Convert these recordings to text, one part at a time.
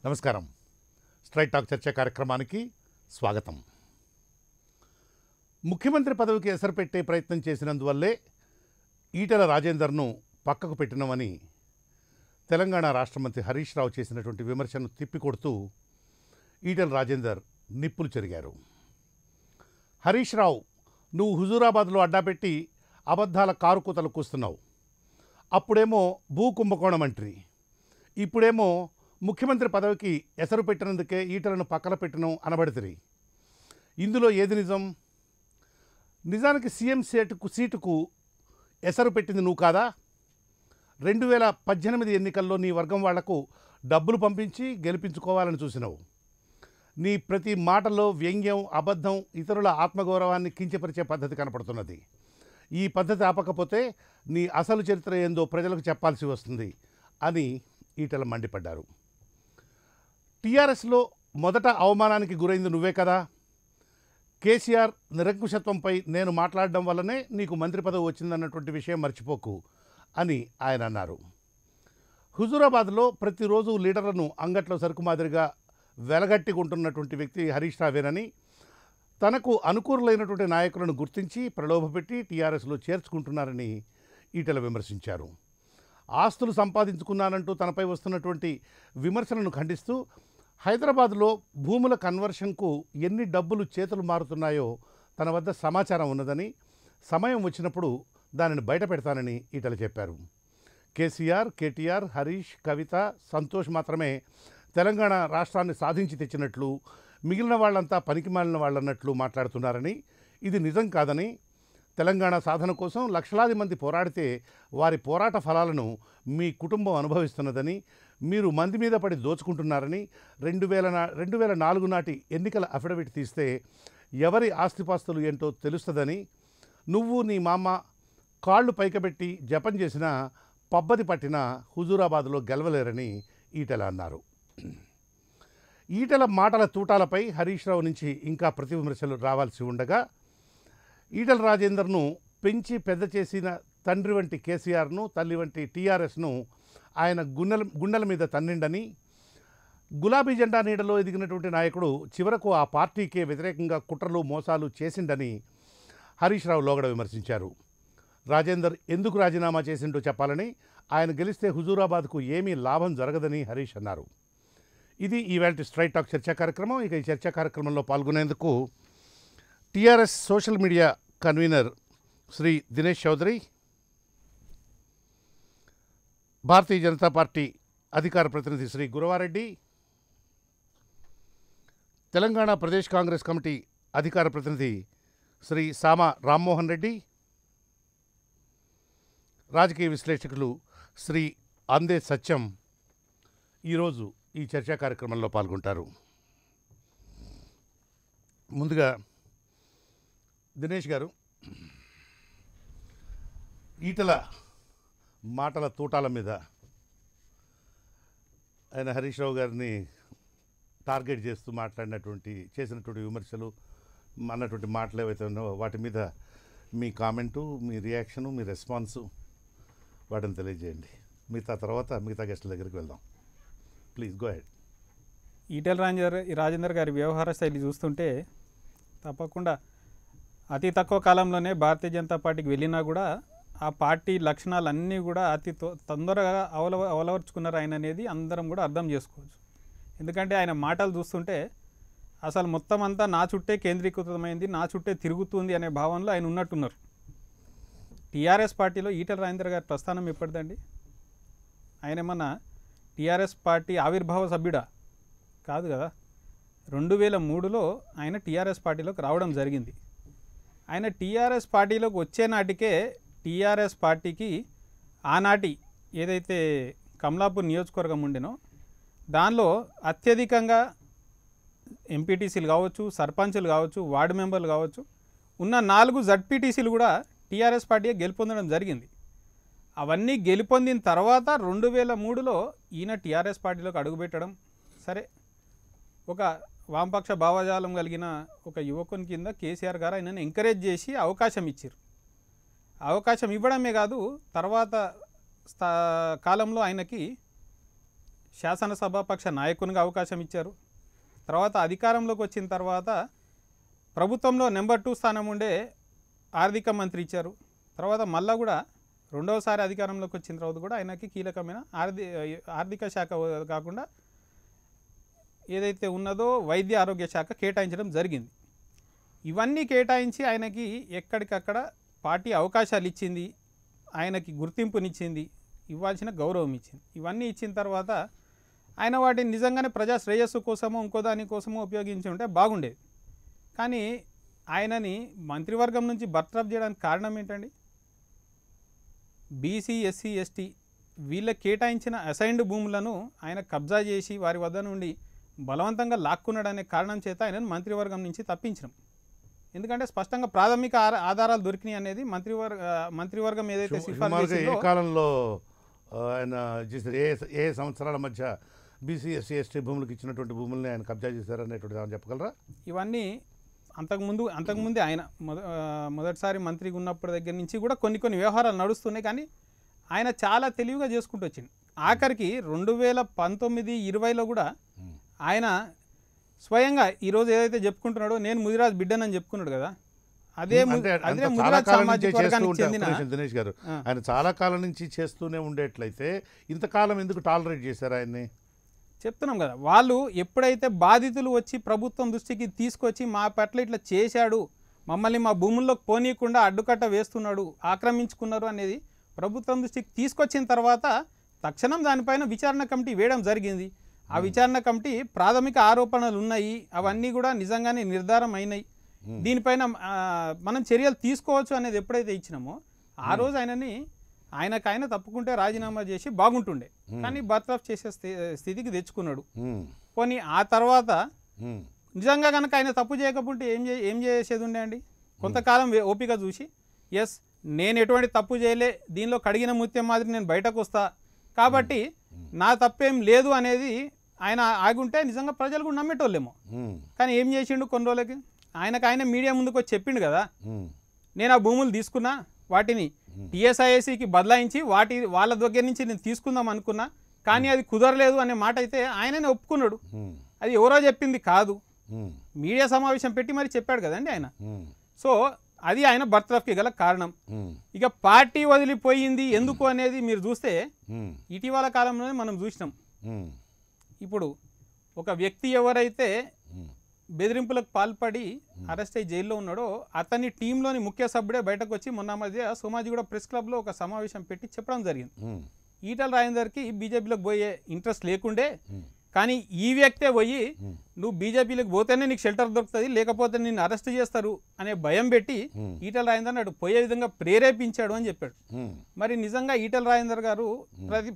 నమస్కారం. Straight talk చర్చ కార్యక్రమానికి స్వాగతం. ముఖ్యమంత్రి పదవికి ఎసరు పెట్టే ప్రయత్నం చేసినందువల్లే ఈటెల రాజేందర్ను పక్కకు పెట్టినామని తెలంగాణ రాష్ట్ర మంత్రి హరీష్ రావు చేసినటువంటి విమర్శను తిప్పికొడుతూ ఈటెల రాజేందర్ నిప్పులు చెరిగారు. హరీష్ రావు, నువ్వు హుజూరాబాద్లో అడ్డాపెట్టి అబద్ధాల కారుకూతలు కూస్తున్నావు. అప్పుడేమో భూ కుంభకోణం అంట్రి, ఇప్పుడేమో ముఖ్యమంత్రి పదవికి ఎసరు పెట్టినందుకే ఈటలను పక్కన పెట్టినం అనబడితిరి. ఇందులో ఏది నిజం? నిజానికి సీఎం సీటుకు ఎసరు పెట్టింది నువ్వు కాదా? 2018 ఎన్నికల్లో నీ వర్గం వాళ్లకు డబ్బులు పంపించి గెలిపించుకోవాలని చూసినావు. నీ ప్రతి మాటలో వ్యంగ్యం, అబద్ధం, ఇతరుల ఆత్మగౌరవాన్ని కించపరిచే పద్ధతి కనపడుతున్నది. ఈ పద్ధతి ఆపకపోతే నీ అసలు చరిత్ర ఏందో ప్రజలకు చెప్పాల్సి వస్తుంది అని ఈటెల మండిపడ్డారు. టీఆర్ఎస్లో మొదట అవమానానికి గురైంది నువ్వే కదా. కేసీఆర్ నిరంకుశత్వంపై నేను మాట్లాడడం వల్లనే నీకు మంత్రి పదవి వచ్చిందన్నటువంటి విషయం మర్చిపోకు అని ఆయన అన్నారు. హుజూరాబాద్లో ప్రతిరోజు లీడర్లను అంగట్లో సరుకు మాదిరిగా వెలగట్టుకుంటున్నటువంటి వ్యక్తి హరీష్ రావేనని, తనకు అనుకూలమైనటువంటి నాయకులను గుర్తించి ప్రలోభపెట్టి టీఆర్ఎస్లో చేర్చుకుంటున్నారని ఈటెల విమర్శించారు. ఆస్తులు సంపాదించుకున్నానంటూ తనపై వస్తున్నటువంటి విమర్శలను ఖండిస్తూ హైదరాబాద్లో భూముల కన్వర్షన్కు ఎన్ని డబ్బులు చేతులు మారుతున్నాయో తన వద్ద సమాచారం ఉన్నదని, సమయం వచ్చినప్పుడు దానిని బయట పెడతానని ఈటెల చెప్పారు. కేసీఆర్, కేటీఆర్, హరీష్, కవిత, సంతోష్ మాత్రమే తెలంగాణ రాష్ట్రాన్ని సాధించి తెచ్చినట్లు, మిగిలిన వాళ్ళంతా పనికిమాలిన వాళ్ళన్నట్లు మాట్లాడుతున్నారని, ఇది నిజం కాదని, తెలంగాణ సాధన కోసం లక్షలాది మంది పోరాడితే వారి పోరాట ఫలాలను మీ కుటుంబం అనుభవిస్తున్నదని, మీరు మంది మీద పడి దోచుకుంటున్నారని, 2004 నాటి ఎన్నికల అఫిడవిట్ తీస్తే ఎవరి ఆస్తిపాస్తులు ఏంటో తెలుస్తుందని, నువ్వు నీ మామ కాళ్ళు పైకబెట్టి జపం చేసిన పబ్బది పట్టిన హుజూరాబాద్లో గెలవలేరని ఈటెల అన్నారు. ఈటెల మాటల తూటాలపై హరీష్ రావు నుంచి ఇంకా ప్రతి విమర్శలు రావాల్సి ఉండగా, ఈటెల రాజేందర్ను పెంచి పెద్ద చేసిన తండ్రి వంటి కేసీఆర్ను, తల్లి వంటి టీఆర్ఎస్ను ఆయన గుండెల మీద తన్నిండని, గులాబీ జెండా నీడలో ఎదిగినటువంటి నాయకుడు చివరకు ఆ పార్టీకే వ్యతిరేకంగా కుట్రలు మోసాలు చేసిండని హరీష్ రావు లోగడ విమర్శించారు. రాజేందర్ ఎందుకు రాజీనామా చేసిండో చెప్పాలని, ఆయన గెలిస్తే హుజూరాబాద్కు ఏమీ లాభం జరగదని హరీష్ అన్నారు. ఇది ఈవేళ స్ట్రైట్ టాక్ చర్చా కార్యక్రమం. ఇక ఈ చర్చా కార్యక్రమంలో పాల్గొనేందుకు TRS social media convener Shri Dinesh Chaudhary, Bharatiya Janata party అధికార ప్రతినిధి శ్రీ గురవారెడ్డి, తెలంగాణ ప్రదేశ్ కాంగ్రెస్ కమిటీ అధికార ప్రతినిధి శ్రీ సామ రామ్మోహన్ రెడ్డి, రాజకీయ విశ్లేషకులు శ్రీ అందే సత్యం ఈరోజు ఈ చర్చా కార్యక్రమంలో పాల్గొంటారు. ముందుగా దినేష్ గారు, ఈటెల మాటల తూటాల మీద ఆయన హరీష్ రావు గారిని టార్గెట్ చేస్తూ చేసినటువంటి విమర్శలు, అన్నటువంటి మాటలు ఏవైతే ఉన్నాయో వాటి మీద మీ కామెంటు, మీ రియాక్షను, మీ రెస్పాన్సు వాటిని తెలియజేయండి. మిగతా గెస్టుల దగ్గరికి వెళ్దాం. Please go head. Etela Rajender గారి వ్యవహార శైలి చూస్తుంటే తప్పకుండా అతి తక్కువ కాలంలోనే భారతీయ జనతా పార్టీకి వెళ్ళినా కూడా ఆ పార్టీ లక్షణాలన్నీ కూడా అతి తొందరగా అవలవర్చుకున్నారు ఆయన అనేది అందరం కూడా అర్థం చేసుకోవచ్చు. ఎందుకంటే ఆయన మాటలు చూస్తుంటే అసలు మొత్తం అంతా నా చుట్టే కేంద్రీకృతమైంది, నా చుట్టే తిరుగుతుంది అనే భావనలో ఆయన ఉన్నట్టున్నారు. టీఆర్ఎస్ పార్టీలో ఈటెల రాజేందర్ గారి ప్రస్థానం ఎప్పటిదండి? ఆయన ఏమన్నా టీఆర్ఎస్ పార్టీ ఆవిర్భావ సభ్యుడా? కాదు కదా. 2003లో ఆయన టీఆర్ఎస్ పార్టీలోకి రావడం జరిగింది. ఆయన టీఆర్ఎస్ పార్టీలోకి వచ్చే నాటికే టీఆర్ఎస్ పార్టీకి ఆనాటి ఏదైతే కమలాపూర్ నియోజకవర్గం ఉండేనో దానిలో అత్యధికంగా ఎంపీటీసీలు కావచ్చు, సర్పంచులు కావచ్చు, వార్డు మెంబర్లు కావచ్చు, ఉన్న 4 జడ్పీటీసీలు కూడా టీఆర్ఎస్ పార్టీగా గెలుపొందడం జరిగింది. అవన్నీ గెలుపొందిన తర్వాత 2003లో ఈయన టీఆర్ఎస్ పార్టీలోకి అడుగుపెట్టడం, సరే ఒక వామపక్ష భావజాలం కలిగిన ఒక యువకుని కింద కేసీఆర్ గారు ఆయనను ఎంకరేజ్ చేసి అవకాశం ఇచ్చారు. అవకాశం ఇవ్వడమే కాదు, తర్వాత కాలంలో ఆయనకి శాసనసభాపక్ష నాయకునిగా అవకాశం ఇచ్చారు. తర్వాత అధికారంలోకి వచ్చిన తర్వాత ప్రభుత్వంలో నెంబర్ 2 స్థానం ఉండే ఆర్థిక మంత్రి ఇచ్చారు. తర్వాత మళ్ళా కూడా రెండవసారి అధికారంలోకి వచ్చిన తర్వాత కూడా ఆయనకి కీలకమైన ఆర్థిక శాఖ కాకుండా ఏదైతే ఉన్నదో వైద్య ఆరోగ్య శాఖ కేటాయించడం జరిగింది. ఇవన్నీ కేటాయించి ఆయనకి ఎక్కడికక్కడ పార్టీ అవకాశాలు ఇచ్చింది, ఆయనకి గుర్తింపునిచ్చింది, ఇవ్వాల్సిన గౌరవం ఇచ్చింది. ఇవన్నీ ఇచ్చిన తర్వాత ఆయన వాటిని నిజంగానే ప్రజా శ్రేయస్సు కోసమో ఇంకో దానికోసమో ఉపయోగించి ఉంటే బాగుండేది. కానీ ఆయనని మంత్రివర్గం నుంచి బర్తరఫ్ చేయడానికి కారణం ఏంటండి? బీసీ, ఎస్సీ, ఎస్టీ వీళ్ళకి కేటాయించిన అసైన్డ్ భూములను ఆయన కబ్జా చేసి వారి వద్ద నుండి బలవంతంగా లాక్కున్నాడనే కారణం చేత ఆయనను మంత్రివర్గం నుంచి తప్పించడం. ఎందుకంటే స్పష్టంగా ప్రాథమిక ఆధారాలు దొరికినాయి అనేది మంత్రివర్గం ఏదైతే సిఫార్సు చేసిందో ఏ కాలంలో ఆయన చేశారు, ఏ సంవత్సరాల మధ్య బీసీ, ఎస్సీ, ఎస్టీ భూములకు ఇచ్చినటువంటి భూముల్ని ఆయన కబ్జా చేశారు అనేటువంటి ఏమైనా చెప్పగలరా? ఇవన్నీ అంతకుముందే ఆయన మొదటిసారి మంత్రిగా ఉన్నప్పటి దగ్గర నుంచి కూడా కొన్ని వ్యవహారాలు నడుస్తున్నాయి. కానీ ఆయన చాలా తెలివిగా చేసుకుంటూ వచ్చింది. ఆఖరికి 2019-20లో కూడా ఆయన స్వయంగా ఈరోజు ఏదైతే చెప్పుకుంటున్నాడో నేను ముదిరాజ్ బిడ్డనని చెప్పుకున్నాడు కదా, అదే ముదిరాజ్ సామాజిక వర్గానికి చెందిన దినేష్ గారు ఆయన చాలా కాలం నుంచి చేస్తూనే ఉండేట్లయితే ఇంతకాలం ఎందుకు టాలరేట్ చేశారు ఆయన్ని? చెప్తున్నాం కదా, వాళ్ళు ఎప్పుడైతే బాధితులు వచ్చి ప్రభుత్వం దృష్టికి తీసుకొచ్చి మా పట్ల ఇట్లా చేశాడు, మమ్మల్ని మా భూముల్లోకి పోనీయకుండా అడ్డుకట్ట వేస్తున్నాడు, ఆక్రమించుకున్నారు అనేది ప్రభుత్వం దృష్టికి తీసుకొచ్చిన తర్వాత తక్షణం దానిపైన విచారణ కమిటీ వేయడం జరిగింది. ఆ విచారణ కమిటీ ప్రాథమిక ఆరోపణలు ఉన్నాయి, అవన్నీ కూడా నిజంగానే నిర్ధారం అయినాయి, దీనిపైన మనం చర్యలు తీసుకోవచ్చు అనేది ఎప్పుడైతే ఇచ్చినామో ఆ రోజు ఆయనకైనా తప్పుకుంటే రాజీనామా చేసి బాగుంటుండే. కానీ బర్తరఫ్ చేసే స్థితికి తెచ్చుకున్నాడు. పోనీ ఆ తర్వాత నిజంగా కనుక ఆయన తప్పు చేయకపోతే ఏం చేసేది ఉండే అండి? కొంతకాలం ఓపిక చూసి ఎస్ నేను ఎటువంటి తప్పు చేయలే, దీనిలో కడిగిన ముత్యం మాదిరి నేను బయటకు వస్తా కాబట్టి నా తప్పేం లేదు అనేది ఆయన ఆగుంటే నిజంగా ప్రజలు కూడా నమ్మేటోళ్ళేమో. కానీ ఏం చేసిండు? కొన్ని రోజులకి ఆయన మీడియా ముందుకు వచ్చి చెప్పిండు కదా, నేను ఆ భూములు తీసుకున్నా, వాటిని టీఎస్ఐఏసీకి బదలాయించి వాళ్ళ దగ్గర నుంచి నేను తీసుకుందాం అనుకున్నా, కానీ అది కుదరలేదు అనే మాట అయితే ఆయననే ఒప్పుకున్నాడు. అది ఎవరో చెప్పింది కాదు, మీడియా సమావేశం పెట్టి మరి చెప్పాడు కదండి ఆయన. సో అది ఆయన బర్తరఫ్కి గల కారణం. ఇక పార్టీ వదిలిపోయింది ఎందుకు అనేది మీరు చూస్తే ఇటీవల కాలంలోనే మనం చూసినాం. ఇప్పుడు ఒక వ్యక్తి ఎవరైతే బెదిరింపులకు పాల్పడి అరెస్ట్ అయ్యి జైల్లో ఉన్నాడో అతని టీంలోని ముఖ్య సభ్యుడే బయటకు వచ్చి మొన్న మధ్య సోమాజిగూడ ప్రెస్ క్లబ్లో ఒక సమావేశం పెట్టి చెప్పడం జరిగింది. ఈటల రాజేందర్కి బీజేపీలోకి పోయే ఇంట్రెస్ట్ లేకుండే, కానీ ఈ వ్యక్తే పోయి నువ్వు బీజేపీలోకి పోతేనే నీకు షెల్టర్ దొరుకుతుంది, లేకపోతే నిన్ను అరెస్ట్ చేస్తారు అనే భయం పెట్టి ఈటల రాజేందర్ అటు పోయే విధంగా ప్రేరేపించాడు అని చెప్పాడు. మరి నిజంగా ఈటల రాజేందర్ గారు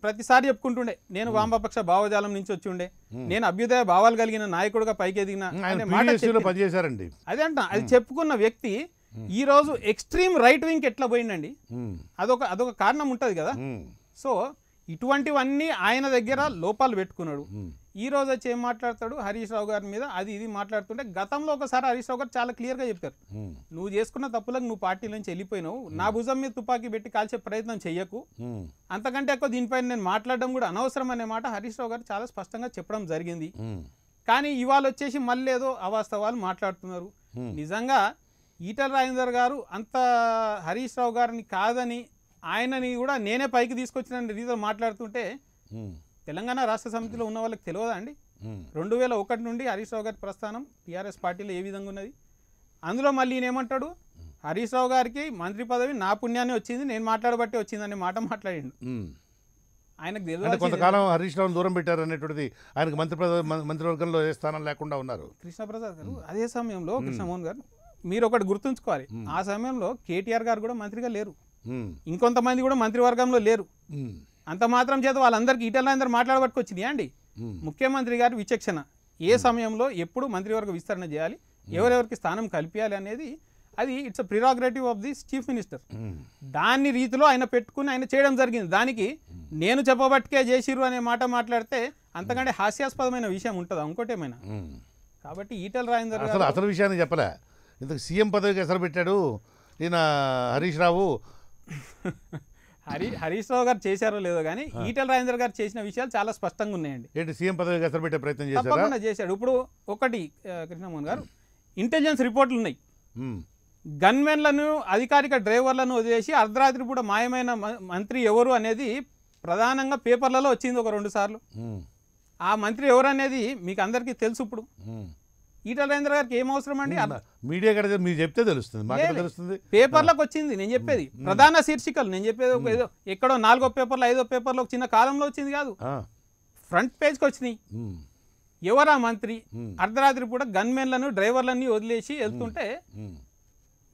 ప్రతిసారి చెప్పుకుంటుండే నేను వామపక్ష భావజాలం నుంచి వచ్చి ఉండే, నేను అభ్యుదయ భావాలు కలిగిన నాయకుడుగా పైకి ఎదిగిన అనే మాట పనిచేశారండి. అదే అంట, అది చెప్పుకున్న వ్యక్తి ఈ రోజు ఎక్స్ట్రీమ్ రైట్ వింగ్ ఎట్లా పోయిందండి? అదొక కారణం ఉంటుంది కదా. సో ఇటువంటివన్నీ ఆయన దగ్గర లోపాలు పెట్టుకున్నాడు. ఈ రోజు వచ్చి ఏం మాట్లాడతాడు హరీష్ రావు గారి మీద అది ఇది మాట్లాడుతుంటే, గతంలో ఒకసారి హరీష్ రావు గారు చాలా క్లియర్గా చెప్పారు, నువ్వు చేసుకున్న తప్పులకు నువ్వు పార్టీ నుంచి వెళ్ళిపోయినావు, నా భుజం మీద తుపాకీ పెట్టి కాల్చే ప్రయత్నం చెయ్యకు, అంతకంటే ఎక్కువ దీనిపైన నేను మాట్లాడడం కూడా అనవసరం అనే మాట హరీష్ రావు గారు చాలా స్పష్టంగా చెప్పడం జరిగింది. కానీ ఇవాళ వచ్చేసి మళ్ళీ ఏదో అవాస్తవాలు మాట్లాడుతున్నారు. నిజంగా ఈటల రాజేందర్ గారు అంత హరీష్ రావు గారిని కాదని ఆయనని కూడా నేనే పైకి తీసుకొచ్చిన రీతిలో మాట్లాడుతుంటే తెలంగాణ రాష్ట్ర సమితిలో ఉన్న వాళ్ళకి తెలియదా అండి? 2001 నుండి హరీష్ రావు గారి ప్రస్థానం టీఆర్ఎస్ పార్టీలో ఏ విధంగా ఉన్నది? అందులో మళ్ళీ ఈయనేమంటాడు, హరీష్ రావు గారికి మంత్రి పదవి నా పుణ్యాన్ని వచ్చింది, నేను మాట్లాడబట్టే వచ్చిందనే మాట మాట్లాడిండు. ఆయనకు తెలియదు కొంతకాలం హరీష్ రావును దూరం పెట్టారు అనేటువంటిది, ఆయనకు మంత్రివర్గంలో ఏ స్థానం లేకుండా ఉన్నారు. కృష్ణప్రసాద్ గారు అదే సమయంలో కృష్ణమోహన్ గారు మీరు ఒకటి గుర్తుంచుకోవాలి, ఆ సమయంలో కేటీఆర్ గారు కూడా మంత్రిగా లేరు, ఇంకొంతమంది కూడా మంత్రివర్గంలో లేరు. అంత మాత్రం చేత వాళ్ళందరికీ ఈటల రాజేందర్ మాట్లాడబట్టుకొచ్చింది అండి. ముఖ్యమంత్రి గారి విచక్షణ ఏ సమయంలో ఎప్పుడు మంత్రివర్గ విస్తరణ చేయాలి, ఎవరెవరికి స్థానం కల్పించాలి అనేది అది it's a prerogative of the chief minister. దాన్ని రీతిలో ఆయన పెట్టుకుని ఆయన చేయడం జరిగింది. దానికి నేను చెప్పబట్టుకే చేసిర్రు అనే మాట మాట్లాడితే అంతకంటే హాస్యాస్పదమైన విషయం ఉంటుందా ఇంకోటేమైనా? కాబట్టి ఈటల రాజేందర్ అసలు విషయాన్ని చెప్పలే, ఇంతకు సీఎం పదవికి ఎసరు పెట్టాడు ఈయన హరీష్ రావు. హరీష్ రావు గారు చేశారో లేదో కానీ ఈటెల రాజేందర్ గారు చేసిన విషయాలు చాలా స్పష్టంగా ఉన్నాయండి. ఏంటి సీఎం పదవికి ఎసరు పెట్టే ప్రయత్నం చేశారా? తప్పకుండా చేశాడు. ఇప్పుడు ఒకటి కృష్ణమోహన్ గారు ఇంటెలిజెన్స్ రిపోర్ట్లు ఉన్నాయి. గన్మెన్లను అధికారిక డ్రైవర్లను వదిలేసి అర్ధరాత్రి పూట మాయమైన మంత్రి ఎవరు అనేది ప్రధానంగా పేపర్లలో వచ్చింది ఒక 2 సార్లు. ఆ మంత్రి ఎవరు అనేది మీకు అందరికీ తెలుసు. ఇప్పుడు ఈటెల రాజేందర్ గారికి ఏం అవసరం అండి? మీడియా కడితే మీరు చెప్తే తెలుస్తుంది, మాకు తెలుస్తుంది. పేపర్లకు వచ్చింది. నేను చెప్పేది ప్రధాన శీర్షికలు. నేను చెప్పేది ఏదో ఎక్కడో 4వ పేపర్లో 5వ పేపర్లో చిన్న కాలంలో వచ్చింది కాదు, ఫ్రంట్ పేజ్కి వచ్చినాయి. ఎవరా మంత్రి అర్ధరాత్రి పూట గన్మెన్లను డ్రైవర్లన్నీ వదిలేసి వెళ్తుంటే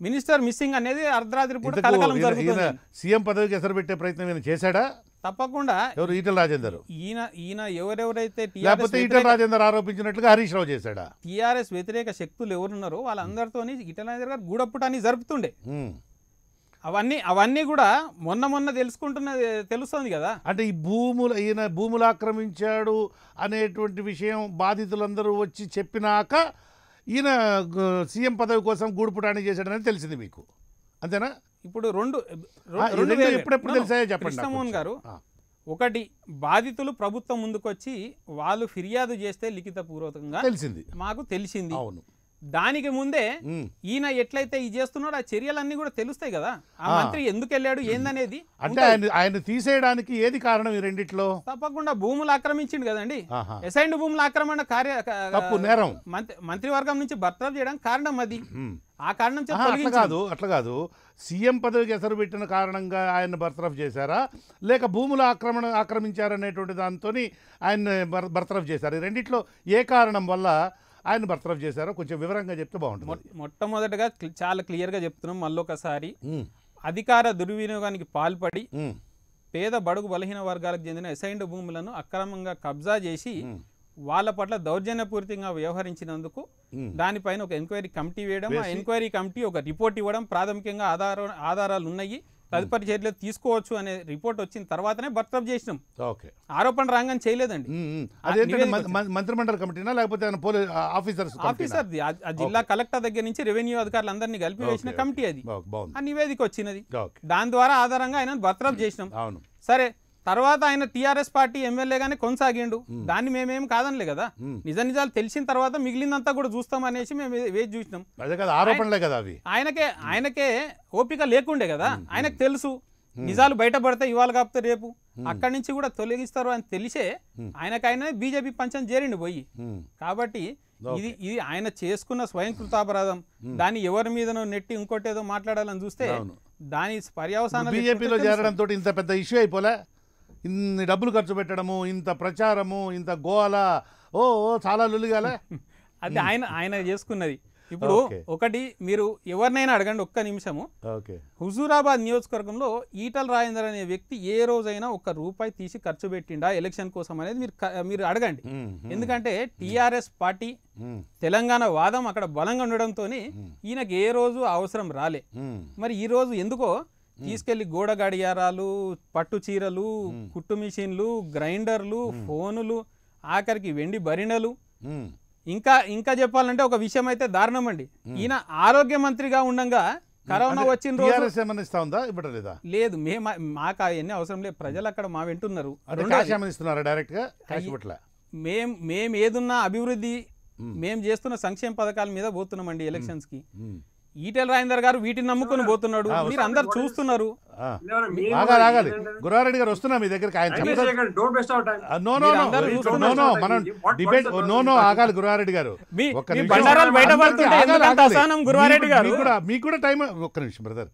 మినిస్టర్ మిస్సింగ్ అనేది అర్ధరాత్రి పూట కలకలం జరుగుతుంది. సీఎం పదవికి ఎసరు పెట్టే ప్రయత్నం ఏమైనా చేశాడా? తప్పకుండా. ఎవరు? ఈటెల రాజేందర్. ఈయన ఎవరెవరైతే ఈటెల రాజేందర్ ఆరోపించినట్లుగా హరీష్ రావు చేశాడా? టీఆర్ఎస్ వ్యతిరేక శక్తులు ఎవరున్నారో వాళ్ళందరితో ఈటెల రాజేందర్ గారు గూడపుటాన్ని జరుపుతుండే. అవన్నీ కూడా మొన్న తెలుస్తుంది కదా. అంటే ఈ ఈయన భూములు ఆక్రమించాడు అనేటువంటి విషయం బాధితులందరూ వచ్చి చెప్పినాక ఈయన సీఎం పదవి కోసం గూడుపుటాన్ని చేశాడని తెలిసింది మీకు, అంతేనా? ఇప్పుడు ఎప్పుడెప్పుడు తెలిసాయో చెప్పండి కృష్ణమోహన్ గారు. ఒకటి, బాధితులు ప్రభుత్వం ముందుకొచ్చి వాళ్ళు ఫిర్యాదు చేస్తే లిఖితపూర్వకంగా తెలిసింది, మాకు తెలిసింది. అవును. దానికి ముందే ఈయన ఎట్లయితే ఇది చేస్తున్నాడో ఆ చర్యలన్నీ కూడా తెలుస్తాయి కదా. ఆ మంత్రి ఎందుకు వెళ్ళాడు ఏందనేది. అంటే ఆయన తీసేయడానికి ఏది కారణం ఈ రెండిట్లో? తప్పకుండా భూములు ఆక్రమించిండు కదండి. అసైన్డ్ భూముల ఆక్రమణ నేరం మంత్రివర్గం నుంచి బర్తరఫ్ చేయడానికి కారణం అది. ఆ కారణం అట్లా కాదు. సీఎం పదవికి ఎసరు పెట్టిన కారణంగా ఆయన బర్తరఫ్ చేశారా, లేక భూముల ఆక్రమించారనేటువంటి దాంతో ఆయన బర్తరఫ్ చేశారు? ఈ రెండిట్లో ఏ కారణం వల్ల ఆయన బర్తరఫ్ చేశారో కొంచెం వివరంగా చెప్తే బాగుంటుంది. మొట్టమొదటిగా చాలా క్లియర్గా చెప్తున్నాం మళ్ళొకసారి. అధికార దుర్వినియోగానికి పాల్పడి పేద బడుగు బలహీన వర్గాలకు చెందిన అసైన్డ్ భూములను అక్రమంగా కబ్జా చేసి వాళ్ళ పట్ల దౌర్జన్యపూరితంగా వ్యవహరించినందుకు దానిపైన ఒక ఎంక్వైరీ కమిటీ వేయడం, ఆ ఎంక్వైరీ కమిటీ ఒక రిపోర్ట్ ఇవ్వడం, ప్రాథమికంగా ఆధారాలు ఉన్నాయి, తదుపరి చర్యలు తీసుకోవచ్చు అనే రిపోర్ట్ వచ్చిన తర్వాతనే బర్తరఫ్ చేసినాం. ఆరోపణ రాంగం చేయలేదండి. మంత్రిమండలి కమిటీనా లేకపోతే ఆఫీసర్ది? ఆ జిల్లా కలెక్టర్ దగ్గర నుంచి రెవెన్యూ అధికారులు అందరినీ కలిపి వేసిన కమిటీ అది. ఆ నివేదిక వచ్చినది. దాని ద్వారా ఆధారంగా ఆయన బర్తరఫ్ చేసినాం. సరే, తర్వాత ఆయన టీఆర్ఎస్ పార్టీ ఎమ్మెల్యేగానే కొనసాగిండు. దాన్ని మేమేం కాదనిలే కదా. నిజాలు తెలిసిన తర్వాత మిగిలిందంతా కూడా చూస్తాం అనేసి మేము వేచి చూసినాం. ఆయనకే ఓపిక లేకుండే కదా. ఆయనకు తెలుసు నిజాలు బయటపడితే ఇవాళ కాకపోతే రేపు అక్కడి నుంచి కూడా తొలగిస్తారు అని తెలిసే ఆయనకైనా బీజేపీ పంచం చేరిండి పోయి. కాబట్టి ఇది ఆయన చేసుకున్న స్వయంకృతాపరాధం. దాన్ని ఎవరి మీదనో నెట్టి ఇంకోటేదో మాట్లాడాలని చూస్తే దాని పర్యవసానం బీజేపీలో చేరడంతో ఇంత పెద్ద ఇష్యూ అయిపోలే. ఇన్ని డబ్బులు ఖర్చు పెట్టడము, ఇంత ప్రచారము, ఇంత గోల, చాలా లొల్లిగాలే. అది ఆయన చేసుకున్నది. ఇప్పుడు ఒకటి, మీరు ఎవరినైనా అడగండి ఒక్క నిమిషము. హుజూరాబాద్ నియోజకవర్గంలో ఈటెల రాజేందర్ అనే వ్యక్తి ఏ రోజైనా ₹1 తీసి ఖర్చు పెట్టిండా ఎలక్షన్ కోసం అనేది మీరు అడగండి. ఎందుకంటే టీఆర్ఎస్ పార్టీ తెలంగాణ వాదం అక్కడ బలంగా ఉండడంతో ఈయనకి ఏ రోజు అవసరం రాలే. మరి ఈ రోజు ఎందుకో తీసుకెళ్లి గోడ గడియారాలు, పట్టు చీరలు, కుట్టు మిషన్లు, గ్రైండర్లు, ఫోనులు, ఆఖరికి వెండి బరిణలు, ఇంకా చెప్పాలంటే ఒక విషయం అయితే దారుణం అండి. ఈయన ఆరోగ్య మంత్రిగా ఉండగా కరోనా వచ్చిన రోజు లేదు, మాకు అవన్నీ అవసరం లేదు. ప్రజలు అక్కడ మా వింటున్నారు. మేము ఏదున్నా అభివృద్ధి, మేము చేస్తున్న సంక్షేమ పథకాల మీద పోతున్నామండి ఎలక్షన్స్ కి. ఈటెల రాజేందర్ గారు వీటిని నమ్ముకుని పోతున్నాడు. మీరు అందరు చూస్తున్నారు. గురారెడ్డి గారు వస్తున్నా మీ దగ్గరికి. ఆగాలి గురారెడ్డి గారు, మీకు కూడా టైం. ఒక్క నిమిషం బ్రదర్,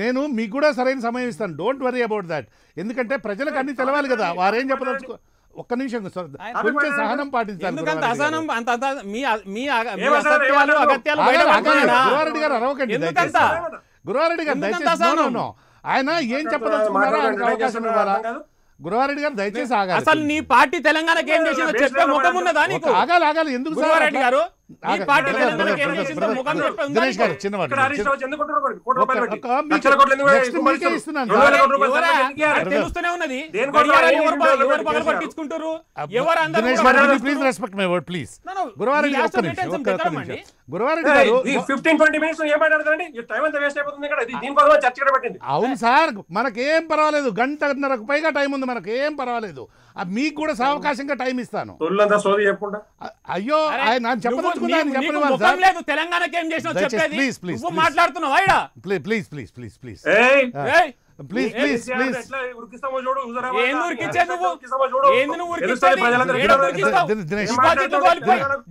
నేను మీకు కూడా సరైన సమయం ఇస్తాను. Don't worry about that. ఎందుకంటే ప్రజలకు అన్ని తెలవాలి కదా, వారేం చెప్పదలుచుకో. ఒక్క నిమిషం కొంచెం సహనం పాటించాలి. గురారెడ్డి గారు అరవకండి దయచేసి. గురారెడ్డి గారు దయచేసి ఆయన ఏం చెప్పదలుచుకున్నారో ఆయనకు అవకాశం ఇవ్వాలా? గురారెడ్డి గారు దయచేసి ఆగాలి. అసలు నీ పార్టీ తెలంగాణకి ఏం చేసిందో చెప్పే ముఖం ఉన్నదా నీకు? ఆగాలి. ఎందుకు గురారెడ్డి గారు ఈ పార్టీ తెలంగాణకి ఏం చేసిందో ముఖం చెప్పే ఉందా దినేష్ గారు నీకు? చిన్నవాడు ఇక్కడ హరీష్ రావు ఎందుకు కొంటున్నారు మరి? కోటి రూపాయలు పెట్టి. ఒక- లక్షల కోట్లు ఎందుకు next మీకే ఇస్తున్నారు? ఇస్తున్నాను. 2,000 కోట్ల రూపాయలు ఎవరా? ఎందుకు ఇయ్యాలి? అది తెలుస్తూనే ఉన్నది. దేని గడియారాలు కోసం ఎవరు ఎవరు ఎవరు పగలు చేశారు? పట్టించుకుంటారు, ఎవరు అందరూ దినేష్ కూడా గారు పగలు ప్లీజ్ పట్టించుకుంటారు. Respect my word please. No, no. Guruvareddy We గారు have ఒక్క to నిమిషం maintain some ఒక్క decorum నిమిషం. అండి. గురువారెడ్డి గారు 15-20 మినిట్స్ ఏం మాట్లాడతారండి? ఈ టైం అంతా వేస్ట్ అయిపోతుంది ఇక్కడ. దీనికోసం చర్చ కూడా పెట్టింది. అవును సార్ మనకేం పర్వాలేదు, గంటన్నరకు పైగా టైం ఉంది, మనకేం పర్వాలేదు. మీకు కూడా సావకాశంగా టైం ఇస్తాను. తొల్లంతా సోది చెప్పకుండా అయ్యో అరే, ఆయన నాకు చెప్పదలుచుకున్నా ఆయన నీకు చెప్పని ముఖం సార్ లేదు, తెలంగాణకి ఏం చేసినావు దయచేసి చెప్పేది. please, please, నువ్వు please. మాట్లాడుతున్నావు అయిడా. Please please please please please ఏయ్ ఏయ్, ప్లీజ్ ప్లీజ్ ప్లీజ్ ఎట్లా ఉరికిస్తామో చూడు. హుజరాబాద్ ఏంది ఉరికిచ్చేది నువ్వు? ఉరికిస్తామో చూడు. ఏంది నువ్వు తెలుస్తుంది ఉరికిచ్చేది? ప్రజలందరికీ. ఏడ ఉరికిస్తావు? దినేష్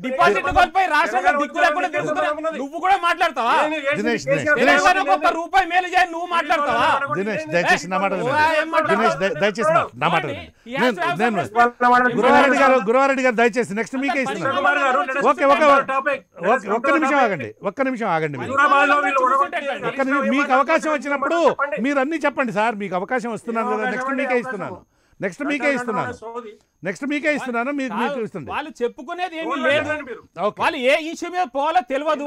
డిపాజిట్లు కోల్పోయి రాష్ట్రంలో దిక్కు లేకుండా తిరుగుతున్నావు. నువ్వు కూడా మాట్లాడతావా? దినేష్, తెలంగాణకు ఒక్క రూపాయి మేలు చేయ నువ్వు మాట్లాడతావా? దినేష్ దయచేసి నా మాట నువ్వా వినండి. ఏం మాట్లాడతావు? దినేష్ దయచేసి నా మాట పోనీ, వినండి. he has to have some నేను respect. గురువారెడ్డి గారు దయచేసి నెక్స్ట్ మీకే ఇస్తున్నాను. కుమార్ గారు, let us okay come okay to the topic. Let us come ఒక్క to the నిమిషం topic. ఆగండి, ఒక్క నిమిషం ఆగండి మీరు. హైదరాబాద్లో వీళ్ళు చూసుంటే ఒక్క నిమిషం మీకు అవకాశం వచ్చినప్పుడు మీరు అన్ని చెప్పండి సార్. మీకు అవకాశం వస్తున్నాను కదా, నెక్స్ట్ మీకే ఇస్తున్నాను. నెక్స్ట్ మీకే ఇస్తున్నాను. నెక్స్ట్ మీకే ఇస్తున్నాను. మీకు ఇస్తుంది. వాళ్ళు చెప్పుకునేది ఏమీ లేదు. ఓకే వాళ్ళు ఏ ఇష్యూ మీద పోవాలో తెలియదు.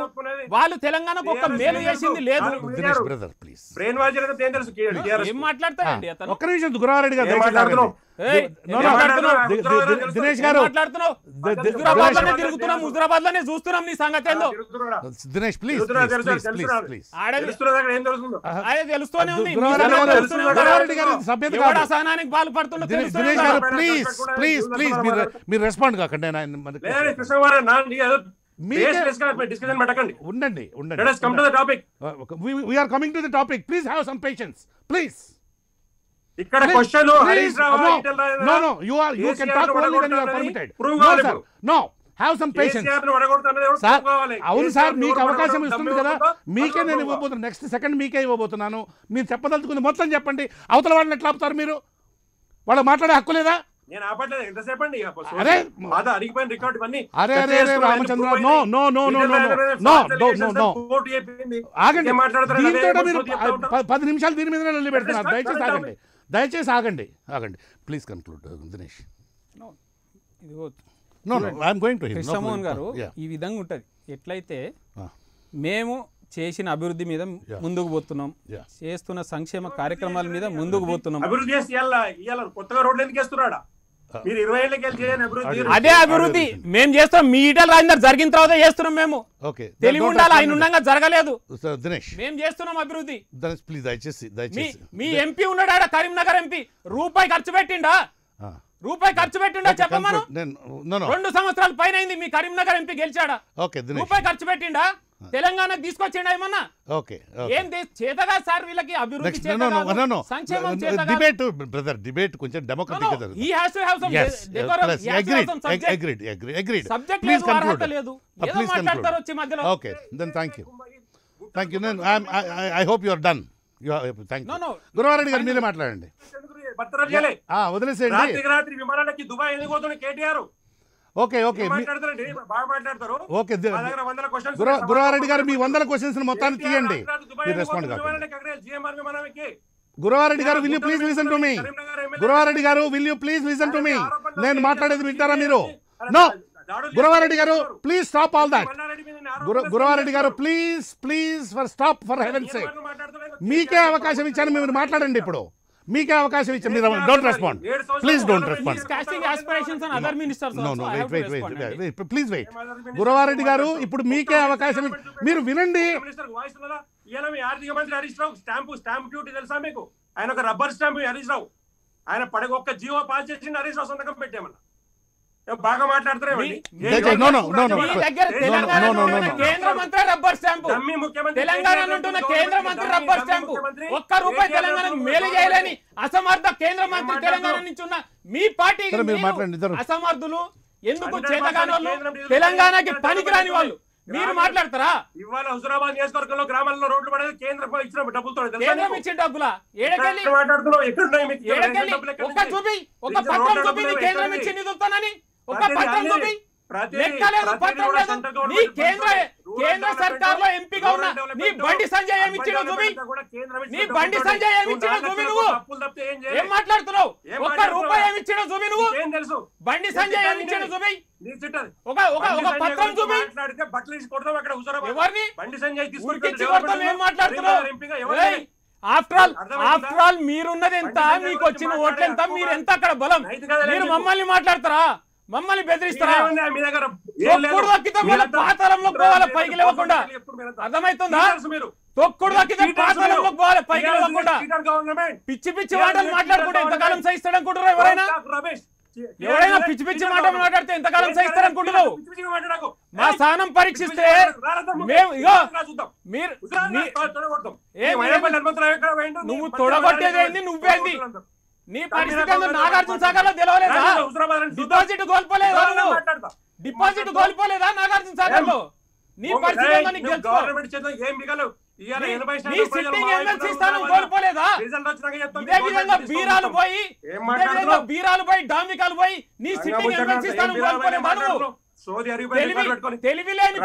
వాళ్ళు తెలంగాణకు ఒక్క మేలు చేసింది లేదు. Dinesh brother please. Brain wash అనేది ఏం తెలుసు TRS? ఏం మాట్లాడతారండి అతను? ఒక్క నిమిషం గురువారెడ్డి గారు ఏం దయచేసి మాట్లాడుతున్నావు? ఆగండి. ఏయ్, No, ఏం no. మాట్లాడుతున్నావు? దినేష్ ఏం గారు మాట్లాడుతున్నావు? దినేష్ హుజరాబాద్ లోనే తిరుగుతున్నాం, హుజరాబాద్ లోనే చూస్తున్నాం నీ సంగతి ఏందో. తిరుగుతున్నాడా? దినేష్ ప్లీజ్ తిరుగుతున్నా, తెలుసు, ప్లీజ్ తెలుసు ప్లీజ్ నాకు. ప్లీజ్. ఆడది తెలుస్తున్నది అక్కడ ఏం తెలుస్తుందో? అదే తెలుస్తూనే ఉంది. గురువారెడ్డి గారు సభ్యత ఎవడు కాదు. అసహనానికి పాల్పడుతుందో దినేష్ తెలుస్తూనే గారు ఉంది. ప్లీజ్ ప్లీజ్ ప్లీజ్ మీరు రెస్పాండ్ కాకండి. నేను లేదు కృష్ణకుమార్ అన్న, నీకు ఏదో మీకే- డిస్కషన్ పెట్టకండి. ఉండండి Let ఉండండి. us come to the topic. We are coming to the topic. Please have some patience please. ఇక్కడ question Harish Rao No, you can talk only when you are permitted. No sir, no, have some patience. Sir అవును sir, మీకు అవకాశం ఇస్తుంది కదా, మీకే నేను ఇవ్వబోతున్నాను. Next second మీకే ఇవ్వబోతున్నాను. మీరు చెప్పదలుచుకుంది మొత్తం చెప్పండి. అవతల వాళ్ళని ఎట్లా ఆపుతారు మీరు? వాళ్ళు మాట్లాడే హక్కు లేదా? నేను ఆపట్లేదు ఎంతసేపు అండి. అరే బాధ అరిగిపోయిన రికార్డ్ ఇవన్నీ అరే రామచంద్ర, నో ఆగండి. దీంతో మీరు 10 నిమిషాలు దీని మీద నిలబెడుతున్నారు. దయచేసి ఆగండి. Please conclude Dinesh. ఇదిగో no I'm going to Krishnamohan గారు ఈ విధంగా ఉంటది. ఎట్లయితే మేము చేసిన అభివృద్ధి మీద ముందుకు పోతున్నాం, చేస్తున్న సంక్షేమ కార్యక్రమాల మీద ముందుకు పోతున్నాం. అభివృద్ధి చేసి ఇవాళ కొత్తగా రోడ్లు ఎందుకు వేస్తున్నాడా? మీరు 20 ఏళ్ళకి వెళ్ళి చేయని అభివృద్ధి. అదే అభివృద్ధి మేము చేస్తాం. మీ ఈటల రాజేందర్ జరిగిన తర్వాత చేస్తున్నాం. మేము ఓకే తెలివి ఉండాలి, ఆయన ఉండగా జరగలేదు. దినేష్ మేము చేస్తున్నాం అభివృద్ధి. ప్లీజ్ దయచేసి మీ ఎంపీ ఉన్నాడా కరీంనగర్ ఎంపీ? రూపాయి ఖర్చు పెట్టిండా? చెప్పమను. 2 సంవత్సరాల పైన అయింది మీ కరీంనగర్ ఎంపీ గెలిచాడా? రూపాయి ఖర్చు పెట్టిండా? తెలంగాణకు తీసుకొచ్చిండా ఏమన్నా? ఏం చేతగా సార్ వీళ్ళకి అభివృద్ధి సంక్షేమం డిబేట్ బ్రదర్, డిబేట్ కొంచెం డెమోక్రటిక్ గా జరుగుతుంది. He has to have some decorum. He has to have some subject. Agreed. Subject Please లేదు, అర్హత conclude. లేదు. ఏదో Please మాట్లాడతారు conclude. వచ్చి మధ్యలో. Okay, then thank you. I hope you are done. Thank you. No. Guruva Reddy గారు మీరే మాట్లాడండి. వదిలేసేయండి. రాత్రి విమానాలకి దుబాయ్ ఎందుకు పోతున్నాడు కేటీఆర్? ఓకే మాట్లాడతారండి, బాగా మాట్లాడతారు. ఓకే మా దగ్గర 100 questions గురువారెడ్డి గారు మీ 100 క్వశ్చన్స్ మొత్తాన్ని తీయండి. మీరు రెస్పాండ్ కాకండి. గురువారెడ్డి గారు, will you please listen to me? Guruva Reddy గారు, will you please listen to me? నేను మాట్లాడేది వింటారా మీరు? నో. గురువారెడ్డి గారు, please stop all that. Guruvareddy గారు, please stop for heaven's sake. మీకే అవకాశం ఇచ్చాను, మీరు మాట్లాడండి. ఇప్పుడు మీకే అవకాశం ఇచ్చాను. మీరు don't respond. Please don't respond. Casting aspirations on other ministers also. No, I have to wait. respond అండి. Please wait. గురువారెడ్డి గారు, ఇప్పుడు మీకే అవకాశం మీరు వినండి. ఇలా మీ ఆర్థిక మంత్రి హరీష్ రావు స్టాంప్ డ్యూటీ తెలుసా మీకు? ఆయన ఒక రబ్బర్ స్టాంప్ హరీష్ రావు. ఆయన పడగ ఒక్క జీవో పాస్ చేసి హరీష్ రావు సంతకం పెట్టామన్నా. బాగా మాట్లాడుతున్నారేమండి. మీ దగ్గర తెలంగాణ కేంద్ర మంత్రి రబ్బర్ స్టాంపు, తెలంగాణ ఉంటున్న కేంద్ర మంత్రి రబ్బర్ స్టాంపు. ఒక్క రూపాయి తెలంగాణకు మేలు చేయలేని అసమర్థ కేంద్ర మంత్రి తెలంగాణ నుంచి ఉన్న మీ పార్టీ అసమర్థులు, ఎందుకు చేతగాని వాళ్ళు, తెలంగాణకి పనికిరాని వాళ్ళు మీరు మాట్లాడతారా? ఇవాళ హుజరాబాద్ నియోజకవర్గంలో గ్రామాల్లో రోడ్లు పడేది కేంద్రం ఇచ్చిన డబ్బులతో. కేంద్రం ఇచ్చిన డబ్బులా? ఏడకెళ్ళి ఒక్క చూపి, ఒక పత్రం చూపి కేంద్రం ఇచ్చి నిధులతోనని. ఒక పత్రం చూపి. లెక్కలేదు, పత్రం లేదు. నీ కేంద్ర సర్కార్ లో ఎంపీగా ఉన్న నీ బండి సంజయ్ ఏమి ఇచ్చినా చూపి. నీ బండి సంజయ్ ఏమి ఇచ్చినా చూపి. నువ్వు ఏం మాట్లాడుతున్నావు? ఒక్క రూపాయి ఏమి ఇచ్చినా చూపి. నువ్వు బండి సంజయ్ ఏమి ఇచ్చినా చూపి. ఒక పత్రం చూపి. ఎవరిని ఏం మాట్లాడుతున్నావు? ఆఫ్టర్ ఆల్ మీరున్నది ఎంత, మీకు వచ్చిన ఓట్లు ఎంత, మీరు ఎంత అక్కడ బలం. మీరు మమ్మల్ని మాట్లాడతారా? మమ్మల్ని బెదిరిస్తారా? పాతాళంలో పోవాలి పైకి లేవకుండా. అర్థమవుతుందా? తొక్కుడు దక్కితే పాతాళంలో పోవాలి పైకి లేవకుండా. పిచ్చి పిచ్చి మాటలు మాట్లాడుకుంటే ఎంతకాలం సహిస్తాడు అనుకుంటున్నారు? ఎవరైనా పిచ్చి పిచ్చి మాటలు మాట్లాడితే ఎంతకాలం సహిస్తారు అనుకుంటున్నావు? మా స్థానం పరీక్షిస్తే మేము నువ్వు తొడగొట్టేది ఏంది? నువ్వేంది? నీ పరిస్థితి నాగార్జున సాగర్లో తెలవలేదా? డిపాజిట్ కోల్పోలేదా? డిపాజిట్ కోల్పోలేదా నాగార్జున సాగర్లో? నీ పరిస్థితి కోల్పోలేదా? ఇదే విధంగా బీరాలు పోయి డామికాలు పోయి నీ సిట్టింగ్ ఎమ్మెల్సీ స్థానం కోల్పోలేదా? తెలివి లేని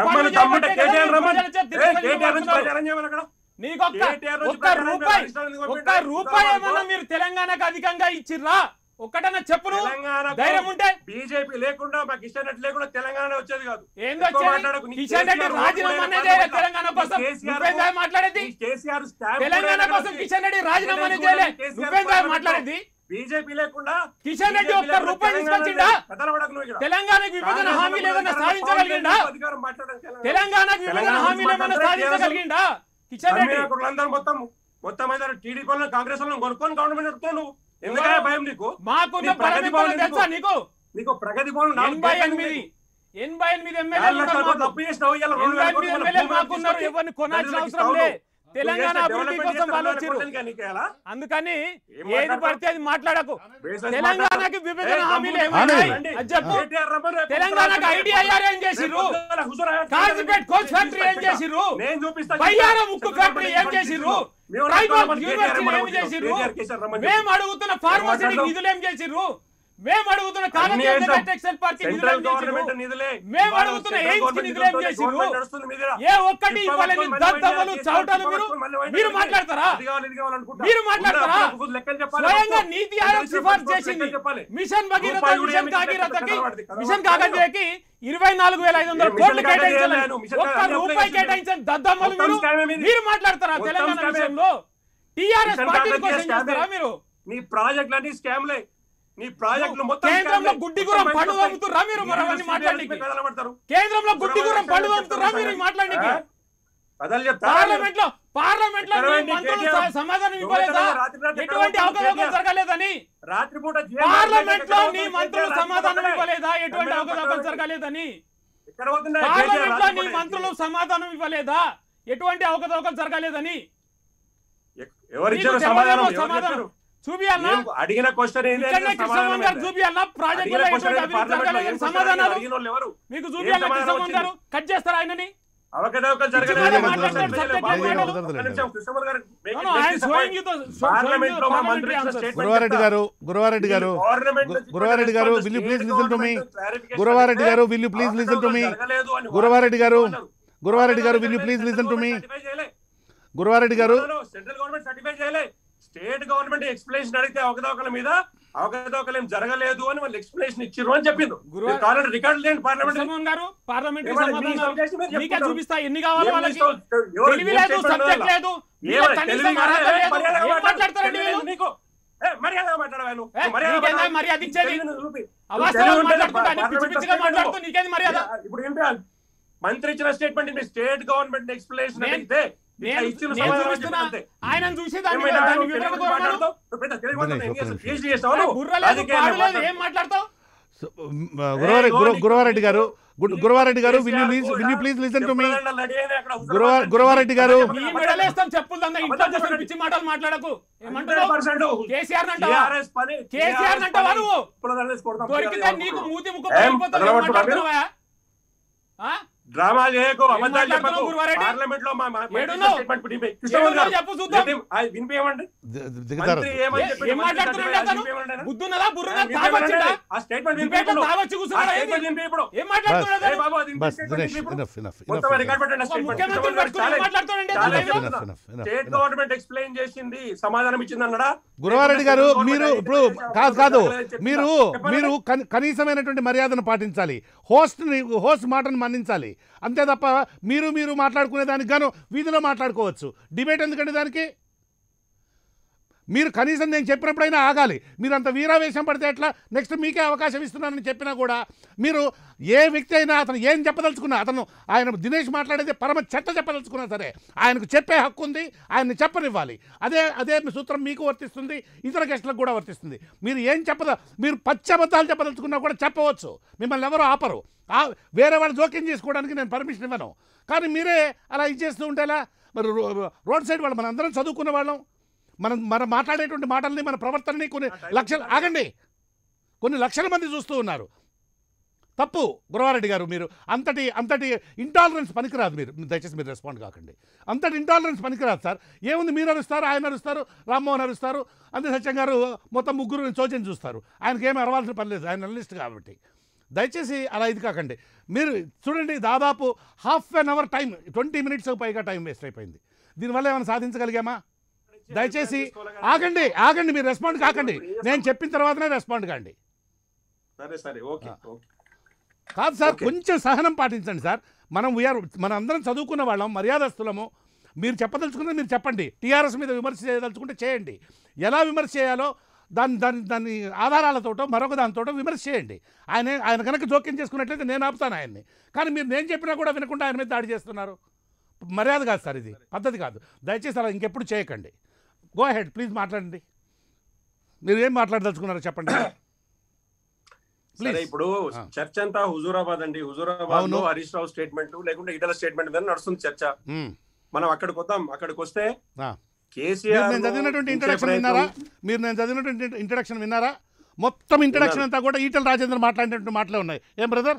ఒక్క రూపాయి ఏమన్నా మీరు తెలంగాణకు అధికంగా ఇచ్చిర్రా? ఒక్కటన్నా చెప్పు. ధైర్యం ఉంటే బీజేపీ లేకుండా కిషన్ రెడ్డి లేకుండా తెలంగాణ వచ్చేది కాదు. కిషన్ రెడ్డి రాజీనామా తెలంగాణ కోసం మాట్లాడేది. తెలంగాణ కోసం కిషన్ రెడ్డి రాజీనామా చేయలే. నువ్వేందా మాట్లాడేది? బీజేపీ లేకుండా కిషన్ రెడ్డి ఒక్క రూపాయి తీసుకొచ్చిండా? తెలంగాణకు విభజన హామీలు ఏదైనా సాధించగలిగిండా? తెలంగాణకు విభజన హామీలు ఏమైనా సాధించగలిగిండా కిషన్ రెడ్డి? మొత్తం టీడీపీ కాంగ్రెస్ కొనుక్కొని గవర్నమెంట్ నడుపుతావు నువ్వు. ఎందుకంటే భయం నీకు? మాకున్న ప్రగతి భవన్ తెలుసా నీకు? నీకు ప్రగతి భవన్ 88 ఎమ్మెల్యేలు మాకున్నారు. ఎవరిని కొనాల్సిన అవసరం లే. తెలంగాణ అభివృద్ధి కోసం వాళ్ళు వచ్చారు. అందుకని ఏది పడితే అది మాట్లాడకు. తెలంగాణకి విభజన హామీలు ఏమన్నాయి అది చెప్పు. తెలంగాణకు ఐడిఐఆర్ ఏం చేసిర్రు? కాజీపేట్ కోచ్ ఫ్యాక్టరీ ఏం చేసిర్రు? బయ్యారం ఉక్కు ఫ్యాక్టరీ ఏం చేసిర్రు? ట్రైబల్ యూనివర్సిటీ ఏం చేసిర్రు? మేము అడుగుతున్న ఫార్మసిటిక్ నిధులు ఏం చేసిర్రు? మేము అడుగుతున్న టెక్స్టైల్ పార్టీ నిధులు ఏం చేసిర్రు? మేము అడుగుతున్న ఎయిమ్స్ నిధులు ఏం చేసిర్రు? ఏ ఒక్కటి ఇవ్వాలని దద్దమ్మలు చౌటలు మీరు మాట్లాడతారా? మీరు మాట్లాడతారా? స్వయంగా నీతి ఆయోగ్ సిఫార్సు చేసింది మిషన్ భగీరథ, మిషన్ కాకతీయకి 24,500 కోట్లు కేటాయించాలి. ఒక్క రూపాయి కేటాయించని దద్దమ్మలు మీరు మాట్లాడతారా? తెలంగాణ విషయంలో టీఆర్ఎస్ పార్టీ కోసం చేస్తారా మీరు? నీ ప్రాజెక్టులన్నీ స్కామ్లే. నీ ప్రాజెక్టులు మొత్తం కేంద్రంలో గుడ్డిగురం పండు పంపుతురా మీరు? మరవన్నీ మాట్లాడడానికి కేంద్రంలో గుడ్డిగురం పండు పంపుతురా మీరు మాట్లాడడానికి? పార్లమెంట్ లో మంత్రులు సమాధానం ఇవ్వలేదా? ఎటువంటి అవకతవకలు జరగలేదని? రాత్రిపూట పార్లమెంట్ లో నీ మంత్రులు సమాధానం ఇవ్వలేదా? ఎటువంటి అవకతవకలు జరగలేదని? పార్లమెంట్ లో నీ మంత్రులు సమాధానం ఇవ్వలేదా? ఎటువంటి అవకతవకలు జరగలేదని? సమాధానం చూపియాలన్నా? అడిగిన క్వశ్చన్ కృష్ణమోహన్ గారు చూపియాలన్నా? ప్రాజెక్టులో ఎటువంటి అభివృద్ధి జరగలేదని సమాధానాలు మీకు చూపియాలన్నా? కృష్ణమోహన్ గారు కట్ చేస్తారా ఆయనని? అవకతవకలు జరగలేదు. గురవారెడ్డి గారు will you please listen to me? Gurava Reddy గారు will you please listen to me? Gurava Reddy గారు will you please listen to me? Gurava Reddy గారు సెంట్రల్ గవర్నమెంట్ సర్టిఫై చేయలే. స్టేట్ గవర్నమెంట్ ఎక్స్ప్లెనేషన్ అడిగితే అవకతవకల మీద అవకతవకలు ఏం జరగలేదు అని వాళ్ళు ఎక్స్ప్లెనేషన్ ఇచ్చిర్రు అని చెప్పిండు. రికార్డు లేని పార్లమెంట్ చూపిస్తా ఎన్ని కావాలి వాళ్ళకి? తెలివి లేదు, సబ్జెక్ట్ లేదు, నీకు మర్యాద మాట్లాడవాను. మర్యాద ఇచ్చేది మాట్లాడుతూ నీకేది మర్యాద? ఇప్పుడు ఏంటి మంత్రి ఇచ్చిన స్టేట్మెంట్ స్టేట్ గవర్నమెంట్ ఎక్స్ప్లెనేషన్ అడిగితే ఆయన చూసేదాన్ని ఏం మాట్లాడతావు? గురవారెడ్డి గారు will you please listen to me? Gurava Reddy గారు చెప్పులు పిచ్చి మాటలు మాట్లాడకు. ఏమంటావు? కేసీఆర్ అంటావా? నువ్వు దొరికితే నీకు మూతి ముక్కు మాట్లాడుతున్నావా? డ్రామా చేయకు, అబద్ధాలు చెప్పకు. మాట్లాడుతున్నావు గురువారెడ్డి? పార్లమెంట్ లో మా ఏడున్నావు? స్టేట్మెంట్ ఏడున్నావు చెప్పు చూద్దాం. వినిపించమండి. దిగుతారు మంత్రి ఏమని చెప్పాడు? ఏం మాట్లాడుతున్నాడు అతను? వినిపించమండి. బుద్ధున్నదా బుర్రున్నదా వినిపించమండి. తాగొచ్చిందా? ఆ స్టేట్మెంట్ డిబేట్లో వినిపించు. తాగొచ్చి ఆ కూర్చున్నాడా ఏంది? స్టేట్మెంట్ వినిపించు. ఏం మాట్లాడుతున్నాడు ఏ అతను? బాబు, అది బస్ స్టేట్మెంట్ దినేష్ వినిపించు. ఇనఫ్ మొత్తం రికార్డ్ పెట్టండి. ఒక ముఖ్యమంత్రిని పట్టుకుని ఏం మాట్లాడుతాడండి చాలా అతను? చెప్తున్నా. స్టేట్ గవర్నమెంట్ ఎక్స్ప్లెయిన్ చేసింది, సమాధానం ఇచ్చింది అన్నాడా? గురవారెడ్డి గారు మీరు ఇప్పుడు కాదు మీరు కనీసమైనటువంటి మర్యాదను పాటించాలి. హోస్ట్ మాటను మన్నించాలి. అంతే తప్ప మీరు మాట్లాడుకునే దానికి గాను వీధిలో మాట్లాడుకోవచ్చు. డిబేట్ ఎందుకంటే దానికి మీరు కనీసం నేను చెప్పినప్పుడైనా ఆగాలి. మీరు అంత వీరావేశం పడితే ఎట్లా? నెక్స్ట్ మీకే అవకాశం ఇస్తున్నానని చెప్పినా కూడా మీరు ఏ వ్యక్తి అయినా అతను ఏం చెప్పదలుచుకున్నా, ఆయన దినేష్ మాట్లాడేది పరమ చెత్త చెప్పదలుచుకున్నా సరే ఆయనకు చెప్పే హక్కు ఉంది, ఆయన్ని చెప్పనివ్వాలి. అదే సూత్రం మీకు వర్తిస్తుంది, ఇతర గెస్టులకు కూడా వర్తిస్తుంది. మీరు ఏం మీరు పచ్చబద్దాలు చెప్పదలుచుకున్నా కూడా చెప్పవచ్చు, మిమ్మల్ని ఎవరు ఆపరు. వేరే వాళ్ళు జోక్యం చేసుకోవడానికి నేను పర్మిషన్ ఇవ్వను. కానీ మీరే అలా ఇచ్చేస్తూ ఉంటేలా? మరి రోడ్ సైడ్ వాళ్ళు మనందరం చదువుకున్న వాళ్ళం, మనం మాట్లాడేటువంటి మాటల్ని మన ప్రవర్తనని కొన్ని లక్షల మంది చూస్తూ ఉన్నారు. తప్పు గురవారెడ్డి గారు, మీరు అంతటి ఇంటాలరెన్స్ పనికిరాదు. దయచేసి మీరు రెస్పాండ్ కాకండి. అంతటి ఇంటాలరెన్స్ పనికిరాదు సార్. ఏముంది, మీరు అరుస్తారు, ఆయన అరుస్తారు, రామ్మోహన్ అరుస్తారు, అంతే సత్యం గారు మొత్తం ముగ్గురు చోచని చూస్తారు. ఆయనకి ఏమి అరవాల్సిన పని లేదు, ఆయన అనలిస్ట్ కాబట్టి. దయచేసి అలా ఇది కాకండి. మీరు చూడండి, దాదాపు half an hour time, 20 minutes పైగా టైం వేస్ట్ అయిపోయింది. దీనివల్ల ఏమైనా సాధించగలిగామా? దయచేసి ఆగండి, మీరు రెస్పాండ్ కాకండి. నేను చెప్పిన తర్వాతనే రెస్పాండ్ కాండి. కాదు సార్, కొంచెం సహనం పాటించండి సార్. మన అందరం చదువుకున్న వాళ్ళం, మర్యాదస్తులము. మీరు చెప్పదలుచుకున్నది మీరు చెప్పండి. టీఆర్ఎస్ మీద విమర్శ చేయదలుచుకుంటే చేయండి. ఎలా విమర్శ చేయాలో దాని ఆధారాలతోటో మరొక దానితోటో విమర్శ చేయండి. ఆయన కనుక జోక్యం చేసుకున్నట్లయితే నేను ఆపుతాను ఆయన్ని. కానీ నేను చెప్పినా కూడా వినకుండా ఆయన మీద దాడి చేస్తున్నారు. మర్యాద కాదు సార్, ఇది పద్ధతి కాదు. దయచేసి అలా ఇంకెప్పుడు చేయకండి. గో హెడ్, ప్లీజ్ మాట్లాడండి. మీరు ఏం మాట్లాడదలుచుకున్నారో చెప్పండి. ఇప్పుడు చర్చ అంతా హుజూరాబాద్ అండి. హుజూరాబాద్ లో హరీష్ రావు స్టేట్మెంట్ లేకుంటే ఈటల స్టేట్మెంట్ మీద నడుస్తుంది చర్చ. మనం అక్కడికి వద్దాం. అక్కడికి వస్తే కేసీఆర్ నేను చదివినటువంటి ఇంట్రడక్షన్ విన్నారా? మొత్తం ఇంట్రడక్షన్ అంతా కూడా ఈటల రాజేంద్ర మాట్లాడినటువంటి మాటలే ఉన్నాయి. ఏం బ్రదర్?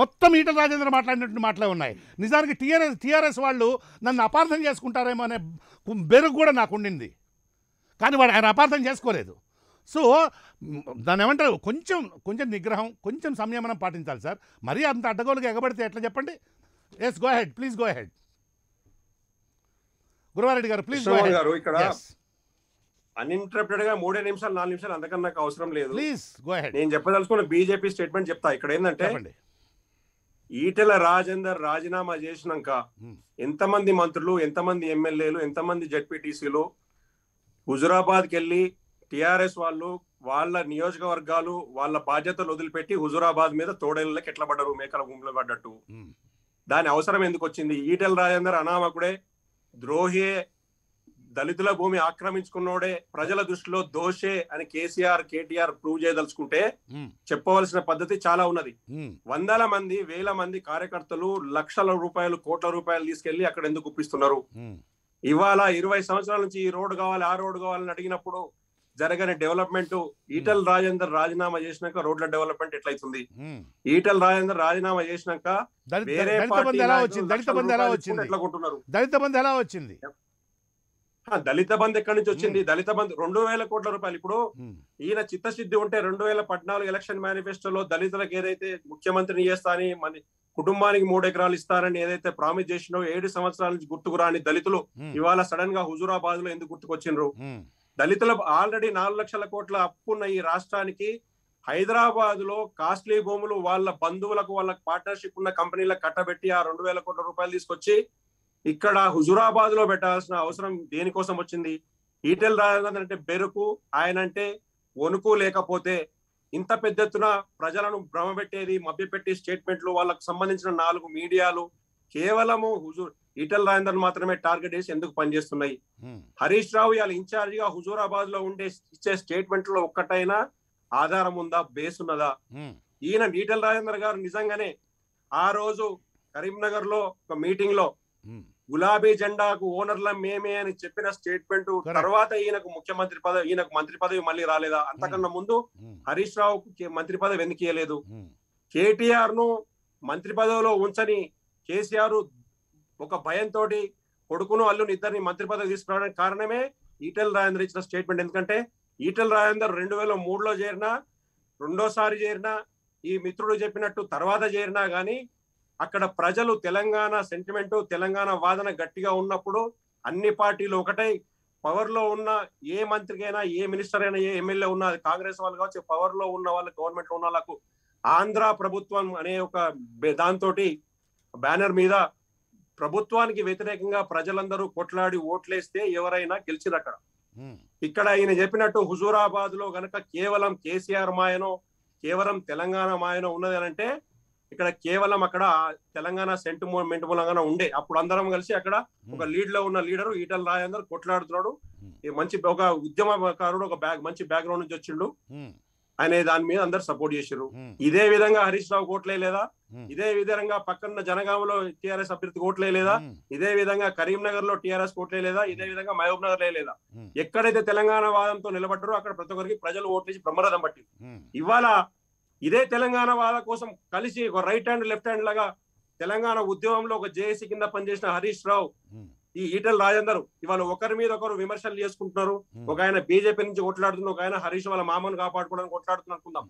మొత్తం ఈటల రాజేంద్ర మాట్లాడినటువంటి మాటలే ఉన్నాయి. నిజానికి టీఆర్ఎస్ వాళ్ళు నన్ను అపార్థం చేసుకుంటారేమో అనే బెరుగు కూడా నాకు ఉండింది. కానీ ఆయన అపార్థం చేసుకోలేదు. సో దాన్ని ఏమంటారు, కొంచెం నిగ్రహం, కొంచెం సంయమనం పాటించాలి సార్. మరీ అంత అడ్డగోలుగా ఎగబడితే ఎట్లా చెప్పండి? Yes, go ahead, please go ahead. Guravareddy గారు ప్లీజ్ గో హెడ్. ఇక్కడ అన్ఇంటరప్టెడ్ గా 3 నిమిషాలు 4 నిమిషాలు అంతకన్నా నాకు అవసరం లేదు. Please go ahead. నేను చెప్పదలుచుకున్న బీజేపీ స్టేట్మెంట్ చెప్తా. ఇక్కడ ఏంటంటే, ఈటెల రాజేందర్ రాజీనామా చేసినాక ఎంతమంది మంత్రులు, ఎంతమంది ఎమ్మెల్యేలు, ఎంతమంది జడ్పీటీసీలు హుజురాబాద్కి వెళ్ళి టిఆర్ఎస్ వాళ్ళు వాళ్ళ నియోజకవర్గాలు వాళ్ళ బాధ్యతలు వదిలిపెట్టి హుజురాబాద్ మీద తోడేళ్ళకి ఎట్లా పడ్డారు, మేకల భూమిలో పడ్డట్టు. దాని అవసరం ఎందుకు వచ్చింది? ఈటెల రాజేందర్ అనామకుడే, ద్రోహే, దళితుల భూమి ఆక్రమించుకున్నోడే, ప్రజల దృష్టిలో దోషే అని కేటీఆర్ ప్రూవ్ చేయదలుచుకుంటే చెప్పవలసిన పద్ధతి చాలా ఉన్నది. 100 మంది 1000 మంది కార్యకర్తలు లక్షల రూపాయలు, కోట్ల రూపాయలు తీసుకెళ్లి అక్కడ ఎందుకు గుప్పిస్తున్నారు? ఇవాళ 20 సంవత్సరాల నుంచి ఈ రోడ్డు కావాలి, ఆ రోడ్డు కావాలని అడిగినప్పుడు జరగని డెవలప్మెంట్ ఈటెల రాజేందర్ రాజీనామా చేసినాక రోడ్ల డెవలప్మెంట్ ఎట్లయితుంది? ఈటెల రాజేందర్ రాజీనామా చేసినాక వేరే దళిత బంధు ఎలా వచ్చింది? దళిత బంధు ఎక్కడి నుంచి వచ్చింది? దళిత బంధు 2000 కోట్ల రూపాయలు. ఇప్పుడు ఈయన చిత్తశుద్ధి ఉంటే 2014 ఎలక్షన్ మేనిఫెస్టోలో దళితులకు ఏదైతే ముఖ్యమంత్రిని చేస్తా అని, మన కుటుంబానికి 3 ఎకరాలు ఇస్తారని ఏదైతే ప్రామిస్ చేసినో 7 సంవత్సరాల నుంచి గుర్తుకు రాని దళితులు ఇవాళ సడన్ గా హుజూరాబాద్ లో ఎందుకు గుర్తుకొచ్చిండ్రు? దళితులు ఆల్రెడీ 4 లక్షల కోట్ల అప్పున్న ఈ రాష్ట్రానికి హైదరాబాద్ లో కాస్ట్లీ భూములు వాళ్ళ బంధువులకు, వాళ్ళ పార్ట్నర్షిప్ ఉన్న కంపెనీలకు కట్టబెట్టి ఆ 2000 కోట్ల రూపాయలు తీసుకొచ్చి ఇక్కడ హుజూరాబాద్ లో పెట్టాల్సిన అవసరం దేనికోసం వచ్చింది? ఈటెల రాజేందర్ అంటే బెరుకు, ఆయన అంటే వణుకు, లేకపోతే ఇంత పెద్ద ఎత్తున ప్రజలను భ్రమపెట్టేది, మభ్యపెట్టి స్టేట్మెంట్లు, వాళ్ళకు సంబంధించిన 4 మీడియాలు కేవలము ఈటెల రాజేందర్ మాత్రమే టార్గెట్ చేసి ఎందుకు పనిచేస్తున్నాయి? హరీష్ రావు ఇవాళ ఇన్ఛార్జ్ గా హుజూరాబాద్ లో ఇచ్చే స్టేట్మెంట్ లో ఒక్కటైనా ఆధారం ఉందా, బేస్ ఉన్నదా? ఈయన ఈటెల రాజేందర్ గారు నిజంగానే ఆ రోజు కరీంనగర్ లో ఒక మీటింగ్ లో గులాబీ జెండాకు ఓనర్ల మేమే అని చెప్పిన స్టేట్మెంట్ తర్వాత ఈయనకు మంత్రి పదవి మళ్ళీ రాలేదా? అంతకన్నా ముందు హరీష్ రావుకు మంత్రి పదవి ఎందుకు ఇవ్వలేదు? కేటీఆర్ ను మంత్రి పదవిలో ఉంచని కేసీఆర్ ఒక భయంతో కొడుకును అల్లుని ఇద్దరిని మంత్రి పదవి తీసుకురావడానికి కారణమే ఈటెల రాజేందర్ ఇచ్చిన స్టేట్మెంట్. ఎందుకంటే ఈటెల రాజేందర్ 2003లో చేరినా, రెండోసారి చేరినా, ఈ మిత్రుడు చెప్పినట్టు తర్వాత చేరినా గానీ అక్కడ ప్రజలు తెలంగాణ సెంటిమెంట్, తెలంగాణ వాదన గట్టిగా ఉన్నప్పుడు అన్ని పార్టీలు ఒకటై పవర్ లో ఉన్న ఏ మంత్రికైనా, ఏ మినిస్టర్ అయినా, ఏ ఎమ్మెల్యే ఉన్నా, అది కాంగ్రెస్ వాళ్ళు కావచ్చు, పవర్ లో ఉన్న వాళ్ళు, గవర్నమెంట్ లో ఉన్న వాళ్ళకు ఆంధ్ర ప్రభుత్వం అనే ఒక దాంతో బ్యానర్ మీద ప్రభుత్వానికి వ్యతిరేకంగా ప్రజలందరూ కొట్లాడి ఓట్లేస్తే ఎవరైనా గెలిచిరు అక్కడ. ఇక్కడ ఈయన చెప్పినట్టు హుజూరాబాద్ లో గనక కేవలం కేసీఆర్ మాయనో, కేవలం తెలంగాణ మాయనో ఉన్నది అంటే ఇక్కడ కేవలం అక్కడ తెలంగాణ సెంటిమెంట్ మూలంగానే ఉండే. అప్పుడు అందరం కలిసి అక్కడ ఒక లీడ్ లో ఉన్న లీడరు ఈటెల రాజేందర్ కొట్లాడుతున్నాడు. మంచి ఒక ఉద్యమకారుడు, ఒక మంచి బ్యాక్గ్రౌండ్ నుంచి వచ్చిండు అనే దాని మీద అందరు సపోర్ట్ చేశారు. ఇదే విధంగా హరీష్ రావు ఓట్లే లేదా, ఇదే విధంగా పక్కన జనగామలో టీఆర్ఎస్ అభ్యర్థి ఓట్లే లేదా, ఇదే విధంగా కరీంనగర్ లో టీఆర్ఎస్ ఓట్లే లేదా, ఇదే విధంగా మహబూబ్ నగర్ లేదా, ఎక్కడైతే తెలంగాణ వాదంతో నిలబడ్డారో అక్కడ ప్రతి ఒక్కరికి ప్రజలు ఓట్లేసి బ్రహ్మరథం పట్టి ఇవాళ ఇదే తెలంగాణ వాద కోసం కలిసి ఒక రైట్ హ్యాండ్ లెఫ్ట్ హ్యాండ్ లాగా తెలంగాణ ఉద్యమంలో ఒక జేఏసీ కింద పనిచేసిన హరీష్ రావు, ఈ ఈటెల రాజేందర్ ఇవాళ ఒకరి మీద ఒకరు విమర్శలు చేసుకుంటున్నారు. ఒక ఆయన బీజేపీ నుంచి కొట్లాడుతున్నారు, ఒక ఆయన హరీష్ వాళ్ళ మామను కాపాడుకోవడానికి కొట్లాడుతున్నారు అనుకుందాం.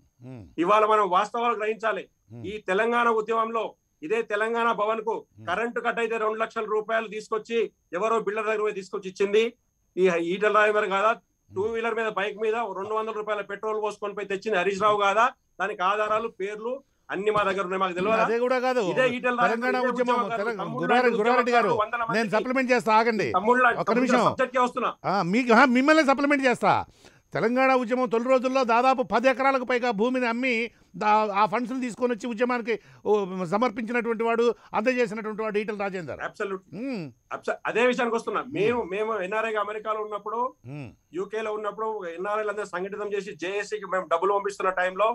ఇవాళ మనం వాస్తవాలు గ్రహించాలి. ఈ తెలంగాణ ఉద్యమంలో ఇదే తెలంగాణ భవన్ కు కరెంటు కట్ అయితే 2 లక్షల రూపాయలు తీసుకొచ్చి ఎవరో బిల్డర్ దగ్గర తీసుకొచ్చి ఇచ్చింది ఈ ఈటెల రాజేందర్ కాదా? 2 వీలర్ మీద, బైక్ మీద 200 రూపాయల పెట్రోల్ పోసుకొని పోయి తెచ్చింది హరీష్ రావు కాదా? దానికి ఆధారాలు, పేర్లు అన్ని మా దగ్గర ఉన్నాయి. మాకు తెలియదు. అదే కూడా కాదు, తెలంగాణ ఉద్యమం. గురవారెడ్డి గారు, నేను సప్లిమెంట్ చేస్తా, ఆగండి ఒక నిమిషం. మిమ్మల్ని సప్లిమెంట్ చేస్తా. తెలంగాణ ఉద్యమం తొలి రోజుల్లో దాదాపు 10 ఎకరాలకు పైగా భూమిని అమ్మి ఆ ఫండ్స్ తీసుకొని వచ్చి ఉద్యమానికి సమర్పించినటువంటి వాడు, అందజేసినటువంటి వాడు ఈటెల రాజేందర్. అదే విషయానికి వస్తున్నా. మేము ఎన్ఆర్ఐ అమెరికాలో ఉన్నప్పుడు, యూకేలో ఉన్నప్పుడు ఎన్ఆర్ఐలు అందరూ సంఘటితం చేసి జేఏసీకి మేము డబ్బులు పంపిస్తున్న టైంలో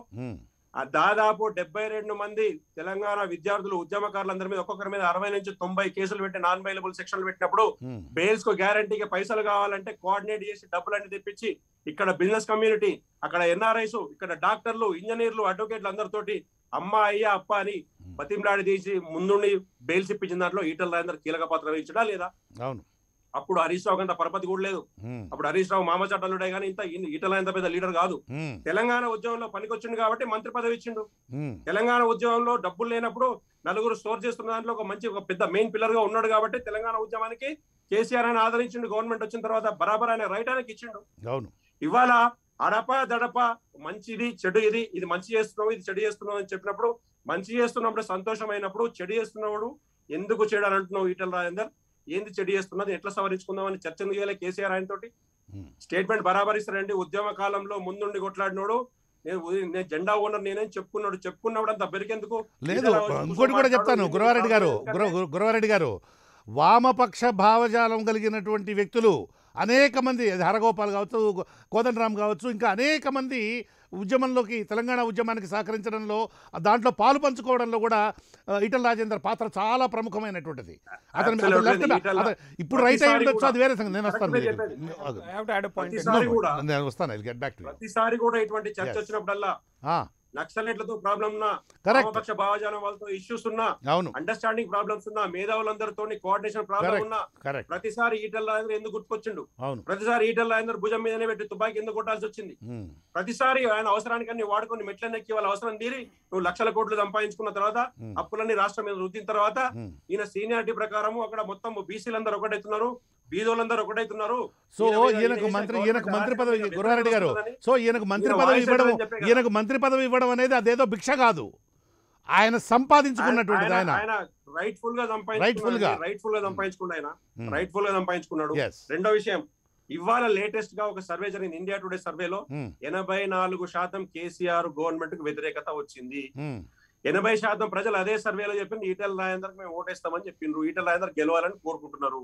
దాదాపు 72 మంది తెలంగాణ విద్యార్థులు, ఉద్యమకారులందరి మీద ఒక్కొక్కరి మీద 60 నుంచి 90 కేసులు పెట్టి నాన్ బెయిలబుల్ సెక్షన్లు పెట్టినప్పుడు బెయిల్స్ కు గ్యారంటీగా పైసలు కావాలంటే కోఆర్డినేట్ చేసి డబ్బులన్నీ తెప్పించి ఇక్కడ బిజినెస్ కమ్యూనిటీ, అక్కడ ఎన్ఆర్ఐస్, ఇక్కడ డాక్టర్లు, ఇంజనీర్లు, అడ్వకేట్లు అందరితోటి అమ్మ అయ్యా అప్ప అని బతిమలాడి తీసి ముందుండి బెయిల్స్ ఇప్పించిన దాంట్లో ఈటెల రాజేందర్ కీలక పాత్ర వహించడా లేదా? అవును. అప్పుడు హరీష్ రావు అంత పరపతి కూడా లేదు. అప్పుడు హరీష్ రావు మామ చట్టాలుడే కానీ ఇంత ఈటెల ఎంత పెద్ద లీడర్ కాదు. తెలంగాణ ఉద్యమంలో పనికొచ్చిండు కాబట్టి మంత్రి పదవి ఇచ్చిండు. తెలంగాణ ఉద్యమంలో డబ్బులు లేనప్పుడు నలుగురు స్టోర్ చేస్తున్న దాంట్లో ఒక పెద్ద మెయిన్ పిల్లర్ గా ఉన్నాడు కాబట్టి తెలంగాణ ఉద్యమానికి కేసీఆర్ అని ఆదరించిండు. గవర్నమెంట్ వచ్చిన తర్వాత బరాబర్ ఆయన రైట్ ఆయనకి ఇచ్చిండు. ఇవాళ అడప దడప మంచిది చెడు, ఇది మంచి చేస్తున్నావు, ఇది చెడు చేస్తున్నావు అని చెప్పినప్పుడు, మంచి చేస్తున్నప్పుడు సంతోషమైనప్పుడు, చెడు చేస్తున్నప్పుడు ఎందుకు చెడు అని అంటున్నావు ఈటెల రాజేందర్? ఏంది చెడు చేస్తున్నది, ఎట్లా సవరించుకుందామని చర్చ చేయాలి కేసీఆర్ ఆయన తోటి. స్టేట్మెంట్ బరాబరిస్తారండి. ఉద్యమ కాలంలో ముందుండి కొట్లాడినోడు, నేను జెండా ఓనర్ నేనేం చెప్పుకున్నప్పుడు అంత బెరికెందుకు లేదు. ఇంకోటి కూడా చెప్తాను గురవారెడ్డి గారు, వామపక్ష భావజాలం కలిగినటువంటి వ్యక్తులు అనేక మంది, హరగోపాల్ కావచ్చు, కోదండరామ్ కావచ్చు, ఇంకా అనేక మంది ఉద్యమంలోకి, తెలంగాణ ఉద్యమానికి సహకరించడంలో, దాంట్లో పాలు పంచుకోవడంలో కూడా ఈటెల రాజేందర్ పాత్ర చాలా ప్రముఖమైనటువంటిది. ఇప్పుడు రైట్ అయి ఉండొచ్చు, అది వేరే సంగతి. నేను వస్తాను. ప్రతిసారి కూడా ఇటువంటి చర్చ వచ్చినప్పుడల్లా నక్సలైట్లతో ప్రాబ్లం ఉన్నా, వామపక్ష భావజాలం వాళ్ళతో ఇష్యూస్ ఉన్నా, అండర్స్టాండింగ్ ప్రాబ్లమ్స్ ఉన్నా, మేధావులందరితో కోఆర్డినేషన్ ప్రాబ్లం ఉన్నా, ప్రతిసారి ఈటెల రాజేందర్ ఎందుకు గుర్తుకొచ్చిండు? ప్రతిసారి ఈటెల రాజేందర్ భుజం మీదనే పెట్టి తుపాకీ ఎందుకు కొట్టాల్సి వచ్చింది? ప్రతిసారి ఆయన అవసరానికి అన్ని వాడుకొని మెట్లెక్కి వాళ్ళ అవసరం తీరి నువ్వు లక్షల కోట్లు సంపాదించుకున్న తర్వాత, అప్పులన్నీ రాష్ట్రం మీద రుద్దిన తర్వాత, ఈయన సీనియారిటీ ప్రకారం అక్కడ మొత్తం బీసీలందరూ ఒకటైతున్నారు, బీదోళ్ళందరూ ఒకటైతున్నారు. సో ఈయనకు మంత్రి పదవి, గురవారెడ్డి గారు, సో ఈయనకు మంత్రి పదవి ఇవ్వడం అనేది అదేదో భిక్ష కాదు, ఆయన సంపాదించుకున్నటువంటిది. ఆయన రైట్ఫుల్ గా సంపాదించుకున్నాడు. రెండో విషయం, ఇవాళ లేటెస్ట్ గా ఒక సర్వే జరిగింది, ఇండియా టుడే సర్వేలో 84% కేసీఆర్ గవర్నమెంట్ కు వ్యతిరేకత వచ్చింది. 80% ప్రజలు అదే సర్వేలో చెప్పింది ఈటెల రాజేందర్ మేము ఓటేస్తామని చెప్పిండ్రు. ఈటెల రాజేందర్ గెలవాలని కోరుకుంటున్నారు.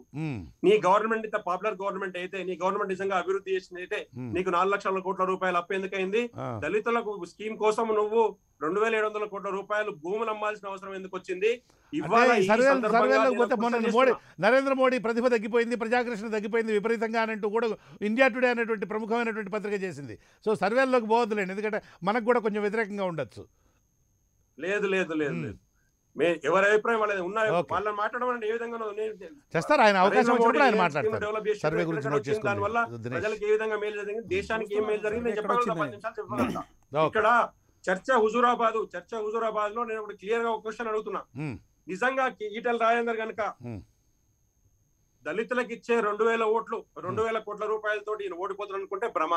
నీ గవర్నమెంట్ ఇంత పాపులర్ గవర్నమెంట్ అయితే, నీ గవర్నమెంట్ నిజంగా అభివృద్ధి చేసింది అయితే, నీకు 4 లక్షల కోట్ల రూపాయలు అప్పు ఎందుకైంది? దళితులకు స్కీమ్ కోసం నువ్వు 2700 కోట్ల రూపాయలు భూములు అమ్మాల్సిన అవసరం ఎందుకు వచ్చింది? నరేంద్ర మోడీ ప్రతిభ తగ్గిపోయింది, ప్రజాకర్షణ తగ్గిపోయింది విపరీతంగా అంటూ కూడా ఇండియా టుడే అనేటువంటి ప్రముఖమైనటువంటి పత్రిక చేసింది. సో సర్వేల్లోకి పోవద్దులేండి, ఎందుకంటే మనకు కూడా కొంచెం వ్యతిరేకంగా ఉండొచ్చు. లేదు ఎవరి అభిప్రాయం వాళ్ళది ఉన్న Okay. వాళ్ళని మాట్లాడమని ఏ విధంగా చేస్తారు, ఆయన అవకాశం వచ్చినప్పుడు ఆయన మాట్లాడతారు డెవలప్ సర్వే గురించి నోట్ చేసుకోండి దానివల్ల దినేష్. ప్రజలకు ఏ విధంగా మేలు జరిగింది, దేశానికి ఏం మేలు జరిగింది నేను చెప్పగలుగుతా, 10 నిమిషాలు చెప్పగలుగుతా. Okay. ఇక్కడ చర్చ హుజూరాబాద్ లో నేను ఇప్పుడు క్లియర్ గా ఒక క్వశ్చన్ అడుగుతున్నా. నిజంగా ఈటెల రాజేందర్ కనుక దళితులకు ఇచ్చే 2000 ఓట్లు 2000 కోట్ల రూపాయలతో ఈయన ఓడిపోతారు అనుకుంటే భ్రమ.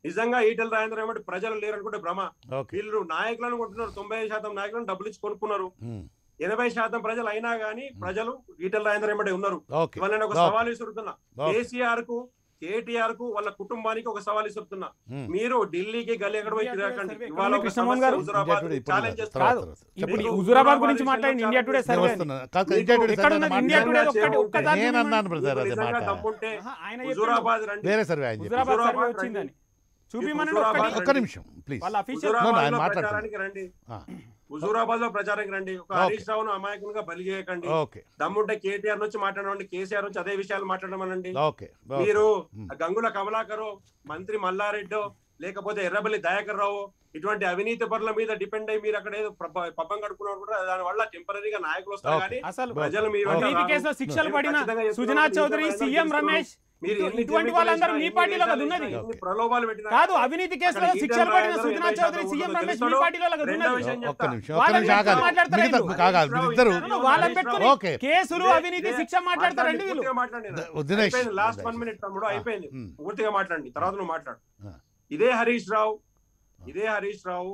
నిజంగా ఈటెల రాజేందర్ ఏమంటే ప్రజలు లేరు అనుకుంటే భ్రమ. వీళ్ళు నాయకులను కొంటున్నారు, 95% నాయకులను డబ్బులు ఇచ్చి కొనుక్కున్నారు. 80% ప్రజలు అయినా గానీ ప్రజలు ఈటెల రాజేందర్ ఏమంటే ఉన్నారు. ఇవాళ నేను ఒక సవాల్ విసురుతున్నా, కేసీఆర్ కు కేటీఆర్ కు వాళ్ళ కుటుంబానికి ఒక సవాల్ విసురుతున్నా. మీరు ఢిల్లీకి గల్లీ ఎక్కడ పోయి తిరగకండి. ఇవాళ ఛాలెంజ్ చేస్తున్నారు. హుజూరాబాద్ గురించి మాట్లాడండి. ఇండియా టుడే సర్వే హుజూరాబాద్ రండి, వేరే సర్వే ఆయన చెప్పారు. హుజూరాబాద్ సర్వే వచ్చిందని చూపిమనండి ఒక్క నిమిషం ప్లీజ్. వాళ్ళ అఫీషియల్ ప్రచారానికి రండి, హుజూరాబాద్ లో ప్రచారానికి రండి. ఒక హరీష్ రావును అమాయకునిగా బలి చేయకండి. దమ్ముంటే కేటీఆర్ నుంచి మాట్లాడమండి, కేసీఆర్ నుంచి అదే విషయాలు మాట్లాడమనండి. మీరు గంగుల కమలాకర్, మంత్రి మల్లారెడ్డి, లేకపోతే ఎర్రబల్లి దయాకర్ రావు ఇటువంటి అవినీతి పరుల మీద డిపెండ్ అయ్యి మీరు అక్కడ ఏదో పబ్బం కడుకున్నారు కూడా దాని వల్ల టెంపరీగా నాయకులు వస్తారు. కానీ ప్రజలు కేసులో శిక్షలు పడిన సుజనా చౌదరి, సీఎం రమేష్ ఇటువంటి వాళ్ళందరూ మీ పార్టీలో కదా ఉన్నది. ప్రలోభాలు పెట్టిన కాదు, అవినీతి కేసులో శిక్షలు పడిన సుజనా చౌదరి, సీఎం రమేష్ మీ పార్టీలో కదా ఉన్నది. కేసులు అవినీతి శిక్ష మాట్లాడతారండి వీళ్ళు. లాస్ట్ 1 మినిట్ తమ్ముడు అయిపోయింది, పూర్తిగా మాట్లాడండి, తర్వాత నువ్వు మాట్లాడు. ఇదే హరీష్ రావు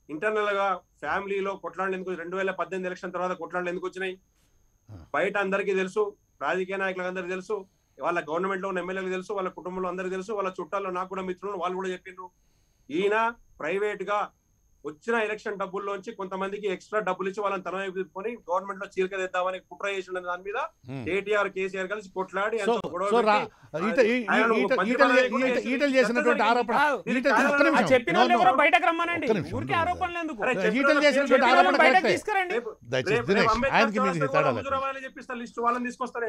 ఇంటర్నల్ గా ఫ్యామిలీలో కొట్లాడలు ఎందుకు 2018 ఎలక్షన్ తర్వాత కొట్లాడలు ఎందుకు వచ్చినాయి బయట అందరికీ తెలుసు, రాజకీయ నాయకులకు అందరికీ తెలుసు, వాళ్ళ గవర్నమెంట్ లో ఉన్న ఎమ్మెల్యేలకు తెలుసు, వాళ్ళ కుటుంబంలో అందరికీ తెలుసు, వాళ్ళ చుట్టాల్లో నాకు కూడా మిత్రులు వాళ్ళు కూడా చెప్పిండ్రు. ఈయన ప్రైవేట్ గా వచ్చిన ఎలక్షన్ డబ్బుల్లోంచి కొంతమందికి ఎక్స్ట్రా డబ్బులు ఇచ్చి వాళ్ళని తన వైపుకొని గవర్నమెంట్ లో చీలిక తెద్దామని కుట్ర చేసిన దాని మీద కేటీఆర్ కేసీఆర్ కలిసి కొట్లాడి చేసినటువంటి ఆరోపణ చెప్పిన వాళ్ళు ఎవరో బయటకు రమ్మనండి. ఊరికే ఆరోపణలు ఎందుకు? చెప్పిస్తా లిస్ట్ వాళ్ళని తీసుకొస్తారు.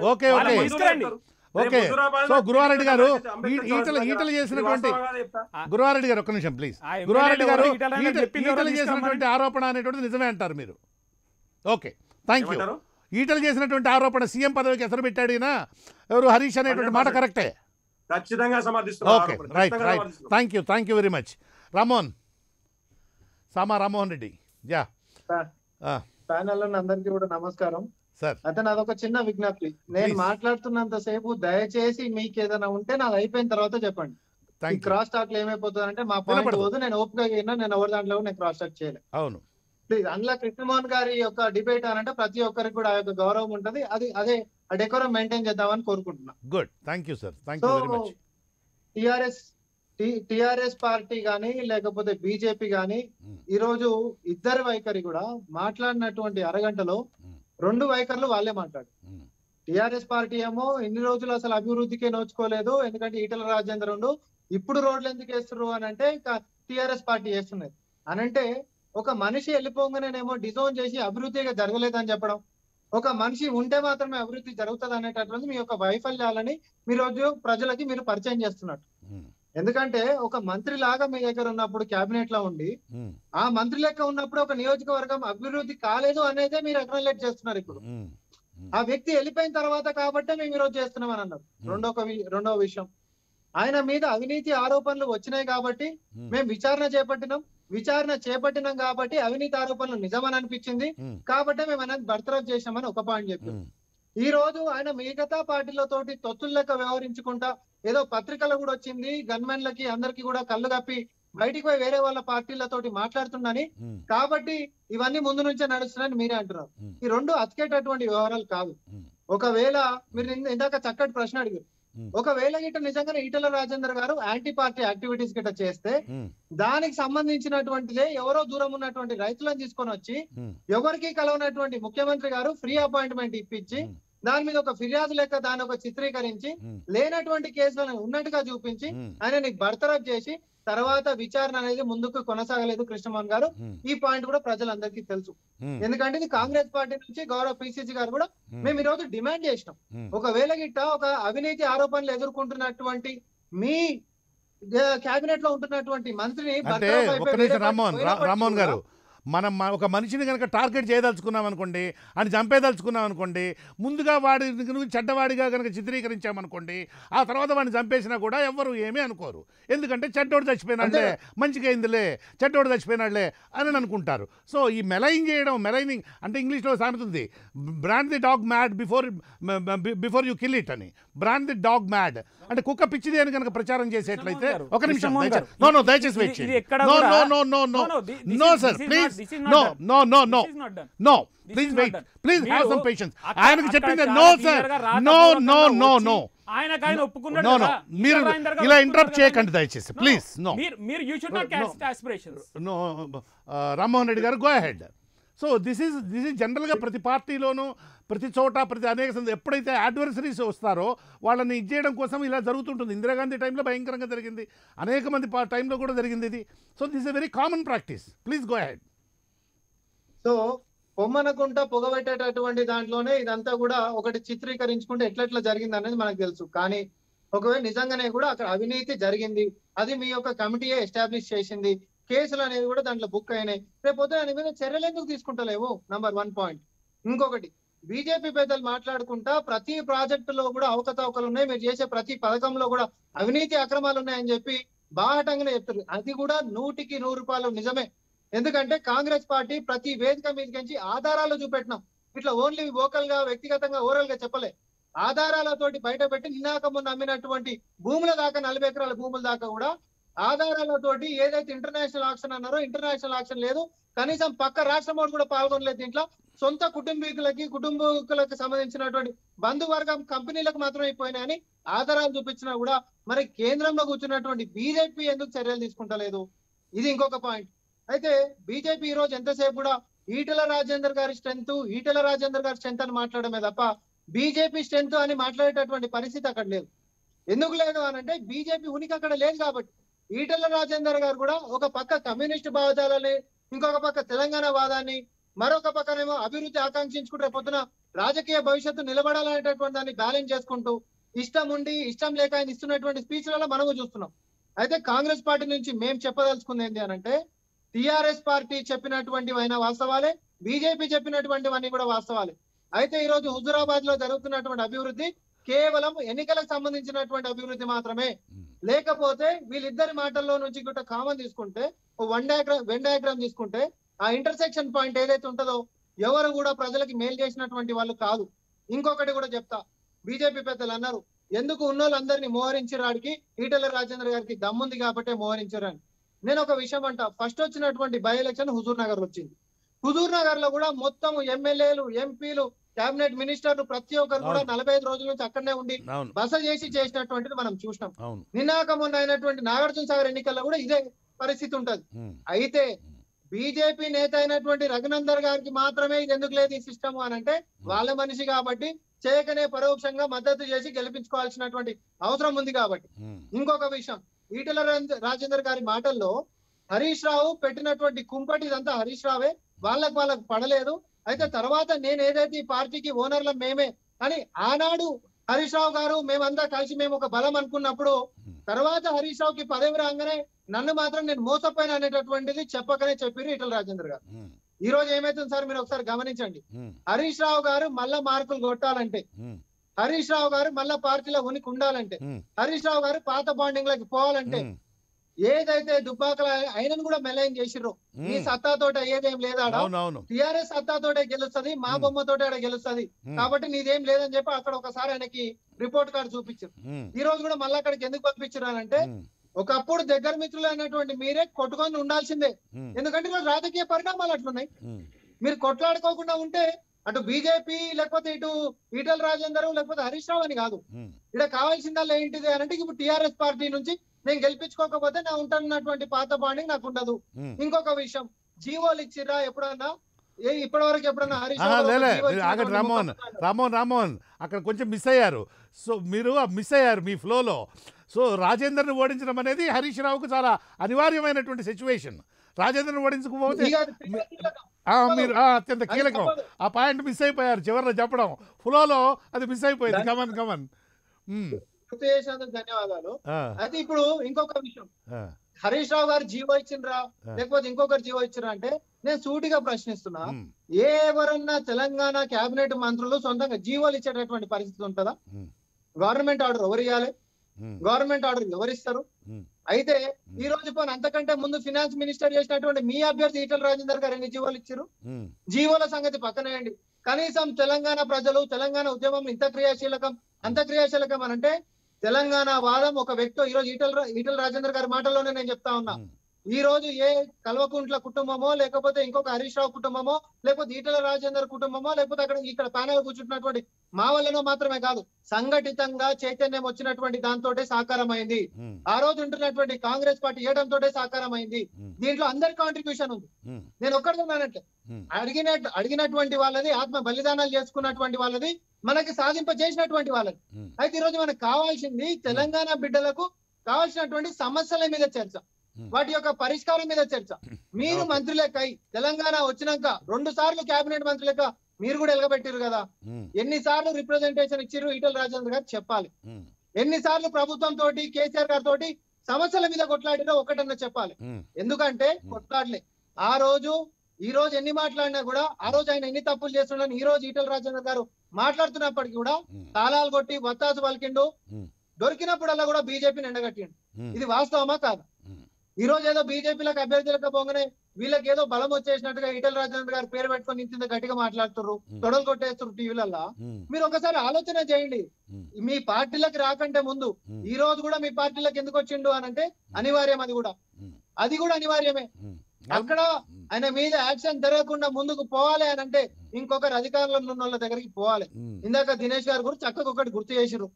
ఓకే, సో గురువారెడ్డి గారు ఈటలు చేసినటువంటి గురువారెడ్డి గారు ఒక్క నిమిషం ప్లీజ్. గురువారెడ్డి గారు ఈటలు చేసినటువంటి ఆరోపణ అనేటువంటిది నిజమే అంటారు మీరు? Okay, thank you. ఈటలు చేసినటువంటి ఆరోపణ సీఎం పదవికి ఎసరు పెట్టాడు ఈయన ఎవరు హరీష్ అనేటువంటి మాట కరెక్టే. ఖచ్చితంగా సమర్థిస్తున్నారు. Okay, right, thank you very much. Rammohan Reddy. Yeah panel అందరికీ కూడా నమస్కారం సార్. అయితే నాదొక చిన్న విజ్ఞప్తి, నేను మాట్లాడుతున్నంత సేపు దయచేసి మీకు ఏదైనా ఉంటే నాది అయిపోయిన తర్వాత చెప్పండి. క్రాస్ టాక్ లో ఏమైపోతుందంటే మా పాయింట్ పోదు, నేను ఓపిక నేను ఎవరి దాంట్లో నేను క్రాస్ టాక్ చేయలేదు. అవును ప్లీజ్. అందులో కృష్ణమోహన్ గారి యొక్క డిబేట్ అని అంటే ప్రతి ఒక్కరికి కూడా ఆ యొక్క గౌరవం ఉంటది, అదే ఆ డెకోరం మెయింటైన్ చేద్దామని కోరుకుంటున్నా. Good, thank you sir, thank you very much. TRS party గాని లేకపోతే బీజేపీ గాని ఈరోజు ఇద్దరి వైఖరి కూడా మాట్లాడినటువంటి అరగంటలో 2 వైఖరులు వాళ్ళే మాట్లాడు. టిఆర్ఎస్ పార్టీ ఏమో ఇన్ని రోజులు అసలు అభివృద్ధికే నోచుకోలేదు, ఎందుకంటే ఈటల రాజేందర్ ఇప్పుడు రోడ్లు ఎందుకు వేస్తున్నారు అని అంటే టిఆర్ఎస్ పార్టీ వేస్తున్నది అని అంటే ఒక మనిషి వెళ్ళిపోగానేమో డిజోన్ చేసి అభివృద్ధిగా జరగలేదని చెప్పడం, ఒక మనిషి ఉంటే మాత్రమే అభివృద్ధి జరుగుతుంది అనేటటువంటి మీ యొక్క వైఫల్యాలని మీ రోజు ప్రజలకి మీరు పరిచయం చేస్తున్నట్టు. ఎందుకంటే ఒక మంత్రి లాగా మీ దగ్గర ఉన్నప్పుడు కేబినెట్ లో ఉండి ఆ మంత్రి లెక్క ఉన్నప్పుడు ఒక నియోజకవర్గం అభివృద్ధి కాలేదు అనేదే మీరు అక్నాలెడ్జ్ చేస్తున్నారు. ఇప్పుడు ఆ వ్యక్తి వెళ్ళిపోయిన తర్వాత కాబట్టే మేము ఈరోజు చేస్తున్నామని అన్నారు. రెండవ విషయం, ఆయన మీద అవినీతి ఆరోపణలు వచ్చినాయి కాబట్టి మేము విచారణ చేపట్టినాం కాబట్టి అవినీతి ఆరోపణలు నిజమని అనిపించింది కాబట్టి మేము అనేది బర్తరఫ్ చేసామని ఒక పాయింట్ చెప్పారు. ఈ రోజు ఆయన మిగతా పార్టీలతోటి తొత్తుల లెక్క వ్యవహరించుకుంటా ఏదో పత్రికలు కూడా వచ్చింది, గన్మెన్లకి అందరికి కూడా కళ్ళు కప్పి బయటికి పోయి వేరే వాళ్ళ పార్టీలతోటి మాట్లాడుతున్నాని కాబట్టి ఇవన్నీ ముందు నుంచే నడుస్తున్నాయని మీరే అంటున్నారు. ఈ 2 అతికేటటువంటి వ్యవహారాలు కాదు. ఒకవేళ మీరు ఇందాక చక్కటి ప్రశ్న అడిగారు, ఒకవేళ గిట్ట నిజంగానే ఈటల రాజేందర్ గారు యాంటీ పార్టీ యాక్టివిటీస్ గిట్ట చేస్తే దానికి సంబంధించినటువంటిదే ఎవరో దూరం ఉన్నటువంటి రైతులను తీసుకొని వచ్చి ఎవరికి కలవనటువంటి ముఖ్యమంత్రి గారు ఫ్రీ అపాయింట్మెంట్ ఇప్పించి దాని మీద ఒక ఫిర్యాదు లెక్క దాని ఒక చిత్రీకరించి లేనటువంటి కేసులను ఉన్నట్టుగా చూపించి ఆయనని బర్తరఫ్ చేసి తర్వాత విచారణ అనేది ముందుకు కొనసాగలేదు కృష్ణమోహన్ గారు. ఈ పాయింట్ కూడా ప్రజలందరికీ తెలుసు. ఎందుకంటే ఇది కాంగ్రెస్ పార్టీ నుంచి గౌరవ పిసిసి గారు కూడా మేము ఈ రోజు డిమాండ్ చేసినాం. ఒకవేళ గిట్ట ఒక అవినీతి ఆరోపణలు ఎదుర్కొంటున్నటువంటి మీ కేబినెట్ లో ఉంటున్నటువంటి మంత్రిని రామ్మోహన్ గారు ఒక మనిషిని కనుక టార్గెట్ చేయదలుచుకున్నాం అనుకోండి, అని చంపేదలుచుకున్నాం అనుకోండి, ముందుగా వాడి చెడ్డవాడిగా కనుక చిత్రీకరించామనుకోండి, ఆ తర్వాత వాడిని చంపేసినా కూడా ఎవ్వరు ఏమీ అనుకోరు. ఎందుకంటే చెడ్డోడు చచ్చిపోయినాడులే, మంచిగా అయిందిలే, చెడ్డోడు చచ్చిపోయినాడులే అని అనుకుంటారు. సో ఈ మెలైన్ చేయడం, మెలైనింగ్ అంటే ఇంగ్లీష్లో సామెత ఉంది, brand the dog mad before you kill it అని. బ్రాండ్ ది డాగ్ మ్యాడ్ అంటే కుక్క పిచ్చిది అని కనుక ప్రచారం చేసేట్లయితే, ఒక నిమిషం దయచేసి వెయిట్ చేయండి. No sir, please, no please wait, please have some patience. ఆయనకు చెప్పింది నో సార్, నో ఆయన ఒప్పుకున్నాడు. నో మీరు ఇలా ఇంటరప్ట్ చేయకండి దయచేసి, ప్లీజ్. నో రామ్మోహన్ రెడ్డి గారు, go ahead. So this is జనరల్గా ప్రతి పార్టీలోనూ, ప్రతి చోట, అనేక ఎప్పుడైతే అడ్వర్సరీస్ వస్తారో వాళ్ళని చేయడం కోసం ఇలా జరుగుతుంటుంది. ఇందిరాగాంధీ టైంలో భయంకరంగా జరిగింది, అనేక మంది టైంలో కూడా జరిగింది ఇది. So this a very common practice. Please go ahead. So పొమ్మనకుంట పొగబెట్టేటటువంటి దాంట్లోనే ఇదంతా కూడా ఒకటి చిత్రీకరించుకుంటే ఎట్లెట్లా జరిగింది అనేది మనకు తెలుసు. కానీ ఒకవేళ నిజంగానే కూడా అక్కడ అవినీతి జరిగింది, అది మీ యొక్క కమిటీయే ఎస్టాబ్లిష్ చేసింది, కేసులు అనేవి కూడా దాంట్లో బుక్ అయినాయి, రేపు దాని మీద చర్యలు ఎందుకు తీసుకుంటలేవు? Number 1 point. ఇంకొకటి, బీజేపీ పెద్దలు మాట్లాడుకుంటా ప్రతి ప్రాజెక్టులో కూడా అవకతవకలు ఉన్నాయి, మీరు చేసే ప్రతి పథకంలో కూడా అవినీతి అక్రమాలు ఉన్నాయని చెప్పి బాహటంగానే చెప్తారు. అది కూడా 100కి 100 రూపాయలు నిజమే. ఎందుకంటే కాంగ్రెస్ పార్టీ ప్రతి వేదిక మీదకి ఆధారాలు చూపెట్టినాం. ఇట్లా ఓన్లీ వోకల్ గా, వ్యక్తిగతంగా, ఓరల్ గా చెప్పలే, ఆధారాలతోటి బయట పెట్టి నిన్నాక ముందు అమ్మినటువంటి భూముల దాకా, 40 ఎకరాల భూముల దాకా కూడా ఆధారాలతోటి, ఏదైతే ఇంటర్నేషనల్ ఆక్షన్ అన్నారో ఇంటర్నేషనల్ ఆక్షన్ లేదు, కనీసం పక్క రాష్ట్రం వాడు కూడా పాల్గొనలేదు దీంట్లో. సొంత కుటుంబీకులకు సంబంధించినటువంటి బంధువర్గం కంపెనీలకు మాత్రమే అయిపోయినాయని ఆధారాలు చూపించినా కూడా మరి కేంద్రంలో కూర్చున్నటువంటి బీజేపీ ఎందుకు చర్యలు తీసుకుంటలేదు? ఇది ఇంకొక పాయింట్. అయితే బీజేపీ ఈ రోజు ఎంతసేపు కూడా ఈటెల రాజేందర్ గారి స్ట్రెంత్ అని మాట్లాడమే తప్ప బీజేపీ స్ట్రెంత్ అని మాట్లాడేటటువంటి పరిస్థితి అక్కడ లేదు. ఎందుకు లేదు అనంటే బీజేపీ ఉనికి అక్కడ లేదు కాబట్టి. ఈటెల రాజేందర్ గారు కూడా ఒక పక్క కమ్యూనిస్ట్ భావజాలని, ఇంకొక పక్క తెలంగాణ వాదాన్ని, మరొక పక్కనేమో అభివృద్ధి ఆకాంక్షించుకుంటే పొద్దున రాజకీయ భవిష్యత్తు నిలబడాలనేటటువంటి దాన్ని బ్యాలెన్స్ చేసుకుంటూ, ఇష్టం ఉండి ఇష్టం లేక ఆయన ఇస్తున్నటువంటి స్పీచ్లలో మనము చూస్తున్నాం. అయితే కాంగ్రెస్ పార్టీ నుంచి మేము చెప్పదలుచుకుంది ఏంటి అనంటే, టిఆర్ఎస్ పార్టీ చెప్పినటువంటివైన వాస్తవాలే, బీజేపీ చెప్పినటువంటివన్నీ కూడా వాస్తవాలే. అయితే ఈ రోజు హుజురాబాద్ లో జరుగుతున్నటువంటి అభివృద్ధి కేవలం ఎన్నికలకు సంబంధించినటువంటి అభివృద్ధి మాత్రమే. లేకపోతే వీళ్ళిద్దరి మాటల్లో నుంచి కూడా కామన్ తీసుకుంటే, వెన్ డయాగ్రామ్ తీసుకుంటే, ఆ ఇంటర్సెక్షన్ పాయింట్ ఏదైతే ఉంటుందో ఎవరు కూడా ప్రజలకి మేలు చేసినటువంటి వాళ్ళు కాదు. ఇంకొకటి కూడా చెప్తా, బీజేపీ పెద్దలు అన్నారు, ఎందుకు ఉన్నోళ్ళందరినీ మోహరించడానికి ఈటెల రాజేందర్ గారికి దమ్ముంది కాబట్టే మోహరించారని. నేను ఒక విషయం అంట, ఫస్ట్ వచ్చినటువంటి బై ఎలక్షన్ హుజూర్ నగర్ వచ్చింది. హుజూర్ నగర్ లో కూడా మొత్తం ఎమ్మెల్యేలు, ఎంపీలు, కేబినెట్ మినిస్టర్లు ప్రతి ఒక్కరు కూడా 45 రోజుల నుంచి అక్కడనే ఉండి బస చేసినటువంటిది మనం చూసినాం. నిన్నాక మొన్న అయినటువంటి నాగార్జున సాగర్ ఎన్నికల్లో కూడా ఇదే పరిస్థితి ఉంటది. అయితే బీజేపీ నేత అయినటువంటి రఘునందర్ గారికి మాత్రమే ఇది ఎందుకు లేదు ఈ సిస్టమ్ అని అంటే, వాళ్ళ మనిషి కాబట్టి చేయకనే పరోక్షంగా మద్దతు చేసి గెలిపించుకోవాల్సినటువంటి అవసరం ఉంది కాబట్టి. ఇంకొక విషయం, ఈటెల రాజేందర్ గారి మాటల్లో హరీష్ రావు పెట్టినటువంటి కుంపటి ఇదంతా హరీష్ రావే, వాళ్ళకు పడలేదు. అయితే తర్వాత నేను ఏదైతే ఈ పార్టీకి ఓనర్లం మేమే అని ఆనాడు హరీష్ రావు గారు మేమంతా కలిసి మేము ఒక బలం అనుకున్నప్పుడు, తర్వాత హరీష్ రావుకి పదవి రాగానే నన్ను మాత్రం నేను మోసపోయిన అనేటటువంటిది చెప్పకనే చెప్పారు ఈటెల రాజేందర్ గారు. ఈ రోజు ఏమైతుంది సార్, మీరు ఒకసారి గమనించండి. హరీష్ రావు గారు మళ్ళా మార్కులు కొట్టాలంటే, హరీష్ రావు గారు మళ్ళా పార్టీలో ఉనికి ఉండాలంటే, హరీష్ రావు గారు పాత బాండింగ్ లోకి పోవాలంటే, ఏదైతే దుబ్బాకల ఆయనను కూడా మెలైన్ చేసిర్రు, ఈ సత్తాతోట ఏదేం లేదా, టిఆర్ఎస్ సత్తాతోటే గెలుస్తుంది, మా బొమ్మతోటే ఆడ గెలుస్తుంది కాబట్టి నీదేం లేదని చెప్పి అక్కడ ఒకసారి ఆయనకి రిపోర్ట్ కార్డు చూపించారు. ఈ రోజు కూడా మళ్ళీ అక్కడికి ఎందుకు పంపించారు అంటే, ఒకప్పుడు దగ్గర మిత్రులు అయినటువంటి మీరే కొట్టుకొని ఉండాల్సిందే. ఎందుకంటే ఈరోజు రాజకీయ పరిణామాలు అట్లున్నాయి. మీరు కొట్లాడుకోకుండా ఉంటే అటు బీజేపీ లేకపోతే ఇటు ఈటెల రాజేందర్ లేకపోతే హరీష్ రావు అని కాదు, ఇక్కడ కావాల్సిందల్లా ఏంటిది అంటే, ఇప్పుడు టిఆర్ఎస్ పార్టీ నుంచి నేను గెలిపించుకోకపోతే నా ఉంటున్నటువంటి పాత బాండింగ్ నాకు ఉండదు. ఇంకొక విషయం, జీవోలు ఇచ్చిర్రా ఎప్పుడన్నా? ఇప్పటి వరకు ఎప్పుడన్నా హరీష్ రామ్మోహన్ అక్కడ కొంచెం మిస్ అయ్యారు. సో మీరు మిస్ అయ్యారు మీ ఫ్లోలో. సో రాజేందర్ని ఓడించడం అనేది హరీష్ రావుకు చాలా అనివార్యమైనటువంటి సిచ్యువేషన్. రాజేందర్ని ఓడించకపోతే మీరు అత్యంత కీలకం. ఆ పాయింట్ మిస్ అయిపోయారు చివరిలో చెప్పడం, ఫ్లోలో అది మిస్ అయిపోయింది. కమన్ ధన్యవాదాలు. అయితే ఇప్పుడు ఇంకొక విషయం, హరీష్ రావు గారు జీవో ఇచ్చిండ్రా లేకపోతే ఇంకొకరు జీవో ఇచ్చిరా అంటే నేను సూటిగా ప్రశ్నిస్తున్నా, ఎవరన్నా తెలంగాణ కేబినెట్ మంత్రులు సొంతంగా జీవోలు ఇచ్చేటటువంటి పరిస్థితి ఉంటుందా? గవర్నమెంట్ ఆర్డర్ ఎవరు ఇవ్వాలి? గవర్నమెంట్ ఆర్డర్ ఎవరిస్తారు? అయితే ఈ రోజు పోనీ అంతకంటే ముందు ఫినాన్స్ మినిస్టర్ చేసినటువంటి మీ అభ్యర్థి ఈటల రాజేందర్ గారు ఎన్ని జీవోలు ఇచ్చారు? జీవోల సంగతి పక్కనేయండి. కనీసం తెలంగాణ ప్రజలు తెలంగాణ ఉద్యమం ఇంత క్రియాశీలకం అని అంటే తెలంగాణ వాదం ఒక వ్యక్తి ఈ రోజు ఈటల రాజేందర్ గారి మాటల్లోనే నేను చెప్తా ఉన్నా. ఈ రోజు ఏ కల్వకుంట్ల కుటుంబమో లేకపోతే ఇంకొక హరీష్ రావు కుటుంబమో లేకపోతే ఈటల రాజేందర్ కుటుంబమో లేకపోతే ఇక్కడ ప్యానెల్ కూర్చుంటున్నటువంటి మా వల్లనో మాత్రమే కాదు, సంఘటితంగా చైతన్యం వచ్చినటువంటి దాంతోటే సాకారం అయింది. ఆ రోజు ఉంటున్నటువంటి కాంగ్రెస్ పార్టీ ఏడంతోటే సాకారం అయింది. దీంట్లో అందరి కాంట్రిబ్యూషన్ ఉంది. నేను ఒక్కడిదన్నానంటే అడిగినటువంటి వాళ్ళది, ఆత్మ బలిదానాలు చేసుకున్నటువంటి వాళ్ళది, మనకి సాధింప చేసినటువంటి వాళ్ళది. అయితే ఈ రోజు మనకు కావాల్సింది తెలంగాణ బిడ్డలకు కావాల్సినటువంటి సమస్యల మీద చర్చ, వాటి యొక్క పరిష్కారం మీద చర్చ. మీరు మంత్రి లెక్క తెలంగాణ వచ్చినాక 2 సార్లు కేబినెట్ మంత్రి లెక్క మీరు కూడా ఎలగబెట్టారు కదా. ఎన్నిసార్లు రిప్రజెంటేషన్ ఇచ్చిర్రు ఈటల రాజేందర్ గారు చెప్పాలి. ఎన్నిసార్లు ప్రభుత్వం తోటి కేసీఆర్ గారి తోటి సమస్యల మీద కొట్లాడిరో ఒకటన్నా చెప్పాలి. ఎందుకంటే కొట్లాడలే ఆ రోజు. ఈ రోజు ఎన్ని మాట్లాడినా కూడా ఆ రోజు ఆయన ఎన్ని తప్పులు చేస్తున్నాడని ఈ రోజు ఈటల రాజేందర్ గారు మాట్లాడుతున్నప్పటికీ కూడా తాళాలు కొట్టి వత్తాసు పలికిండు. దొరికినప్పుడల్లా కూడా బీజేపీని ఎండగట్టిండు. ఇది వాస్తవమా కాదా? ఈ రోజు ఏదో బీజేపీలకు అభ్యర్థులకు పోగానే వీళ్ళకి ఏదో బలం వచ్చేసినట్టుగా ఈటల రాజేందర్ గారు పేరు పెట్టుకొని ఇంత గట్టిగా మాట్లాడుతున్నారు, తొడలు కొట్టేస్తున్నారు టీవీలలో. మీరు ఒకసారి ఆలోచన చేయండి. మీ పార్టీలకు రాకంటే ముందు ఈ రోజు కూడా మీ పార్టీలకు ఎందుకు వచ్చిండు అని అంటే అనివార్యం. అది కూడా అనివార్యమే. అక్కడ ఆయన మీద యాక్షన్ జరగకుండా ముందుకు పోవాలి అని అంటే ఇంకొకరు అధికారంలో ఉన్న వాళ్ళ దగ్గరికి పోవాలి. ఇందాక దినేష్ గారు కూడా చక్కగా ఒకటి గుర్తు చేసిరు.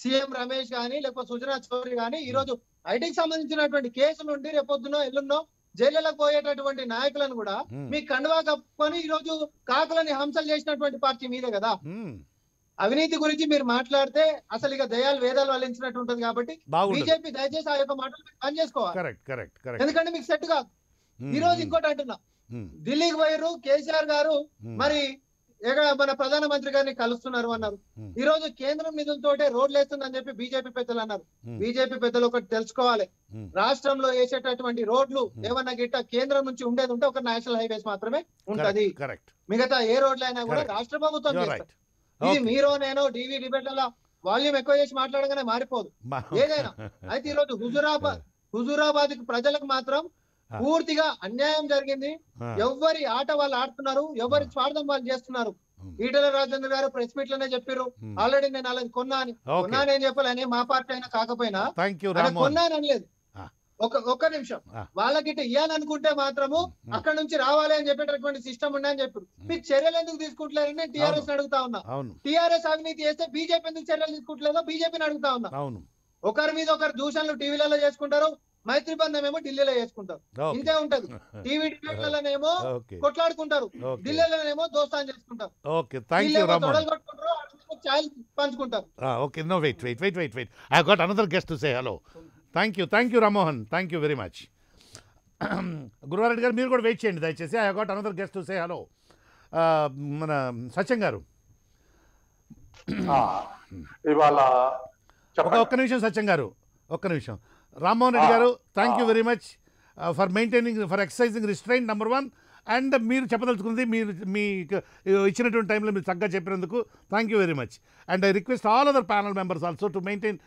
సీఎం రమేష్ గాని లేకపోతే సుజనా చౌదరి గాని ఈ రోజు ఐటీకి సంబంధించినటువంటి కేసులు ఉండి రేపొద్దునో ఎల్లున్నో జైలులకు పోయేటటువంటి నాయకులను కూడా మీ కండువా కప్పుకొని ఈ రోజు కాకులని హంసలు చేసినటువంటి పార్టీ మీదే కదా. అవినీతి గురించి మీరు మాట్లాడితే అసలు ఇక దయాలు వేదాలు వల్లించినట్టు ఉంటది. కాబట్టి బీజేపీ దయచేసి ఆ యొక్క మాటలు పని చేసుకోవాలి. ఎందుకంటే మీకు సెట్ కాదు. ఈ రోజు ఇంకోటి అంటున్నా, ఢిల్లీకి పోయారు కేసీఆర్ గారు, మరి మన ప్రధానమంత్రి గారిని కలుస్తున్నారు అన్నారు. ఈ రోజు కేంద్రం నిధులతోటే రోడ్లు వేస్తుందని చెప్పి బీజేపీ పెద్దలు అన్నారు. బీజేపీ పెద్దలు ఒకటి తెలుసుకోవాలి, రాష్ట్రంలో వేసేటటువంటి రోడ్లు ఏమన్నా గిట్ట కేంద్రం నుంచి ఉండేది ఉంటే ఒక నేషనల్ హైవేస్ మాత్రమే ఉంటది. మిగతా ఏ రోడ్లు అయినా కూడా రాష్ట్ర ప్రభుత్వం చేస్తారు. ఇది మీరు నేను టీవీ డిబేట్లలో వాల్యూమ్ ఎక్కువ చేసి మాట్లాడగానే మారిపోదు ఏదైనా. అయితే ఈ రోజు హుజూరాబాద్ ప్రజలకు మాత్రం పూర్తిగా అన్యాయం జరిగింది. ఎవరి ఆట వాళ్ళు ఆడుతున్నారు, ఎవరి స్వార్థం వాళ్ళు చేస్తున్నారు. ఈటల రాజేందర్ గారు ప్రెస్ మీట్ లోనే చెప్పారు, ఆల్రెడీ నేను అలాగే కొన్నానని చెప్పాలి. అని మా పార్టీ అయినా కాకపోయినా కొన్నానని లేదు. ఒక్క నిమిషం, వాళ్ళకి ఇయ్యాలనుకుంటే మాత్రము అక్కడ నుంచి రావాలి అని చెప్పేటటువంటి సిస్టమ్ ఉన్నాయని చెప్పారు. మీకు చర్యలు ఎందుకు తీసుకుంటలేరని నేను టీఆర్ఎస్ అడుగుతా ఉన్నా. టీఆర్ఎస్ అవినీతి చేస్తే బీజేపీ ఎందుకు చర్యలు తీసుకుంటలేదో బీజేపీని అడుగుతా ఉన్నా. ఒకరి మీద ఒకరు దూషణలు టీవీలలో చేసుకుంటారు, మైత్రి బంధం ఏమో ఢిల్లీలో చేసుకుంటారు. ఇంతే ఉంటది. టీవీ డిబేట్లలోనేమో కొట్లాడుకుంటారు, ఢిల్లీలోనేమో దోస్తాన్ చేసుకుంటారు, పంచుకుంటారు. Okay, no, wait. I got another guest to say hello. Thank you, Ramohan. Thank you very much. Guruva Reddy గారు మీరు కూడా వెయిట్ చేయండి దయచేసి. I got another guest to say hello. మన సత్యం గారు ఇవాళ ఒక్క నిమిషం సత్యం గారు, ఒక్క నిమిషం. రామ్మోహన్ రెడ్డి గారు, thank you very much for exercising restraint number 1. And మీరు చెప్పదలుచుకుంది మీకు ఇచ్చినటువంటి టైంలో మీరు చక్కగా చెప్పినందుకు thank you very much. And I request all other panel members also to maintain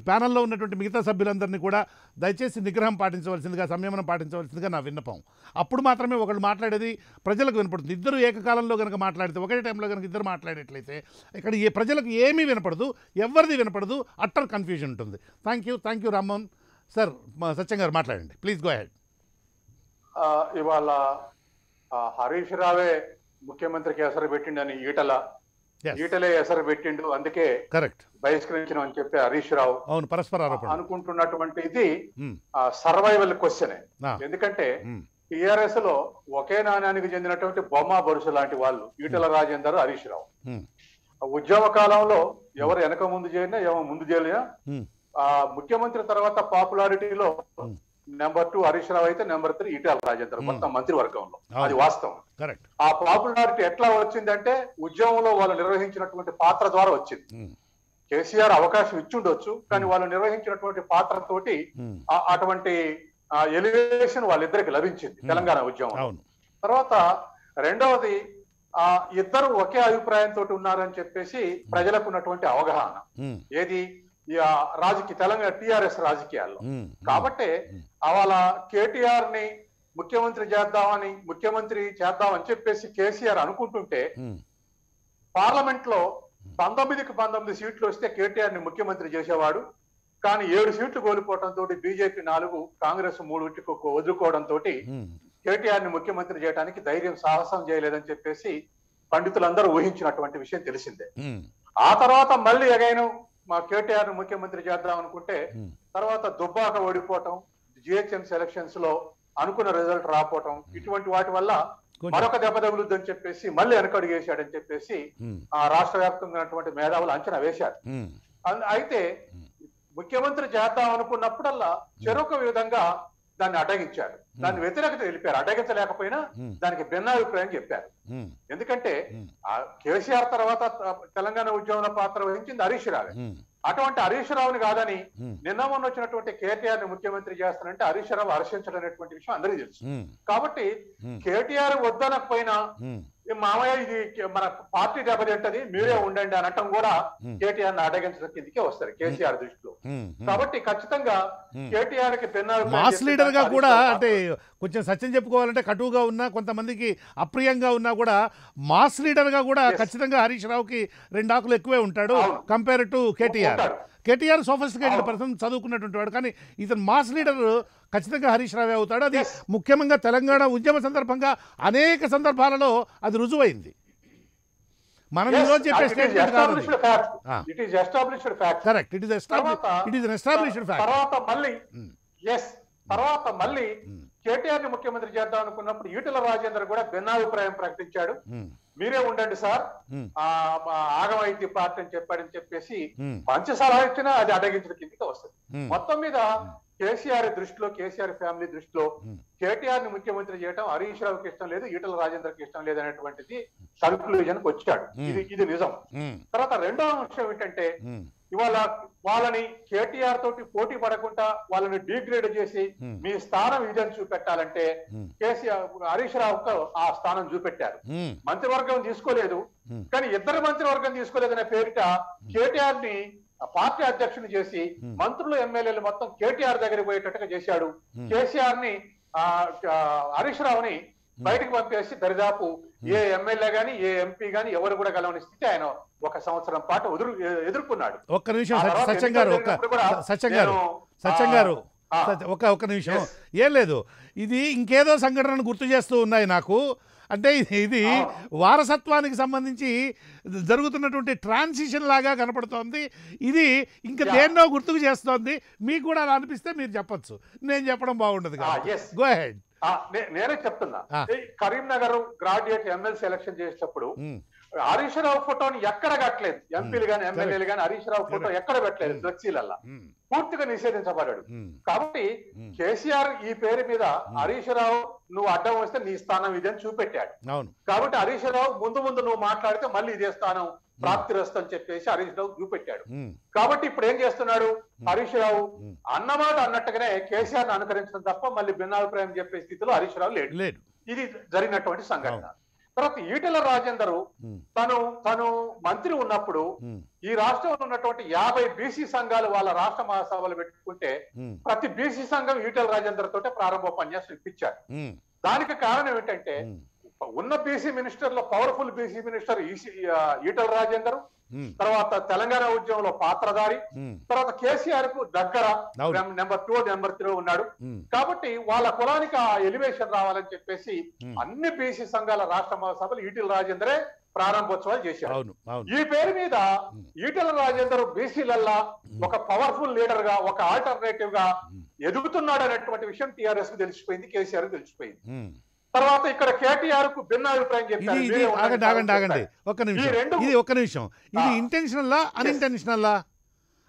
ప్యానల్లో ఉన్నటువంటి మిగతా సభ్యులందరినీ కూడా దయచేసి నిగ్రహం పాటించవలసిందిగా, సంయమనం పాటించవలసిందిగా నా విన్నపం. అప్పుడు మాత్రమే ఒకళ్ళు మాట్లాడేది ప్రజలకు వినపడుతుంది. ఇద్దరు ఏకకాలంలో కనుక మాట్లాడితే, ఒకటే టైంలో కనుక ఇద్దరు మాట్లాడేట్లయితే ఇక్కడ ప్రజలకు ఏమీ వినపడదు, ఎవరిది వినపడదు, అట్టర్ కన్ఫ్యూజన్ ఉంటుంది. Thank you Rammohan sir. Satyam గారు మాట్లాడండి ప్లీజ్, గో హెడ్. ఇవాళ హరీష్ రావే ముఖ్యమంత్రికి ఎసరు పెట్టిండని ఈటలే ఎసరు పెట్టిండు, అందుకే కరెక్ట్ బహిష్కరించడం అని చెప్పి హరీష్ రావు పరస్పర అనుకుంటున్నటువంటి ఇది సర్వైవల్ క్వశ్చనే. ఎందుకంటే టిఆర్ఎస్ లో ఒకే నాణ్యానికి చెందినటువంటి బొమ్మ బొరుసు లాంటి వాళ్ళు ఈటల రాజేందర్, హరీష్ రావు. ఉద్యమ కాలంలో ఎవరు వెనక ముందు చేరినా ఎవరు ముందు చేరినా ముఖ్యమంత్రి తర్వాత పాపులారిటీలో నెంబర్ 2 హరీష్ రావు అయితే, నెంబర్ 3 ఈటల రాజేందర్ మొత్తం మంత్రివర్గంలో. అది వాస్తవం. ఆ పాపులారిటీ ఎట్లా వచ్చిందంటే ఉద్యమంలో వాళ్ళు నిర్వహించినటువంటి పాత్ర ద్వారా వచ్చింది. కేసీఆర్ అవకాశం ఇచ్చుండొచ్చు, కానీ వాళ్ళు నిర్వహించినటువంటి పాత్రతోటి అటువంటి ఎలివేషన్ వాళ్ళిద్దరికి లభించింది తెలంగాణ ఉద్యమం. తర్వాత రెండవది ఇద్దరు ఒకే అభిప్రాయంతో ఉన్నారని చెప్పేసి ప్రజలకు ఉన్నటువంటి అవగాహన ఏది తెలంగాణ టిఆర్ఎస్ రాజకీయాల్లో. కాబట్టి వాళ్ళ కేటీఆర్ ని ముఖ్యమంత్రి చేద్దామని చెప్పేసి కేసీఆర్ అనుకుంటుంటే పార్లమెంట్ లో 19 సీట్లు వస్తే కేటీఆర్ ని ముఖ్యమంత్రి చేసేవాడు. కానీ 7 సీట్లు కోల్పోవడంతో బీజేపీ 4, కాంగ్రెస్ 3 వదులుకోవడంతో కేటీఆర్ ని ముఖ్యమంత్రి చేయడానికి ధైర్యం సాహసం చేయలేదని చెప్పేసి పండితులందరూ ఊహించినటువంటి విషయం తెలిసిందే. ఆ తర్వాత మళ్ళీ ఎగైన్ మా కేటీఆర్ ని ముఖ్యమంత్రి చేద్దాం అనుకుంటే తర్వాత దుబ్బాక ఓడిపోవటం, జిహెచ్ఎంసీ ఎలక్షన్స్ లో అనుకున్న రిజల్ట్ రాకపోవటం, ఇటువంటి వాటి వల్ల మరొక దెబ్బ తగులుద్దని చెప్పేసి మళ్ళీ వెనకడుగేశాడని చెప్పేసి రాష్ట్ర వ్యాప్తంగా ఉన్నటువంటి మేధావులు అంచనా వేశారు. అయితే ముఖ్యమంత్రి చేద్దాం అనుకున్నప్పుడల్లా చెరొక విధంగా దాన్ని అడ్డగించారు, దాన్ని వ్యతిరేకత తెలిపారు. అడ్డగించలేకపోయినా దానికి భిన్నాభిప్రాయం చెప్పారు. ఎందుకంటే కేసీఆర్ తర్వాత తెలంగాణ ఉద్యమంలో పాత్ర వహించింది హరీష్ రావే. అటువంటి హరీష్ రావుని కాదని నిన్న మొన్న వచ్చినటువంటి కేటీఆర్ ని ముఖ్యమంత్రి చేస్తానంటే హరీష్ రావు హర్షించడం అనేటువంటి విషయం అందరికీ తెలుసు. కాబట్టి కేటీఆర్ వద్దనకపోయినా మామయ్య ఇది మన పార్టీ దెబ్బతింటది, మీరే ఉండండి అనటం కూడా కేటీఆర్ ని అడ్డగించడం కిందకే వస్తారు కేసీఆర్ దృష్టిలో. కాబట్టి ఖచ్చితంగా కేటీఆర్ కి మాస్ లీడర్ గా కూడా, అంటే కొంచెం సత్యం చెప్పుకోవాలంటే కటువుగా ఉన్నా, కొంతమందికి అప్రియంగా ఉన్నా కూడా మాస్ లీడర్ గా కూడా ఖచ్చితంగా హరీష్ రావుకి 2 ఆకులు ఎక్కువే ఉంటాడు compare to KTR. KTR sophisticated person, చదువుకున్నటువంటి వాడు. కానీ ఇతను మాస్ లీడర్ ఖచ్చితంగా హరీష్ రావే అవుతాడు. అది ముఖ్యంగా తెలంగాణ ఉద్యమ సందర్భంగా అనేక సందర్భాలలో అది రుజువైంది. మనం ఈరోజు చెప్పే స్టేట్మెంట్ కాదు. Correct, it is established fact. తర్వాత మళ్ళీ కేటీఆర్ ని ముఖ్యమంత్రి చేద్దాం అనుకున్నప్పుడు ఈటెల రాజేందర్ కూడా భిన్నాభిప్రాయం ప్రకటించాడు. మీరే ఉండండి సార్, ఆగమైతే పార్టీ అని చెప్పాడని చెప్పేసి మంచి సలహా ఇచ్చినా అది అడ్డగించిన కిందకి వస్తుంది. మొత్తం మీద కేసీఆర్ ఫ్యామిలీ దృష్టిలో కేటీఆర్ ని ముఖ్యమంత్రి చేయడం హరీష్ రావుకి ఇష్టం లేదు, ఈటెల రాజేందర్కి ఇష్టం లేదు అనేటువంటిది కన్క్లూజన్కి వచ్చాడు. ఇది నిజం. తర్వాత రెండవ విషయం ఏంటంటే ఇవాళ వాళ్ళని కేటీఆర్ తోటి పోటీ పడకుండా వాళ్ళని డిగ్రేడ్ చేసి మీ స్థానం ఇదని చూపెట్టాలంటే కేసీఆర్ హరీష్ రావుకు ఆ స్థానం చూపెట్టారు. మంత్రివర్గం తీసుకోలేదు, కానీ ఇద్దరు మంత్రివర్గం తీసుకోలేదనే పేరిట కేటీఆర్ ని పార్టీ అధ్యక్షుని చేసి మంత్రులు ఎమ్మెల్యేలు మొత్తం కేటీఆర్ దగ్గర పోయేటట్టుగా చేశాడు. కేసీఆర్ ని హరీష్ రావుని బయటకు పంపేసి దరిదాపు ఏ ఎమ్మెల్యే గాని ఏ ఎంపీ గాని ఎవరు కూడా గెలవని స్థితి ఆయన 1 సంవత్సరం పాటు ఎదుర్కొన్నాడు. ఒక్క నిమిషం సత్యం గారు ఒక నిమిషం. ఏం లేదు, ఇది ఇంకేదో సంఘటనను గుర్తు చేస్తూ ఉన్నాయి నాకు. అంటే ఇది వారసత్వానికి సంబంధించి జరుగుతున్నటువంటి ట్రాన్సిషన్ లాగా కనపడుతోంది. ఇది ఇంకా దేన్నో గుర్తుకు చేస్తోంది. మీకు కూడా అలా అనిపిస్తే మీరు చెప్పొచ్చు, నేను చెప్పడం బాగుండదు కదా. Go ahead. నేనే చెప్తున్నా, కరీంనగర్ గ్రాడ్యుయేట్ ఎమ్మెల్సీ ఎలక్షన్ చేసేటప్పుడు హరీష్ రావు ఫోటోని ఎక్కడ కట్టలేదు. ఎంపీలు గాని ఎమ్మెల్యేలు గాని హరీష్ రావు ఫోటో ఎక్కడ పెట్టలేదు. ఫ్లెక్సీలల్లా పూర్తిగా నిషేధించబడ్డాడు. కాబట్టి కేసీఆర్ ఈ పేరు మీద హరీష్ రావు నువ్వు అడ్డం వస్తే నీ స్థానం ఇదని చూపెట్టాడు. కాబట్టి హరీష్ రావు ముందు నువ్వు మాట్లాడితే మళ్ళీ ఇదే స్థానం ప్రాప్తిరస్తు అని చెప్పేసి హరీష్ రావు చూపెట్టాడు. కాబట్టి ఇప్పుడు ఏం చేస్తున్నాడు హరీష్ రావు? అన్నమాట అన్నట్టుగానే కేసీఆర్ ని అనుకరించడం తప్ప మళ్ళీ భిన్నాభిప్రాయం చెప్పే స్థితిలో హరీష్ రావు లేడు. ఇది జరిగినటువంటి సంఘటన. తర్వాత ఈటెల రాజేందర్ తను మంత్రి ఉన్నప్పుడు ఈ రాష్ట్రంలో ఉన్నటువంటి 50 బీసీ సంఘాలు వాళ్ళ రాష్ట్ర మహాసభలు పెట్టుకుంటే ప్రతి బీసీ సంఘం ఈటెల రాజేందర్ తోటే ప్రారంభోపన్యాసం ఇప్పించారు. దానికి కారణం ఏంటంటే ఉన్న బీసీ మినిస్టర్ లో powerful BC minister Etela Rajender, తర్వాత తెలంగాణ ఉద్యమంలో పాత్రధారి, తర్వాత కేసీఆర్ కు దగ్గర నెంబర్ 2 నెంబర్ 3 ఉన్నాడు. కాబట్టి వాళ్ళ కులానికి ఆ ఎలివేషన్ రావాలని చెప్పేసి అన్ని బీసీ సంఘాల రాష్ట్ర మహాసభలు ఈటెల రాజేందరే ప్రారంభోత్సవాలు చేశారు. ఈ పేరు మీద ఈటెల రాజేందర్ బీసీలల్లా ఒక పవర్ఫుల్ లీడర్ గా, ఒక ఆల్టర్నేటివ్ గా ఎదుగుతున్నాడు అనేటువంటి విషయం టీఆర్ఎస్ కు తెలిసిపోయింది, కేసీఆర్ కు తెలిసిపోయింది. తర్వాత ఇక్కడ కేటీఆర్ కు భిన్నాభిప్రాయం చెప్పారు. ఒక్క నిమిషం, ఇది ఇంటెన్షనల్లా అన్ఇంటెన్షనల్లా?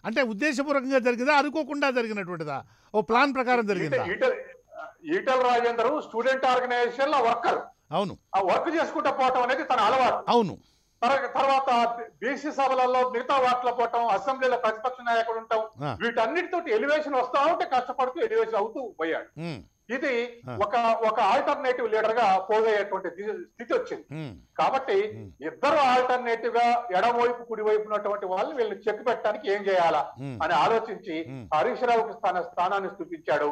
అంటే ఉద్దేశపూర్వకంగా జరిగిందా, అనుకోకుండా జరిగినటువంటిదా, ఓ ప్లాన్ ప్రకారం జరిగిందా? ఈటెల రాజేందర్ స్టూడెంట్ ఆర్గనైజేషన్ లో వర్కర్. అవును, ఆ వర్క్ చేసుకుంటా పోవటం అనేది తన అలవాటు. అవును. తర్వాత బీసీ సభలలో మిగతా వాటిలో పోవటం, అసెంబ్లీలో ప్రతిపక్ష నాయకుడు ఉంటాం, ఆ. వీటన్నిటితోటి ఎలివేషన్ వస్తా ఉంటే కష్టపడుతూ ఎలివేషన్ అవుతూ పోయాడు. ఇది ఒక ఆల్టర్నేటివ్ లీడర్ గా పోగయ్యేటువంటి స్థితి వచ్చింది. కాబట్టి ఇద్దరు ఆల్టర్నేటివ్ గా ఎడమవైపు కుడివైపు ఉన్నటువంటి వాళ్ళు వీళ్ళని చెక్ పెట్టడానికి ఏం చేయాలా అని ఆలోచించి హరీష్ రావుకి స్థానాన్ని స్థుతించాడు.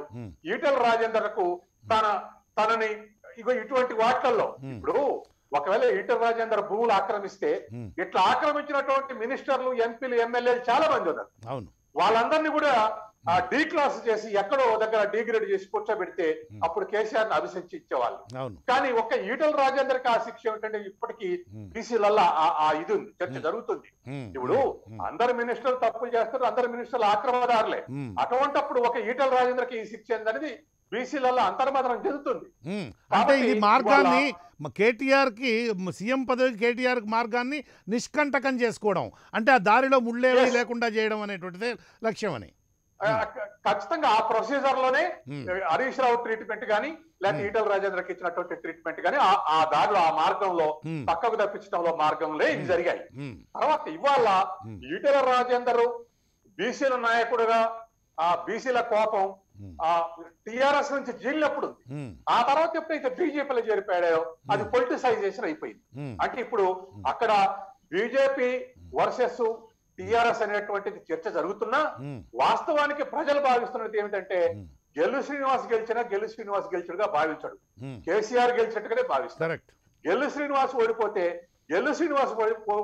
ఈటెల రాజేందర్కు తనని ఇటువంటి వాటిల్లో ఇప్పుడు ఒకవేళ ఈటెల రాజేందర్ భూములు ఆక్రమిస్తే ఇట్లా ఆక్రమించినటువంటి మినిస్టర్లు, ఎంపీలు, ఎమ్మెల్యేలు చాలా మంది ఉన్నారు. వాళ్ళందరినీ కూడా డీ క్లాస్ చేసి ఎక్కడో దగ్గర డిగ్రేడ్ చేసి కూర్చోబెడితే అప్పుడు కేసీఆర్ ని అభిశంసి ఇచ్చేవాళ్ళు. కానీ ఒక్క ఈటెల రాజేందర్కి ఆ శిక్ష ఏమిటంటే ఇప్పటికీ బీసీలలో ఆ ఇది ఉంది, చర్చ జరుగుతుంది. ఇప్పుడు అందరు మినిస్టర్లు తప్పులు చేస్తారు, అందరు మినిస్టర్లు ఆక్రమణదారులే. అటువంటిప్పుడు ఒక ఈటెల రాజేందర్కి ఈ శిక్ష ఏందనేది బీసీలలో అంతర్మదనం చెందుతుంది. అంటే ఇది మార్గాన్ని కేటీఆర్ కి, సీఎం పదవికి కేటీఆర్ మార్గాన్ని నిష్కంటకం చేసుకోవడం, అంటే ఆ దారిలో ముళ్ళేవి లేకుండా చేయడం అనేటువంటిదే లక్ష్యం అని. ఖచ్చితంగా ఆ ప్రొసీజర్ లోనే హరీష్ రావు ట్రీట్మెంట్ గానీ లేకపోతే ఈటెల రాజేంద్రకి ఇచ్చినటువంటి ట్రీట్మెంట్ గానీ ఆ దారిలో, ఆ మార్గంలో పక్కకు తప్పించడంలో మార్గంలో ఇవి జరిగాయి. తర్వాత ఇవాళ ఈటెల రాజేందర్ బీసీల నాయకుడుగా ఆ బీసీల కోపం ఆ టిఆర్ఎస్ నుంచి జీలినప్పుడు, ఆ తర్వాత ఎప్పుడైతే బీజేపీలో చేరిపోయాడో అది పొలిటిసైజేషన్ అయిపోయింది. అంటే ఇప్పుడు అక్కడ బీజేపీ వర్సెస్ టిఆర్ఎస్ అనేటువంటిది చర్చ జరుగుతున్నా వాస్తవానికి ప్రజలు భావిస్తున్నది ఏమిటంటే గెల్లు శ్రీనివాస్ గెలిచినట్టుగా భావించాడు, కేసీఆర్ గెలిచినట్టుగానే భావిస్తారు. గెల్లు శ్రీనివాస్ ఓడిపోతే గెల్లు శ్రీనివాస్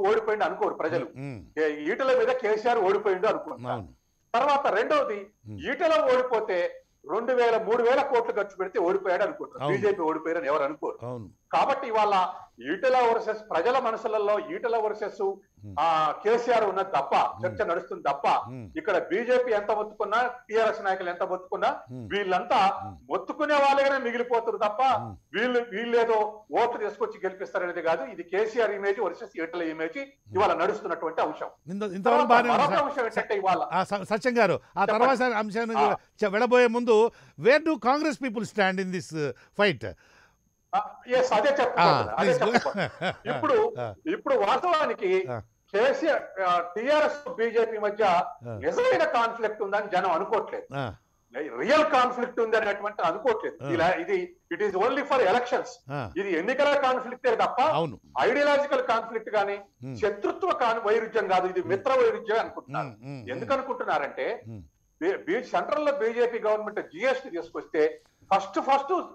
ఓడిపోయింది అనుకోరు ప్రజలు, ఈటల మీద కేసీఆర్ ఓడిపోయిండు అనుకుంటున్నారు. తర్వాత రెండవది ఈటల ఓడిపోతే 2,000-3,000 కోట్లు ఖర్చు పెడితే ఓడిపోయాడు అనుకుంటారు, బీజేపీ ఓడిపోయారని ఎవరు అనుకోరు. కాబట్టి ఇవాళ ఈటల వర్సెస్ ప్రజల మనసులలో ఈటల వర్సెస్ కేసీఆర్ ఉన్నది తప్ప చర్చ నడుస్తుంది తప్ప ఇక్కడ బీజేపీ ఎంత మొత్తుకున్నా, టిఆర్ఎస్ నాయకులు ఎంత మొత్తుకున్నా వీళ్ళంతా మొత్తుకునే వాళ్ళగానే మిగిలిపోతారు తప్ప వీళ్ళేదో ఓట్లు తీసుకొచ్చి గెలిపిస్తారనేది కాదు. ఇది KCR image versus Etela image ఇవాళ నడుస్తున్నటువంటి అంశం. అంశం ఏంటంటే ఇవాళ సత్యం గారు ఆ తర్వాత అంశాన్ని వెళ్ళబోయే ముందు wear do Congress people stand in this fight? అదే చెప్తాను. ఇప్పుడు వాస్తవానికి కేసీఆర్ టిఆర్ఎస్ బీజేపీ మధ్య నిజమైన కాన్ఫ్లిక్ట్ ఉందని జనం అనుకోవట్లేదు, రియల్ కాన్ఫ్లిక్ట్ ఉంది అనేటువంటి అనుకోవట్లేదు. ఇది it is only for elections. ఇది ఎన్నికల కాన్ఫ్లిక్టే తప్ప ఐడియాలజికల్ కాన్ఫ్లిక్ట్ గానీ శత్రుత్వ వైరుధ్యం కాదు, ఇది మిత్ర వైరుధ్యం అనుకుంటున్నారు. ఎందుకు అనుకుంటున్నారంటే సెంట్రల్ లో బీజేపీ గవర్నమెంట్ జిఎస్టీ తీసుకొస్తే ఫస్ట్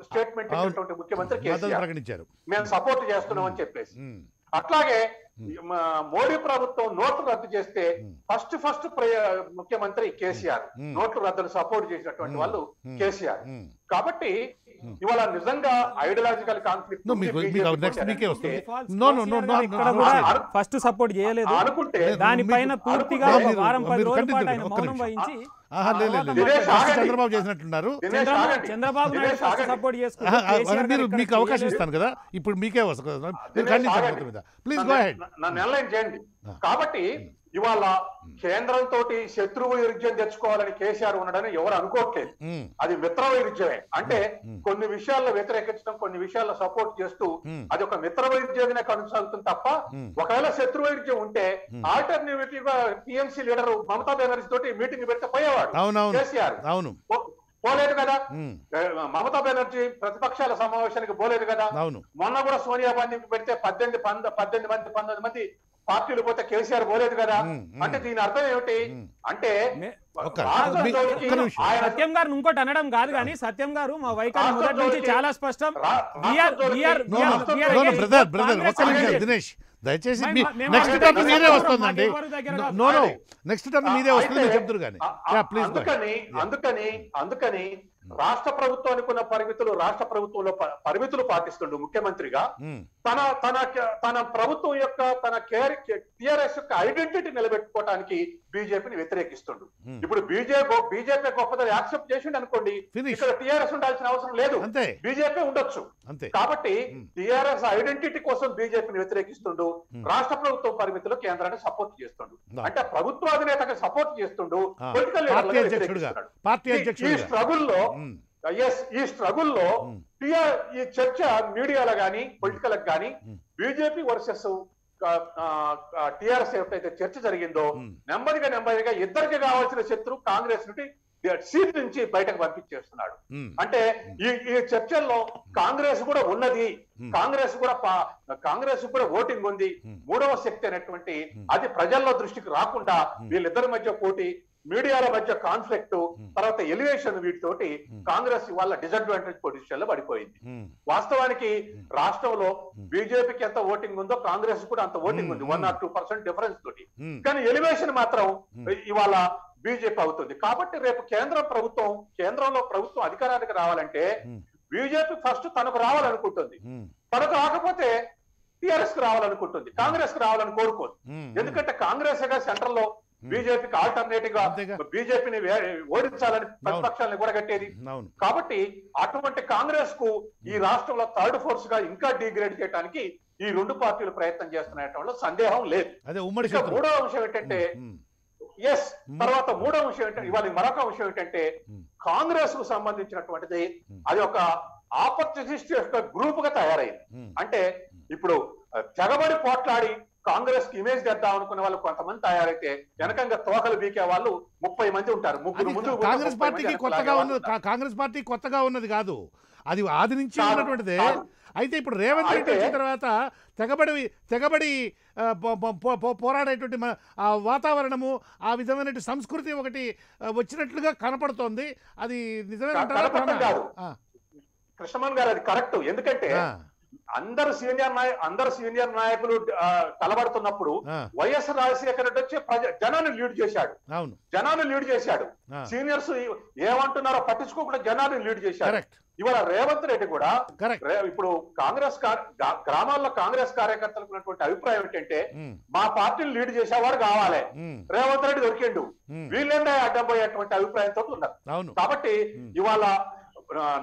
స్టేట్మెంట్ ఇచ్చినటువంటి ముఖ్యమంత్రి కేసీఆర్ మేము సపోర్ట్ చేస్తున్నాం అని చెప్పేసి, అట్లాగే మోడీ ప్రభుత్వం నోట్లు రద్దు చేస్తే ఫస్ట్ ముఖ్యమంత్రి కేసీఆర్, నోట్లు రద్దును సపోర్ట్ చేసినటువంటి వాళ్ళు కేసీఆర్. కాబట్టి ఇవాళ నిజంగా ఐడియాలజికల్ కాన్ఫ్లిక్ట్ ఫస్ట్ సపోర్ట్ చేయలేదు అనుకుంటే దానిపైన పూర్తిగా వారం 10 రోజుల పాటు ఆయన మౌనం వహించి చంద్రబాబు చేసినట్టున్నారు. చంద్రబాబు నాయుడు ఫస్ట్ సపోర్ట్ చేసుకుంటారు. మీకు అవకాశం ఇస్తాను కదా, ఇప్పుడు మీకే వస్తుంది, ప్లీజ్ గో అహెడ్. నన్ను ఎన్లైన్ చేయండి. కాబట్టి ఇవాళ కేంద్రంతో శత్రు వైరుధ్యం తెచ్చుకోవాలని కేసీఆర్ ఉండడని ఎవరు అనుకోవట్లేదు, అది మిత్ర వైరుధ్యమే. అంటే కొన్ని విషయాల్లో వ్యతిరేకించడం, కొన్ని విషయాల్లో సపోర్ట్ చేస్తూ అది ఒక మిత్ర వైరుధ్యంగానే కొనసాగుతుంది తప్ప ఒకవేళ శత్రు వైరుధ్యం ఉంటే ఆల్టర్నేటివ్ గా టీఎంసీ లీడర్ మమతా బెనర్జీ తోటి మీటింగ్ పెడితే పోయేవాడు కేసీఆర్. పోలేదు కదా, మమతా బెనర్జీ ప్రతిపక్షాల సమావేశానికి పోలేదు కదా. మొన్న కూడా సోనియా గాంధీకి పెడితే 19 మంది పార్టీలు పోతే కేసీఆర్ పోలేదు కదా. అంటే దీని అర్థం ఏమిటి అంటే సత్యం గారు ఇంకోటి అనడం కాదు కానీ సత్యం గారు మా వైఖరి మొదటి నుంచి చాలా స్పష్టం. దినేష్ దయచేసి నెక్స్ట్ టర్న్ మీరే వస్తుందండి, నెక్స్ట్ టర్న్ మీరే వస్తుంది చెప్తారు కానీ అందుకని రాష్ట్ర ప్రభుత్వానికి ఉన్న పరిమితులు రాష్ట్ర ప్రభుత్వంలో పరిమితులు పాటిస్తుండు ముఖ్యమంత్రిగా. తన ప్రభుత్వం యొక్క టిఆర్ఎస్ యొక్క ఐడెంటిటీ నిలబెట్టుకోవడానికి బీజేపీని వ్యతిరేకిస్తుండు. ఇప్పుడు బీజేపీ గొప్పదని యాక్సెప్ట్ చేసిండు అనుకోండి, ఇక్కడ టిఆర్ఎస్ ఉండాల్సిన అవసరం లేదు, బీజేపీ ఉండొచ్చు. కాబట్టి టిఆర్ఎస్ ఐడెంటిటీ కోసం బీజేపీని వ్యతిరేకిస్తుండు, రాష్ట్ర ప్రభుత్వం పరిమితులు కేంద్రాన్ని సపోర్ట్ చేస్తుండు. అంటే ప్రభుత్వ అధినేతకు సపోర్ట్ చేస్తుండు, పొలిటికల్ ఈ స్ట్రగుల్లో ఈ చర్చ మీడియాలో గానీ పొలిటికల్ గానీ బీజేపీ వర్సెస్ టిఆర్ఎస్ ఎప్పుడైతే చర్చ జరిగిందో నెమ్మదిగా ఇద్దరికి కావాల్సిన శత్రువు కాంగ్రెస్ నుండి సీట్ నుంచి బయటకు పంపించేస్తున్నాడు. అంటే ఈ చర్చల్లో కాంగ్రెస్ కూడా ఉన్నది, కాంగ్రెస్ కూడా ఓటింగ్ ఉంది, మూడవ శక్తి అనేటువంటి అది ప్రజల్లో దృష్టికి రాకుండా వీళ్ళిద్దరి మధ్య పోటీ, మీడియాల మధ్య కాన్ఫ్లిక్ట్, తర్వాత ఎలివేషన్, వీటితోటి కాంగ్రెస్ ఇవాళ డిసడ్వాంటేజ్ పొజిషన్ లో పడిపోయింది. వాస్తవానికి రాష్ట్రంలో బీజేపీకి ఎంత ఓటింగ్ ఉందో కాంగ్రెస్ కూడా అంత ఓటింగ్ ఉంది, 1 or 2% డిఫరెన్స్ తోటి. కానీ ఎలివేషన్ మాత్రం ఇవాళ బీజేపీ అవుతుంది. కాబట్టి రేపు కేంద్రంలో ప్రభుత్వం అధికారానికి రావాలంటే బీజేపీ ఫస్ట్ తనకు రావాలనుకుంటుంది, తనకు రాకపోతే టిఆర్ఎస్ కు రావాలనుకుంటుంది, కాంగ్రెస్ కు రావాలని కోరుకోదు. ఎందుకంటే కాంగ్రెస్ సెంట్రల్ లో బీజేపీకి ఆల్టర్నేటివ్ గా బీజేపీని ఓడించాలని ప్రతిపక్షాలను కూడా కట్టేది. కాబట్టి అటువంటి కాంగ్రెస్ కు ఈ రాష్ట్రంలో థర్డ్ ఫోర్స్ గా ఇంకా డిగ్రేడ్ చేయడానికి ఈ రెండు పార్టీలు ప్రయత్నం చేస్తున్న సందేహం లేదు. మూడవ అంశం ఏంటంటే తర్వాత మూడో విషయం ఏంటంటే ఇవాళ మరొక విషయం ఏంటంటే కాంగ్రెస్ కు సంబంధించినటువంటిది అది ఒక ఆపర్చునిస్ట్ యొక్క గ్రూప్ గా తయారైంది. అంటే ఇప్పుడు తెగబడి పోట్లాడి కాంగ్రెస్ కి ఇమేజ్ తెద్దాం అనుకునే వాళ్ళు కొంతమంది తయారైతే వెనకంగా తోకలు బీకే వాళ్ళు 30 మంది ఉంటారు. ముగ్గురు ముందు కాంగ్రెస్ పార్టీ కొత్తగా ఉన్నది కాదు, అది ఆది నుంచి ఉన్నటువంటిదే. అయితే ఇప్పుడు రేవంత్ రెడ్డి వచ్చిన తర్వాత తెగబడి పోరాడేటువంటి వాతావరణము, ఆ విధమైన సంస్కృతి ఒకటి వచ్చినట్లుగా కనపడుతోంది. అది నిజమే కాదు కృష్ణమోహన్ గారు, అది కరెక్ట్. ఎందుకంటే అందరు సీనియర్ నాయకులు కలబడుతున్నప్పుడు వైఎస్ రాజశేఖర రెడ్డి వచ్చి జనాన్ని లీడ్ చేశాడు. సీనియర్స్ ఏమంటున్నారో పట్టించుకోకుండా జనాన్ని లీడ్ చేశాడు. ఇవాళ రేవంత్ రెడ్డి కూడా ఇప్పుడు గ్రామాల్లో కాంగ్రెస్ కార్యకర్తలకు ఉన్నటువంటి అభిప్రాయం ఏంటంటే మా పార్టీని లీడ్ చేసేవాడు కావాలి, రేవంత్ రెడ్డి దొరికిండు, వీళ్ళేందా అడ్డం పోయేటువంటి అభిప్రాయంతో ఉన్నారు. కాబట్టి ఇవాళ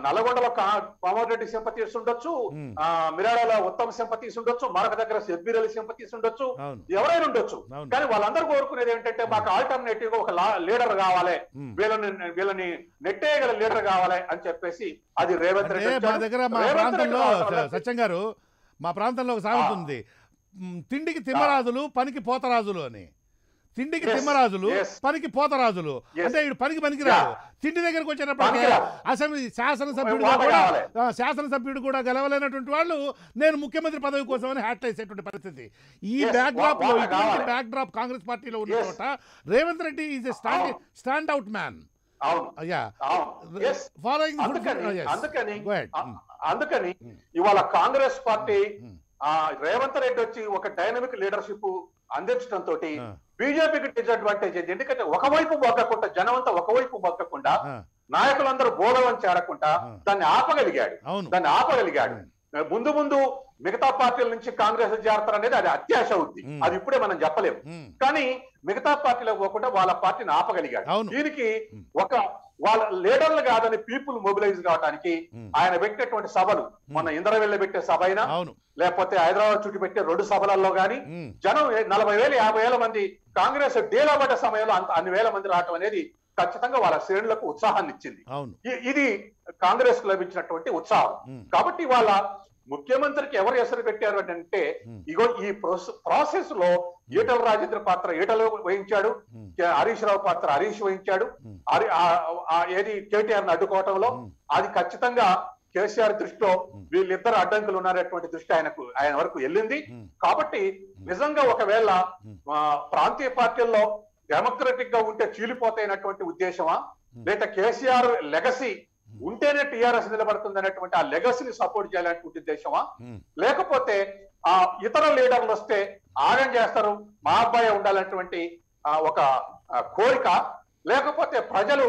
నల్లగొండలో కోమటిరెడ్డి సింపతీస్ ఉండొచ్చు, మిరాడలో ఉత్తమ సింపతీస్ ఉండొచ్చు, మరొక దగ్గర సెబ్బీరలి సింపతీస్ ఉండొచ్చు, ఎవరైనా ఉండొచ్చు. కానీ వాళ్ళందరూ కోరుకునేది ఏంటంటే మాకు ఆల్టర్నేటివ్ గా ఒక లీడర్ కావాలి, వీళ్ళని నెట్టేయగల లీడర్ కావాలి అని చెప్పేసి అది రేవంత్ రెడ్డి. మా దగ్గర మా ప్రాంతంలో సత్యం గారు, మా ప్రాంతంలో ఒక సామెత ఉంది, తిండికి తిమ్మరాజులు పనికి పోతరాజులు అని. తిండికి తిమ్మరాజులు పనికి పోతరాజులు అంటే వీడు పనికి రాదు. తిండి దగ్గరకు వచ్చేటప్పటికే అసెంబ్లీ శాసనసభ్యుడు కూడా గెలవలేనటువంటి వాళ్ళు నేను ముఖ్యమంత్రి పదవి కోసం అని హ్యాట్ వేసేటువంటి పరిస్థితి. ఈ బ్యాక్డ్రాప్ లో బ్యాక్డ్రాప్ కాంగ్రెస్ పార్టీలో ఉన్న చోట Revanth Reddy is a stand out man. అందుకని ఇవాళ కాంగ్రెస్ పార్టీ రేవంత్ రెడ్డి వచ్చి ఒక డైనమిక్ లీడర్షిప్ అందించడంతో బీజేపీకి డిసడ్వాంటేజ్ అయింది. ఎందుకంటే ఒకవైపు బొగ్గకుండా జనం అంతా ఒకవైపు బొగ్గకుండా నాయకులందరూ బోధవం చేరకుండా దాన్ని ఆపగలిగాడు. ముందు మిగతా పార్టీల నుంచి కాంగ్రెస్ చేరతారు అనేది అది అత్యాశ అవుద్ది, అది ఇప్పుడే మనం చెప్పలేము. కానీ మిగతా పార్టీలకు పోకుండా వాళ్ళ పార్టీని ఆపగలిగాడు. దీనికి వాళ్ళ లీడర్లు కాదని పీపుల్ మొబిలైజ్ కావడానికి ఆయన పెట్టినటువంటి సభలు, మొన్న ఇంద్రవెల్లి పెట్టే సభ అయినా లేకపోతే హైదరాబాద్ చుట్టూ పెట్టే 2 సభలలో గానీ జనం 40,000-50,000 మంది కాంగ్రెస్ డేలాబడ్డ సమయంలో అన్ని వేల మంది రావటం అనేది ఖచ్చితంగా వాళ్ళ శ్రేణులకు ఉత్సాహాన్ని ఇచ్చింది. ఇది కాంగ్రెస్ కు లభించినటువంటి ఉత్సాహం. కాబట్టి వాళ్ళ ముఖ్యమంత్రికి ఎవరు ఎసరు పెట్టారు అంటే ఇగో ఈ ప్రాసెస్ లో ఈటల రాజేంద్ర పాత్ర ఈటల వహించాడు, హరీష్ రావు పాత్ర హరీష్ వహించాడు. ఏది కేటీఆర్ ని అడ్డుకోవటంలో అది ఖచ్చితంగా కేసీఆర్ దృష్టిలో వీళ్ళిద్దరు అడ్డంకులు ఉన్నటువంటి దృష్టి ఆయన వరకు వెళ్ళింది. కాబట్టి నిజంగా ఒకవేళ ప్రాంతీయ పార్టీల్లో డెమోక్రటిక్ గా ఉంటే చీలిపోతాయినటువంటి ఉద్దేశమా, లేదా కేసీఆర్ లెగసీ ఉంటేనే టీఆర్ఎస్ నిలబడుతుంది అనేటువంటి ఆ లెగసీని సపోర్ట్ చేయాలనేటువంటి ఉద్దేశమా, లేకపోతే ఆ ఇతర లీడర్లు వస్తే ఆగం చేస్తారు మా అబ్బాయి ఉండాలనేటువంటి ఒక కోరిక, లేకపోతే ప్రజలు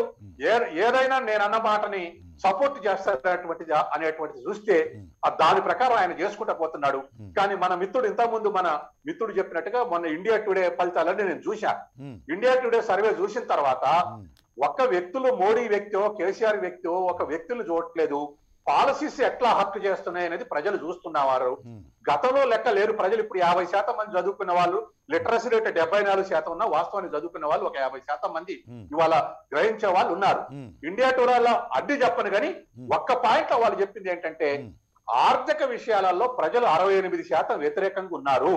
ఏదైనా నేను అన్న మాటని సపోర్ట్ చేస్తారనేటువంటిది అనేటువంటిది చూస్తే దాని ప్రకారం ఆయన చేసుకుంటూ పోతున్నాడు. కానీ మన మిత్రుడు చెప్పినట్టుగా మొన్న ఇండియా టుడే ఫలితాలని నేను చూశా. ఇండియా టుడే సర్వే చూసిన తర్వాత ఒక్క వ్యక్తులు మోడీ వ్యక్తో కేసీఆర్ వ్యక్తో ఒక వ్యక్తులు చూడట్లేదు, పాలసీస్ ఎట్లా హక్కు చేస్తున్నాయి అనేది ప్రజలు చూస్తున్నవారు. గతంలో లెక్క లేరు ప్రజలు. ఇప్పుడు 50% మంది చదువుకున్న వాళ్ళు, లిటరసీ రేట్ 74% ఉన్నా వాస్తవాన్ని చదువుకున్న వాళ్ళు ఒక 50% మంది ఇవాళ గ్రహించే వాళ్ళు ఉన్నారు. ఇండియా టుడేలో అడ్డు చెప్పను కానీ ఒక్క పాయింట్ వాళ్ళు చెప్పింది ఏంటంటే ఆర్థిక విషయాలలో ప్రజలు 68% వ్యతిరేకంగా ఉన్నారు.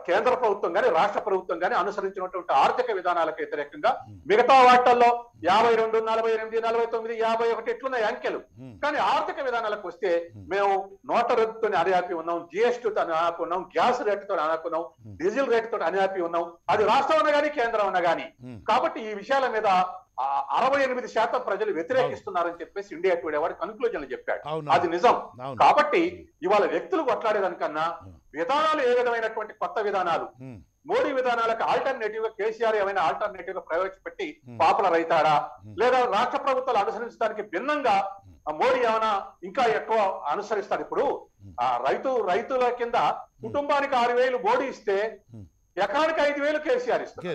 కేంద్ర ప్రభుత్వం కానీ రాష్ట్ర ప్రభుత్వం కానీ అనుసరించినటువంటి ఆర్థిక విధానాలకు వ్యతిరేకంగా మిగతా వాటిల్లో 52, 48, 49, 51 ఎట్లున్నాయి అంకెలు. కానీ ఆర్థిక విధానాలకు వస్తే మేము నోట్ల రద్దుతో అన్యాపి ఉన్నాం, GSTతో అన్యాపి ఉన్నాం, గ్యాస్ రేటుతో అన్యాపి ఉన్నాం, డీజిల్ రేటుతో అన్యాపి ఉన్నాం. అది రాష్ట్రం అన్నా కానీ కేంద్రం అన్నా కానీ. కాబట్టి ఈ విషయాల మీద 68% ప్రజలు వ్యతిరేకిస్తున్నారని చెప్పేసి ఇండియా టుడే వాడు కన్క్లూజన్లు చెప్పాడు. అది నిజం. కాబట్టి ఇవాళ వ్యక్తులు కొట్లాడేదానికన్నా విధానాలు ఏ విధమైనటువంటి కొత్త విధానాలు, మోడీ విధానాలకు ఆల్టర్నేటివ్ గా కేసీఆర్ ఏమైనా ఆల్టర్నేటివ్ గా ప్రవేశపెట్టి పాపులర్ అవుతాడా, లేదా రాష్ట్ర ప్రభుత్వాలు అనుసరించడానికి భిన్నంగా మోడీ ఏమైనా ఇంకా ఎక్కువ అనుసరిస్తాడు. ఇప్పుడు రైతుల కింద కుటుంబానికి 6,000 మోడీ ఇస్తే ఎకరానికి 5,000 కేసీఆర్ ఇస్తారు.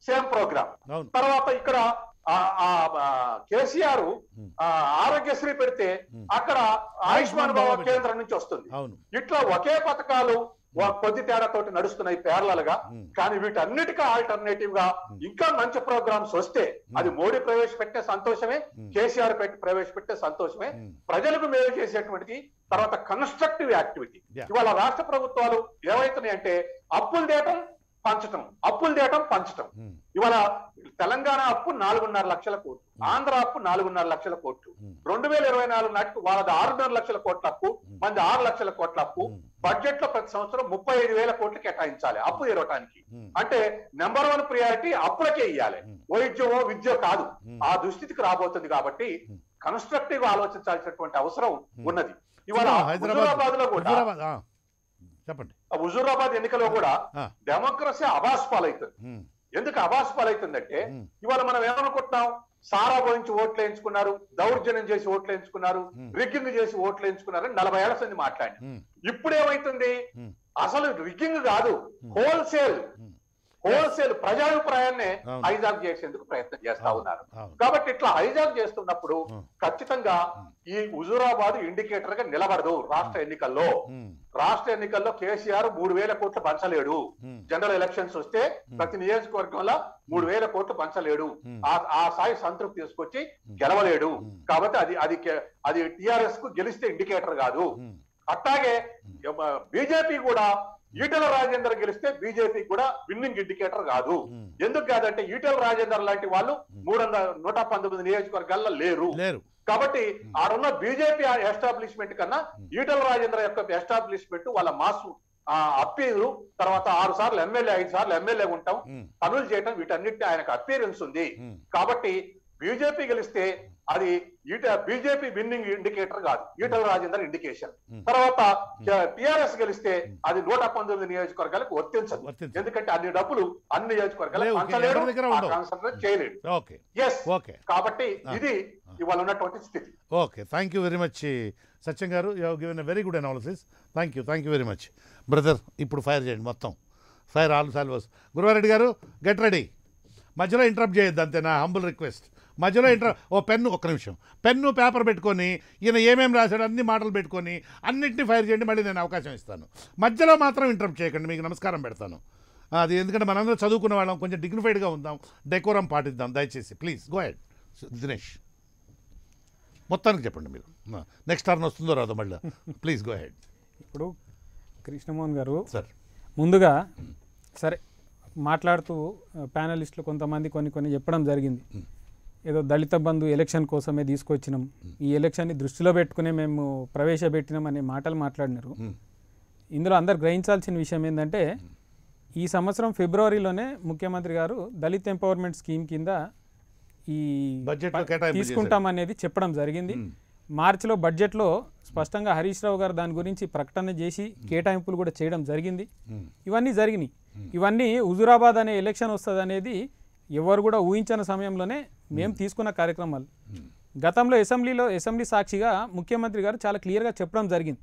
Same programme. తర్వాత ఇక్కడ కేసీఆర్ ఆరోగ్యశ్రీ పెడితే అక్కడ ఆయుష్మాన్ భవ కేంద్రం నుంచి వస్తుంది. ఇట్లా ఒకే పథకాలు కొద్ది తేడాతోటి నడుస్తున్నాయి ప్యారలల్ గా. కానీ వీటన్నిటికీ ఆల్టర్నేటివ్ గా ఇంకా మంచి ప్రోగ్రామ్స్ వస్తే అది మోడీ ప్రవేశపెట్టే సంతోషమే, కేసీఆర్ ప్రవేశపెట్టే సంతోషమే, ప్రజలకు మేలు చేసేటువంటిది. తర్వాత కన్స్ట్రక్టివ్ యాక్టివిటీ. ఇవాళ రాష్ట్ర ప్రభుత్వాలు ఏవైతున్నాయంటే అప్పులు తేటం పంచటం. ఇవాళ తెలంగాణ అప్పు 4.5 లక్షల కోట్లు, ఆంధ్ర అప్పు 4.5 లక్షల కోట్లు. 2024 నాటికి వాళ్ళది 6.5 లక్షల కోట్ల అప్పు, మంది 6 లక్షల కోట్ల అప్పు. బడ్జెట్ లో ప్రతి సంవత్సరం 35,000 కోట్లు కేటాయించాలి అప్పు తీరవటానికి. అంటే నెంబర్ 1 ప్రియారిటీ అప్పులకే ఇవ్వాలి, వైద్యమో విద్య కాదు. ఆ దుస్థితికి రాబోతుంది. కాబట్టి కన్స్ట్రక్టివ్ ఆలోచించాల్సినటువంటి అవసరం ఉన్నది. ఇవాళ హైదరాబాద్ లో కూడా చెప్పండి, హుజూరాబాద్ ఎన్నికలో కూడా డెమోక్రసీ అబాస్ పాలవుతుంది. ఎందుకు అబాస్ పాలవుతుందంటే ఇవాళ మనం ఏమనుకుంటున్నాం, సారా పోయించి ఓట్లు వేయించుకున్నారు, దౌర్జన్యం చేసి ఓట్లు వేయించుకున్నారు, రిగ్గింగ్ చేసి ఓట్లు వేయించుకున్నారు అని 40 ఏళ్ల సంది మాట్లాడి. ఇప్పుడు ఏమైతుంది, అసలు రిగ్గింగ్ కాదు, హోల్సేల్ ప్రజాభిప్రాయాన్ని హైజాక్ చేసేందుకు ప్రయత్నం చేస్తా ఉన్నారు. కాబట్టి ఇట్లా హైజాక్ చేస్తున్నప్పుడు ఖచ్చితంగా ఈ హుజూరాబాద్ ఇండికేటర్ గా నిలబడదు. రాష్ట్ర ఎన్నికల్లో కేసీఆర్ 3,000 కోట్లు పంచలేడు. జనరల్ ఎలక్షన్స్ వస్తే ప్రతి నియోజకవర్గంలో 3,000 కోట్లు పంచలేడు. ఆ స్థాయి సంతృప్తి తీసుకొచ్చి గెలవలేడు. కాబట్టి అది టిఆర్ఎస్ కు గెలిస్తే ఇండికేటర్ కాదు. అట్లాగే బీజేపీ కూడా ఈటెల రాజేందర్ గెలిస్తే బీజేపీ కూడా విన్నింగ్ ఇండికేటర్ కాదు. ఎందుకు కాదంటే ఈటెల రాజేందర్ లాంటి వాళ్ళు 119 నియోజకవర్గాల్లో లేరు. కాబట్టి ఆడున్న బీజేపీ ఎస్టాబ్లిష్మెంట్ కన్నా ఈటెల రాజేందర్ యొక్క ఎస్టాబ్లిష్మెంట్ వాళ్ళ మాసు అప్పీలు, తర్వాత 6 సార్లు ఎమ్మెల్యే, 5 సార్లు ఎమ్మెల్యే ఉంటాం, పనులు చేయటం, వీటన్నిటిని ఆయనకు అపీరెన్స్ ఉంది. కాబట్టి బీజేపీ గెలిస్తే అది బీజేపీ విన్నింగ్ ఇండికేటర్ కాదు, ఈటల రాజేందర్ ఇండికేషన్. తర్వాత టిఆర్ఎస్ గెలిస్తే అది 119 నియోజకవర్గాలకు వర్తించదు. ఎందుకంటే అన్ని డబ్బులు అన్ని నియోజకవర్గాలకు పంచలేడు, కాన్సన్ట్రేట్ చేయలేడు. కాబట్టి ఇది ఇవాళ ఉన్నటువంటి స్థితి. Okay, thank you very much Satyam గారు. You have given a very good analysis. Thank you very much brother. ఇప్పుడు ఫైర్ చేయండి, మొత్తం ఫైర్ ఆల్ సాల్వర్స్. గురువారెడ్డి గారు గెట్ రెడీ. మధ్యలో ఇంటరప్ట్ చేయొద్దు, అంతే నా హంబుల్ రిక్వెస్ట్. మధ్యలో ఒక్క నిమిషం పెన్ను పేపర్ పెట్టుకొని ఈయన ఏమేమి రాశాడు అన్ని మాటలు పెట్టుకొని అన్నింటినీ ఫైర్ చేయండి. మళ్ళీ నేను అవకాశం ఇస్తాను. మధ్యలో మాత్రం ఇంటరప్ట్ చేయకండి, మీకు నమస్కారం పెడతాను. అది ఎందుకంటే మనందరూ చదువుకున్న వాళ్ళం, కొంచెం డిగ్నిఫైడ్గా ఉందాం, డెకోరం పాటిద్దాం దయచేసి. Please go head Dinesh. మొత్తానికి చెప్పండి మీరు, నెక్స్ట్ టర్న్ వస్తుందో రాదో మళ్ళీ. Please go head. ఇప్పుడు కృష్ణమోహన్ గారు సార్ ముందుగా సరే మాట్లాడుతూ ప్యానలిస్టులు కొంతమంది కొన్ని చెప్పడం జరిగింది. ఏదో దళిత బంధు ఎలక్షన్ కోసమే తీసుకొచ్చినాం, ఈ ఎలక్షన్ని దృష్టిలో పెట్టుకునే మేము ప్రవేశపెట్టినాం అనే మాటలు మాట్లాడినారు. ఇందులో అందరు గ్రహించాల్సిన విషయం ఏంటంటే ఈ సంవత్సరం ఫిబ్రవరిలోనే ముఖ్యమంత్రి గారు దళిత్ ఎంపవర్మెంట్ స్కీమ్ కింద ఈ తీసుకుంటామనేది చెప్పడం జరిగింది. మార్చిలో బడ్జెట్లో స్పష్టంగా హరీష్ రావు గారు దాని గురించి ప్రకటన చేసి కేటాయింపులు కూడా చేయడం జరిగింది. ఇవన్నీ జరిగినాయి. ఇవన్నీ హుజూరాబాద్ అనే ఎలక్షన్ వస్తుంది అనేది ఎవరు కూడా ఊహించిన సమయంలోనే మేము తీసుకున్న కార్యక్రమాలు. గతంలో అసెంబ్లీ సాక్షిగా ముఖ్యమంత్రి గారు చాలా క్లియర్గా చెప్పడం జరిగింది,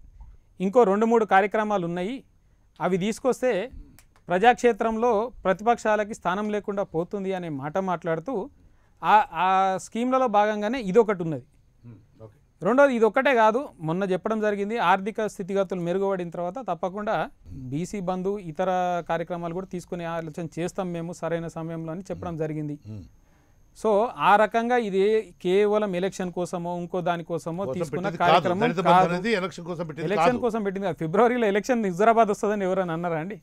ఇంకో 2-3 కార్యక్రమాలు ఉన్నాయి, అవి తీసుకొస్తే ప్రజాక్షేత్రంలో ప్రతిపక్షాలకి స్థానం లేకుండా పోతుంది అనే మాట మాట్లాడుతూ ఆ స్కీమ్లలో భాగంగానే ఇదొకటి ఉన్నది. రెండోది ఇదొక్కటే కాదు, మొన్న చెప్పడం జరిగింది, ఆర్థిక స్థితిగతులు మెరుగుపడిన తర్వాత తప్పకుండా బీసీ బంధు ఇతర కార్యక్రమాలు కూడా తీసుకునే ఆలోచన చేస్తాం మేము సరైన సమయంలో అని చెప్పడం జరిగింది. సో ఆ రకంగా ఇది కేవలం ఎలక్షన్ కోసమో ఇంకో దానికోసమో తీసుకున్న పెట్టింది కార్యక్రమం దళిత బంధు కాదు. అనేది ఎలక్షన్ కోసం పెట్టింది ఎలక్షన్ కాదు. కోసం పెట్టింది కాదు. ఫిబ్రవరిలో ఎలక్షన్ హుజురాబాద్ వస్తుందని ఎవరైనా అన్నారా అండి?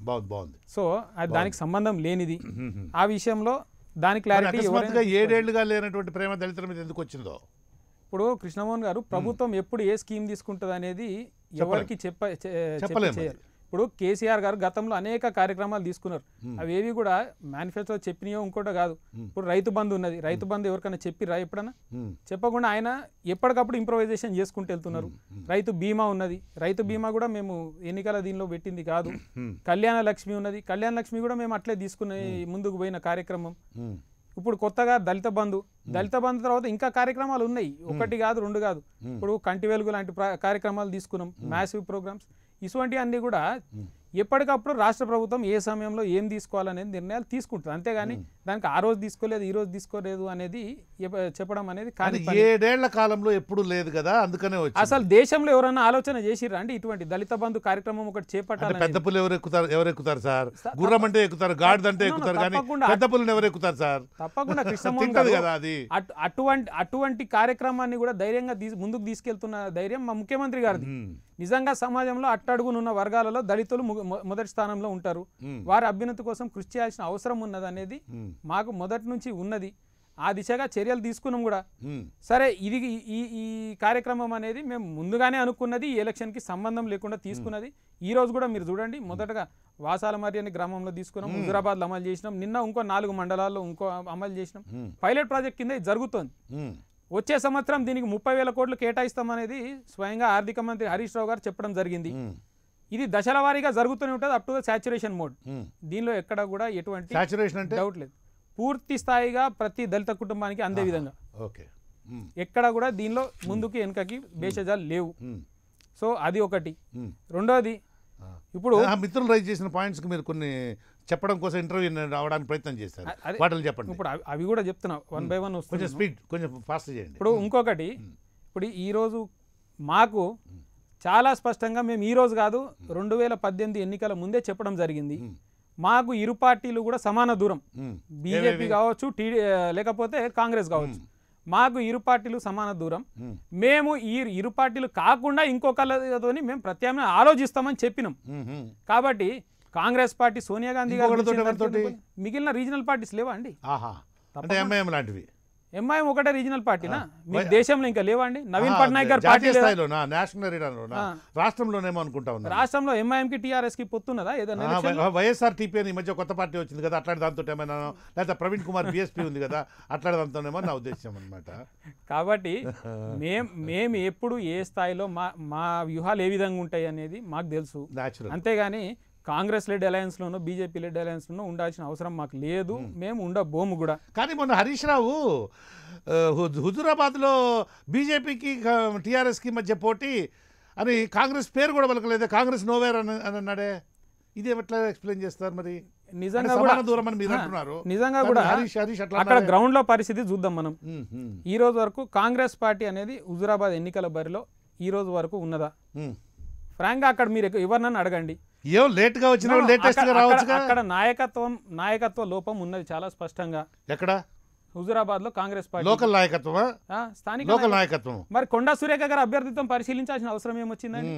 బాగుంది బాగుంది. సో అది దానికి సంబంధం లేనిది. మ్మ్. ఆ విషయంలో దాని క్లారిటీ అకస్మాత్తుగా 7 ఏళ్లుగా లేనటువంటి ప్రేమ దళితుల మీద ఎందుకు వచ్చిందో ఇప్పుడు కృష్ణమోహన్ గారు ప్రభుత్వం ఎప్పుడు ఏ స్కీమ్ తీసుకుంటుంది అనేది ఎవరికి చెప్పలేము. చేయాలి. ఇప్పుడు కేసీఆర్ గారు గతంలో అనేక కార్యక్రమాలు తీసుకున్నారు. అవేవి కూడా మేనిఫెస్టో చెప్పినయో ఇంకోటో కాదు. ఇప్పుడు రైతు బంధు ఉన్నది. రైతు బంధు ఎవరికైనా చెప్పిరా ఎప్పుడన్నా? చెప్పకుండా ఆయన ఎప్పటికప్పుడు ఇంప్రొవైజేషన్ చేసుకుంటూ వెళ్తున్నారు. రైతు బీమా ఉన్నది. రైతు బీమా కూడా మేము ఎన్నికల దీనిలో పెట్టింది కాదు. కళ్యాణ లక్ష్మి ఉన్నది. కళ్యాణ లక్ష్మి కూడా మేము అట్లే తీసుకునే ముందుకు పోయిన కార్యక్రమం. ఇప్పుడు కొత్తగా దళిత బంధు తర్వాత ఇంకా కార్యక్రమాలు ఉన్నాయి. ఒకటి కాదు, రెండు కాదు. ఇప్పుడు కంటి వెలుగు లాంటి కార్యక్రమాలు తీసుకున్నాం. మ్యాసివ్ ప్రోగ్రామ్స్ ఇటువంటి అన్ని కూడా ఎప్పటికప్పుడు రాష్ట్ర ప్రభుత్వం ఏ సమయంలో ఏం తీసుకోవాలనేది నిర్ణయాలు తీసుకుంటుంది. అంతేగాని దానికి ఆ రోజు తీసుకోలేదు, ఈ రోజు తీసుకోలేదు అనేది చెప్పడం అనేది కానీ 7 ఏళ్ల కాలంలో ఎప్పుడు లేదు కదా, అందుకనే వచ్చింది. అసలు దేశంలో ఎవరైనా ఆలోచన చేసిరా అండి ఇటువంటి దళిత బంధు కార్యక్రమం ఒకటి చేపట్టాలి? పెద్ద పుల్లు ఎవరు ఎక్కుతారు సార్? గుర్రం అంటే ఎక్కుతారు, గాడిదంటే ఎక్కుతారు, కానీ పెద్ద పుల్లుని ఎవరు ఎక్కుతారు సార్? తప్పకుండా కృష్ణమోహన్ తింటది కదా అది. అటువంటి కార్యక్రమాన్ని కూడా ధైర్యంగా ముందుకు తీసుకెళ్తున్న ధైర్యం మా ముఖ్యమంత్రి గారిది. నిజంగా సమాజంలో అట్టడుగునున్న వర్గాలలో దళితులు మొదటి స్థానంలో ఉంటారు. వారి అభ్యున్నతి కోసం కృషి చేయాల్సిన అవసరం ఉన్నది అనేది మాకు మొదటి నుంచి ఉన్నది. ఆ దిశగా చర్యలు తీసుకున్నాం కూడా. సరే, ఇది ఈ కార్యక్రమం అనేది మేము ముందుగానే అనుకున్నది, ఈ ఎలక్షన్కి సంబంధం లేకుండా తీసుకున్నది. ఈ రోజు కూడా మీరు చూడండి, మొదటగా వాసాలమర్రి అనే గ్రామంలో తీసుకున్నాం, హుజురాబాద్లో అమలు చేసినాం, నిన్న ఇంకో 4 మండలాల్లో ఇంకో అమలు చేసినాం. పైలట్ ప్రాజెక్ట్ కింద ఇది జరుగుతోంది. వచ్చే సంవత్సరం దీనికి 30,000 కోట్లు కేటాయిస్తామనేది స్వయంగా ఆర్థిక మంత్రి హరీష్ రావు గారు చెప్పడం జరిగింది. ఇది దశల వారీగా జరుగుతూనే ఉంటుంది up to the saturation mode. దీనిలో ఎక్కడ కూడా ఎటువంటి డౌట్ లేదు. పూర్తి స్థాయిగా ప్రతి దళిత కుటుంబానికి అందే విధంగా ఎక్కడ కూడా దీనిలో ముందుకి వెనుకకి భేషజాలు లేవు. సో అది ఒకటి. రెండోది, ఇప్పుడు మిత్రులు రైజ్ చేసిన పాయింట్స్ కి మీరు కొన్ని చెప్పడం కోసం ఇంటర్వ్యూ రావడానికి ప్రయత్నం చేశారు, వాటిని చెప్పండి. ఇప్పుడు అవి కూడా చెప్తున్నా, 1 by 1 కొంచెం స్పీడ్, కొంచెం ఫాస్ట్ చేయండి. ఇప్పుడు ఇంకొకటి, ఇప్పుడు ఈరోజు మాకు చాలా స్పష్టంగా మేము ఈరోజు కాదు 2018 ఎన్నికల ముందే చెప్పడం జరిగింది. మాకు ఇరు పార్టీలు కూడా సమాన దూరం, బీజేపీ కావచ్చు, లేకపోతే కాంగ్రెస్ కావచ్చు, మాకు ఇరు పార్టీలు సమాన దూరం. మేము ఈ ఇరు పార్టీలు కాకుండా ఇంకొకళ్ళతో మేము ప్రత్యామ్నాయం ఆలోచిస్తామని చెప్పినాం. కాబట్టి కాంగ్రెస్ పార్టీ సోనియా గాంధీ గారు మిగిలిన రీజనల్ పార్టీస్ లేవా అండి? ఎంఐఎం లాంటివి. ఎంఐఎం ఒకటే రీజనల్ పార్టీనా? మీ దేశంలో ఇంకా లేవా అండి? నవీన్ పట్నాయక్ గారు పార్టీ రాష్ట్రంలోనేమో అనుకుంటా ఉన్నా. రాష్ట్రంలో ఎంఐఎం కి టీఆర్ఎస్ కి పొత్తున్నదా ఏదైనా? వైఎస్ఆర్ టీపీ అని ఈ మధ్య కొత్త పార్టీ వచ్చింది కదా, అట్లాంటి దాంతో ఏమైనా, లేదా ప్రవీణ్ కుమార్ బిఎస్పీ ఉంది కదా, అట్లాంటి దాంతోనేమో నా ఉద్దేశం అనమాట. కాబట్టి మేము ఎప్పుడు ఏ స్థాయిలో మా వ్యూహాలు ఏ విధంగా ఉంటాయి అనేది మాకు తెలుసు. అంతేగాని కాంగ్రెస్ లెడ్ అలయన్స్ లోనో బీజేపీ లెడ్ అలయన్స్ లోనో ఉండాల్సిన అవసరం మాకు లేదు. మేము ఉండబోము కూడా. కానీ మొన్న హరీష్ రావు హుజురాబాద్లో బీజేపీకి టీఆర్ఎస్కి మధ్య పోటీ అని కాంగ్రెస్ పేరు కూడా పలకలేదు, కాంగ్రెస్ నోవేర్ అని అన్నాడే. ఇది ఎట్లా ఎక్స్ప్లెయిన్ చేస్తారు మరి? నిజంగా కూడా దూరం అని మీరు అంటున్నారు. నిజంగా కూడా అక్కడ గ్రౌండ్ లో పరిస్థితి చూద్దాం మనం. ఈ రోజు వరకు కాంగ్రెస్ పార్టీ అనేది హుజురాబాద్ ఎన్నికల బరిలో ఈ రోజు వరకు ఉన్నదా? ఫ్రాంక్ గా అక్కడ మీరు ఎవరినన్నా అడగండి. అక్కడ నాయకత్వ లోపం ఉన్నది చాలా స్పష్టంగా. ఎక్కడ? హుజురాబాద్ లో కాంగ్రెస్ పార్టీ లోకల్ నాయకత్వం, స్థానిక నాయకత్వం. మరి కొండా సురేఖ గారు అభ్యర్థిత్వం పరిశీలించాల్సిన అవసరం ఏమొచ్చిందండి?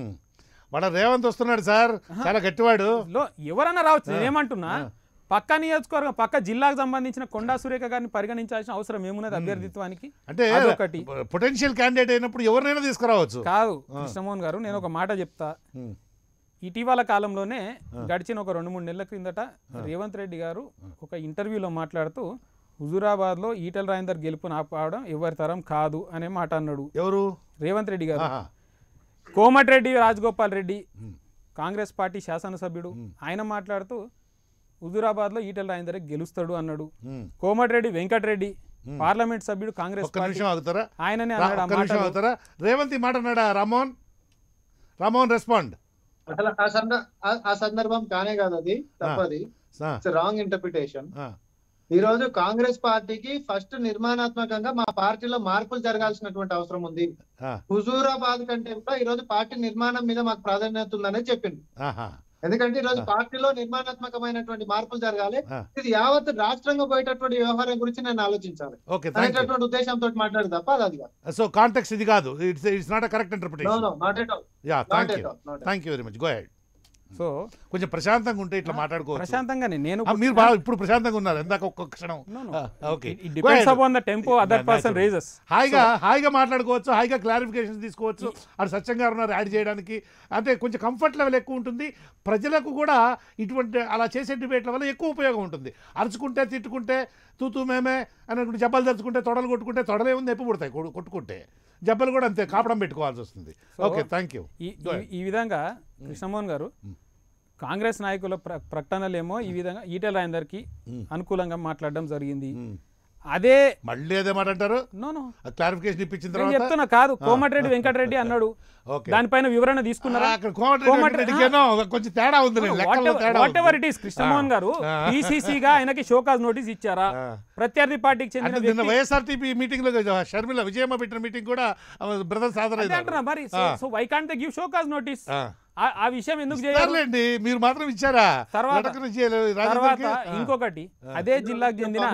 వాడ రేవంత్ వస్తున్నాడు సార్, చాలా గట్టివాడు. ఎవరన్నా రావచ్చు. నేనేమంటున్నా, పక్క నియోజకవర్గం పక్క జిల్లాకు సంబంధించిన కొండా సురేఖ గారిని పరిగణించాల్సిన అవసరం ఏమున్నది అభ్యర్థిత్వానికి? అంటే ఒకటి పొటెన్షియల్ క్యాండిడేట్ అయినప్పుడు ఎవరినైనా తీసుకురావచ్చు. కాదు కృష్ణమోహన్ గారు, నేను ఒక మాట చెప్తా. ఇటీవల కాలంలోనే గడిచిన ఒక 2-3 నెలల క్రిందట రేవంత్ రెడ్డి గారు ఒక ఇంటర్వ్యూలో మాట్లాడుతూ హుజురాబాద్లో ఈటెల రాజేందర్ గెలుపును ఆపడం ఎవరి తరం కాదు అనే మాట అన్నాడు. ఎవరు? రేవంత్ రెడ్డి గారు. కోమటిరెడ్డి రాజగోపాల్ రెడ్డి కాంగ్రెస్ పార్టీ శాసనసభ్యుడు, ఆయన మాట్లాడుతూ హుజురాబాద్లో ఈటెల రాజేందర్ గెలుస్తాడు అన్నాడు. కోమటిరెడ్డి వెంకటరెడ్డి పార్లమెంట్ సభ్యుడు కాంగ్రెస్ పార్టీ, ఆయననే అన్నాడు. రేవంత్ మాట అన్నాడా? రామోహన్ రెస్పాండ్. అసలు ఆ సందర్భం కానే కాదు, అది తప్పది, రాంగ్ ఇంటర్ప్రిటేషన్. ఈ రోజు కాంగ్రెస్ పార్టీకి ఫస్ట్ నిర్మాణాత్మకంగా మా పార్టీలో మార్పులు జరగాల్సినటువంటి అవసరం ఉంది. హుజూరాబాద్ కంటే కూడా ఈ రోజు పార్టీ నిర్మాణం మీద మాకు ప్రాధాన్యత ఉందనే చెప్పింది. ఎందుకంటే ఈ రోజు పార్టీలో నిర్మాణాత్మకమైనటువంటి మార్పులు జరగాలి. ఇది యావత్ రాష్ట్రంగా పోయేటటువంటి వ్యవహారం గురించి నేను ఆలోచించాలి అనేటటువంటి ఉద్దేశంతో మాట్లాడు తప్ప అది కాదు. సో కాంటెక్స్ట్ ఇది కాదు. It's not a correct interpretation. No, not at all. Yeah, thank you very much. Go ahead. So కొంచెం ప్రశాంతంగా ఉంటే ఇట్లా మాట్లాడుకోవచ్చు. ప్రశాంతంగానే నేను మీరు బాగా ఇప్పుడు ప్రశాంతంగా ఉన్నారు ఇందాక ఒక్క క్షణం. Okay, depends upon the tempo other person raises. హాయిగా మాట్లాడుకోవచ్చు, హాయిగా క్లారిఫికేషన్ తీసుకోవచ్చు. అది సత్యం గారు ఉన్నారు యాడ్ చేయడానికి. అంటే కొంచెం కంఫర్ట్ లెవెల్ ఎక్కువ ఉంటుంది. ప్రజలకు కూడా ఇటువంటి అలా చేసే డిబేట్ల వల్ల ఎక్కువ ఉపయోగం ఉంటుంది. అరుచుకుంటే తిట్టుకుంటే తూతూ మేమే అని జబ్బలు తెరుచుకుంటే తొడలు కొట్టుకుంటే తొడలే ఉంది ఎప్పు పుడతాయి కొట్టుకుంటే. జబ్బలు కూడా అంతే కాపడం పెట్టుకోవాల్సి వస్తుంది. Okay, thank you. ఈ విధంగా కృష్ణమోహన్ గారు కాంగ్రెస్ నాయకుల ప్రకటనలేమో ఈ విధంగా ఈటెల రాజేందర్కి అనుకూలంగా మాట్లాడడం జరిగింది. అదే మళ్ళీ అదే మాట అంటారు. క్లారిఫికేషన్ ఇప్పించిన తర్వాత చెప్తున్నా కాదు, కోమటిరెడ్డి వెంకటరెడ్డి అన్నాడు, దానిపైన వివరణ తీసుకున్నారా? కొంచెం తేడా ఉంది. What ever it is, Krishnamohan గారు పిసిసిగా ఆయనకి షోకాజ్ నోటీస్ ఇచ్చారా? ప్రత్యర్థి పార్టీకి చెందిన వైఎస్ఆర్టీపీ మీటింగ్ లో షర్మిల విజయమ్మ పెట్టిన మీటింగ్ కూడా బ్రదర్స్ అంటున్నా మరి. So why can't they give show cause notice? ఆ విషయం ఎందుకు చేయాలండి? మీరు మాత్రం ఇచ్చారా? తర్వాత ఇంకొకటి, అదే జిల్లాకు చెందిన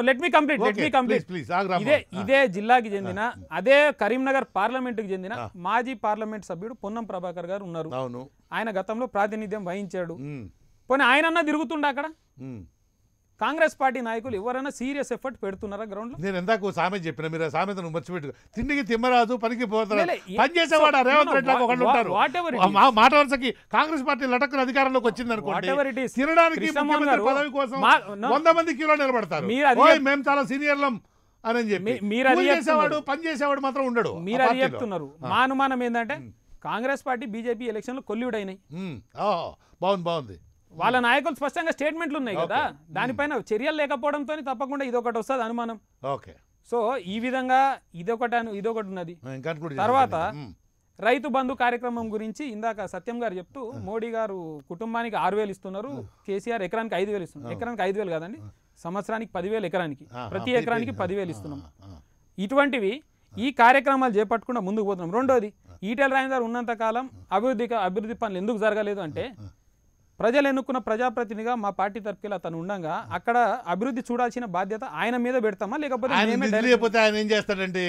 లెట్ మీ కంప్లీట్. ఇదే జిల్లాకి చెందిన అదే కరీంనగర్ పార్లమెంట్ కి చెందిన మాజీ పార్లమెంట్ సభ్యుడు పొన్నం ప్రభాకర్ గారు ఉన్నారు. ఆయన గతంలో ప్రాతినిధ్యం వహించాడు. పోనీ ఆయనన్నా తిరుగుతుండ అక్కడ? కాంగ్రెస్ పార్టీ నాయకులు ఎవరైనా సీరియస్ ఎఫర్ట్ పెడుతున్నారా గ్రౌండ్ లో? నేను ఎందాక సామెత చెప్పిన, మీరు సామెత మర్చిపెట్టు. తిండికి తిమ్మరాదు పనికి పోతారు. పనిచేసేవాడు రేవంత్ రెడ్డి లాగా ఒకళ్ళు ఉంటారు. మాట వరుసకి కాంగ్రెస్ పార్టీ లటక్కున అధికారంలోకి వచ్చింది అనుకోండి, తినడానికి పదవి కోసం 100 మంది క్యూలో నిలబడతారు. మేము చాలా సీనియర్లం అని చెప్పి పని చేసేవాడు మాత్రం ఉండడు. మీరు అది చెప్తున్నారు. మా అనుమానం ఏంటంటే కాంగ్రెస్ పార్టీ బీజేపీ ఎలక్షన్లు కొల్లుడైనాయి. బాగుంది. వాళ్ళ నాయకులు స్పష్టంగా స్టేట్మెంట్లు ఉన్నాయి కదా, దానిపైన చర్యలు లేకపోవడంతో తప్పకుండా ఇదొకటి వస్తుంది అనుమానం. ఓకే, సో ఈ విధంగా ఇదొకటి ఉన్నది. తర్వాత రైతు బంధు కార్యక్రమం గురించి ఇందాక సత్యం గారు చెప్తూ, మోడీ గారు కుటుంబానికి 6,000 ఇస్తున్నారు, కేసీఆర్ ఎకరానికి 5,000 ఇస్తున్నారు. ఎకరానికి 5,000 కాదండి, సంవత్సరానికి 10,000 ఎకరానికి, ప్రతి ఎకరానికి 10,000 ఇస్తున్నాం. ఇటువంటివి ఈ కార్యక్రమాలు చేపట్టకుండా ముందుకు పోతున్నాం. రెండోది, ఈటెల రాజేందర్ ఉన్నంత కాలం అభివృద్ధి పనులు ఎందుకు జరగలేదు అంటే, ప్రజలు ఎన్నుకున్న ప్రజాప్రతినిధిగా మా పార్టీ తరపుకి అతను ఉండగా అక్కడ అభివృద్ధి చూడాల్సిన బాధ్యత ఆయన మీద పెడతామా, లేకపోతే ఆయన ఏం చేస్తాడండి?